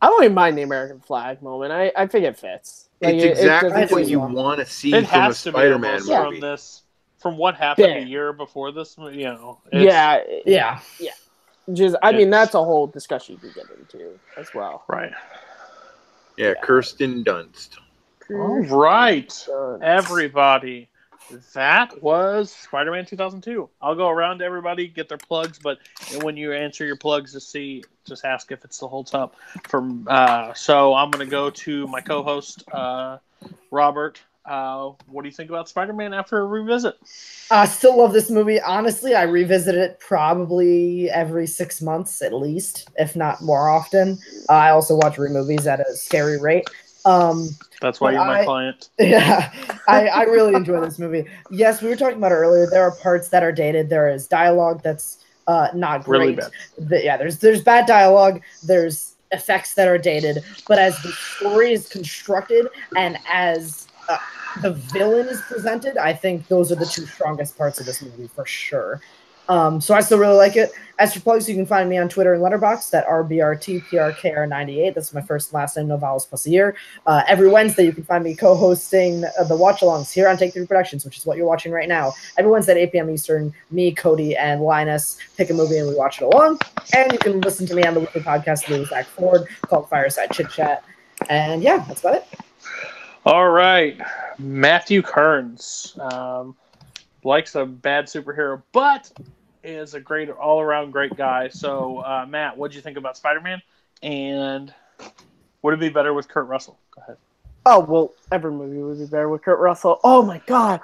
I don't even mind the American flag moment. I think it fits. Like, it's exactly what you want to see from a Spider-Man movie. From what happened a year before this, you know. Yeah. Just, I mean, that's a whole discussion you can get into as well. Right. Yeah, Kirsten Dunst. All right, everybody. That was Spider-Man 2002. I'll go around to everybody, get their plugs, but when you answer your plugs, just ask if it still holds up. So I'm going to go to my co-host, Robert. What do you think about Spider-Man after a revisit? I still love this movie. Honestly, I revisit it probably every 6 months at least, if not more often. I also watch movies at a scary rate. That's why you're my client. Yeah, I really enjoy this movie. Yes, we were talking about it earlier. There are parts that are dated. There is dialogue that's not great. Really bad. There's bad dialogue. There's effects that are dated. But as the story is constructed and as the villain is presented, I think those are the two strongest parts of this movie for sure. So I still really like it. As for plugs, you can find me on Twitter and Letterboxd at RBRTPRKR98. That's my first and last name, no vowels plus a year. Every Wednesday, you can find me co-hosting the Watchalongs here on Take 3 Productions, which is what you're watching right now. Every Wednesday at 8 p.m. Eastern, me, Cody, and Linus pick a movie and we watch it along. And you can listen to me on the weekly podcast with Zach Ford called Fireside Chit Chat. And yeah, that's about it. All right. Matthew Kearns likes a bad superhero, but is a great all-around great guy. So, Matt, what did you think about Spider-Man? And would it be better with Kurt Russell? Go ahead. Oh, well, every movie would be better with Kurt Russell. Oh, my God.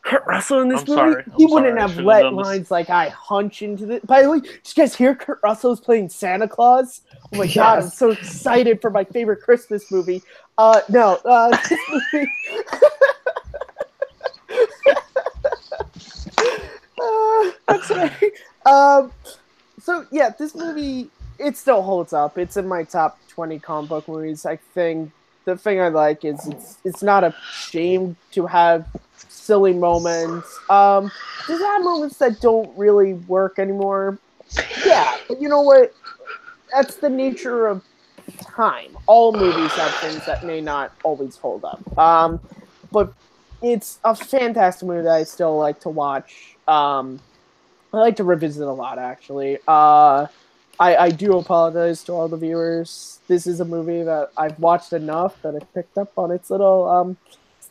Kurt Russell in this movie? He wouldn't have let lines like I hunch into the... By the way, did you guys hear Kurt Russell is playing Santa Claus? Oh, my God. I'm so excited for my favorite Christmas movie. This movie... That's right. So yeah, this movie, it still holds up. It's in my top 20 comic book movies. I think the thing I like is it's not a shame to have silly moments. Does it have moments that don't really work anymore? Yeah, but you know what? That's the nature of time. All movies have things that may not always hold up. But it's a fantastic movie that I still like to watch. I like to revisit a lot, actually. I do apologize to all the viewers. This is a movie that I've watched enough that I've picked up on its little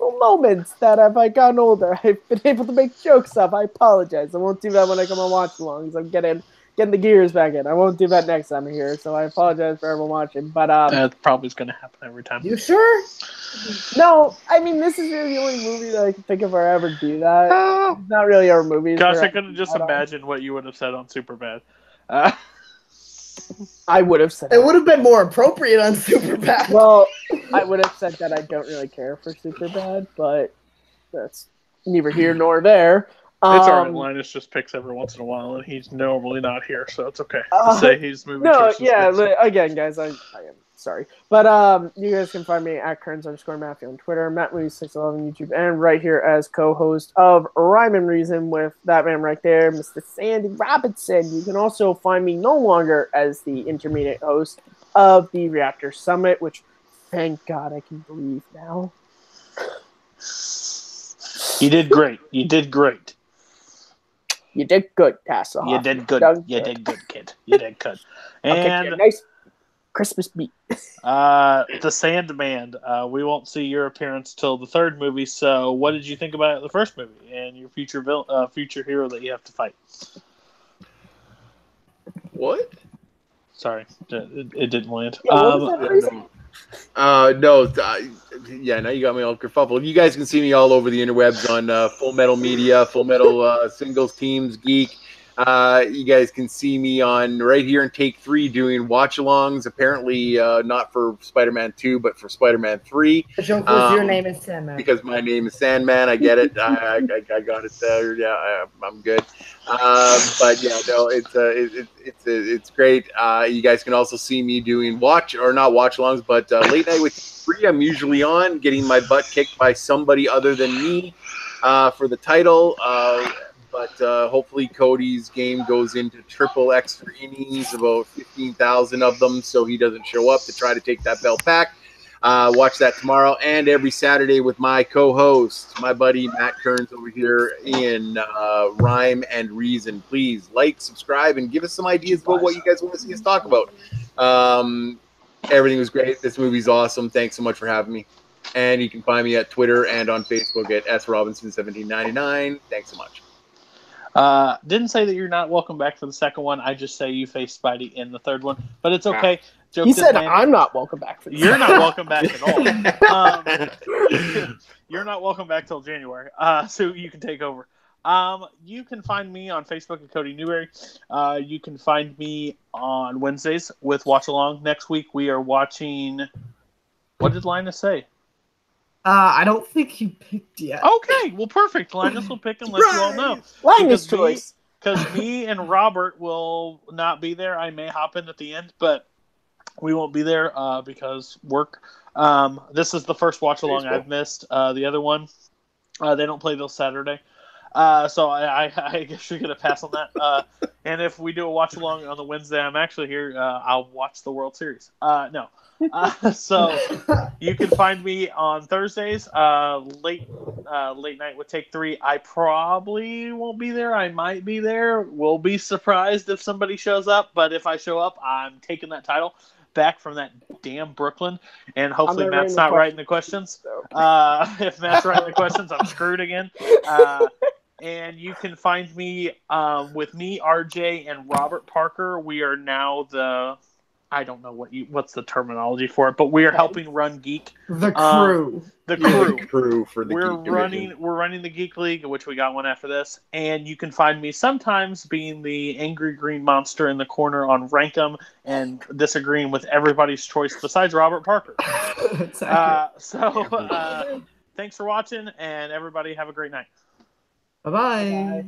moments that as I've gotten older, I've been able to make jokes of. I apologize. I won't do that when I come on watch-alongs. I'm getting the gears back in. I won't do that next time I'm here, so I apologize for everyone watching. But that probably is going to happen every time. You sure? No, I mean, this is really the only movie that I can think of where I ever do that. It's not really our movies. Gosh, I could have just imagined what you would have said on Superbad. I would have said it would have been more appropriate on Superbad. Well, I would have said that I don't really care for Superbad, but that's neither here nor there. It's all right. Linus just picks every once in a while, and he's normally not here, so it's okay to say his movie choices. Again, guys, I am sorry. But you guys can find me at Kearns_Matthew on Twitter, MattMovies611 YouTube, and right here as co-host of Rhyme and Reason with that man right there, Mr. Sandy Robinson. You can also find me no longer as the intermediate host of the Reactor Summit, which, thank God, I can breathe now. You did great. You did great. You did good, Tasselhoff. You did good. You did good, kid. You did good. And a nice Christmas beat. The Sandman. We won't see your appearance till the third movie. So, what did you think about the first movie and your future hero that you have to fight? What? Sorry, it didn't land. Now you got me all kerfuffled. You guys can see me all over the interwebs on Full Metal Media, Full Metal Singles Teams Geek. You guys can see me on right here in Take 3 doing watch-alongs, apparently not for Spider-Man 2, but for Spider-Man 3. The joke was your name is Sandman. Because my name is Sandman, I get it. I got it there. Yeah, I'm good. But yeah, no, it's great. You guys can also see me doing watch-alongs, but Late Night with 3, I'm usually on, getting my butt kicked by somebody other than me for the title. But hopefully Cody's game goes into triple extra innings, about 15,000 of them, so he doesn't show up to try to take that belt back. Watch that tomorrow and every Saturday with my co-host, my buddy Matt Kearns over here in Rhyme and Reason. Please like, subscribe, and give us some ideas about what you guys want to see us talk about. Everything was great. This movie's awesome. Thanks so much for having me. And you can find me at Twitter and on Facebook at srobinson1799. Thanks so much. Didn't say that you're not welcome back for the second one. I just say you face Spidey in the third one, but it's okay. He said I'm not welcome back for the You're not welcome back at all. You're not welcome back till January, so you can take over. You can find me on Facebook at Cody Newberry. You can find me on Wednesdays with Watchalong. Next week we are watching. What did Linus say? I don't think he picked yet. Okay, well, perfect. Linus will pick and let you all know. Linus' choice. Because me and Robert will not be there. I may hop in at the end, but we won't be there because work. This is the first watch-along I've missed. The other one, they don't play till Saturday. So I guess you're going to pass on that. And if we do a watch-along on the Wednesday, I'm actually here. I'll watch the World Series. No. So you can find me on Thursdays, late night with Take 3. I probably won't be there. I might be there. We'll be surprised if somebody shows up. But if I show up, I'm taking that title back from that damn Brooklyn. And hopefully Matt's not writing the questions. If Matt's writing the questions, I'm screwed again. And you can find me with me, RJ, and Robert Parker. We are now I don't know what's the terminology for it, but we are helping run Geek. The crew. The crew. The crew for the we're Geek running. division. We're running the Geek League, which we got one after this. And you can find me sometimes being the angry green monster in the corner on Rankem and disagreeing with everybody's choice besides Robert Parker. Thanks for watching, and everybody have a great night. Bye-bye.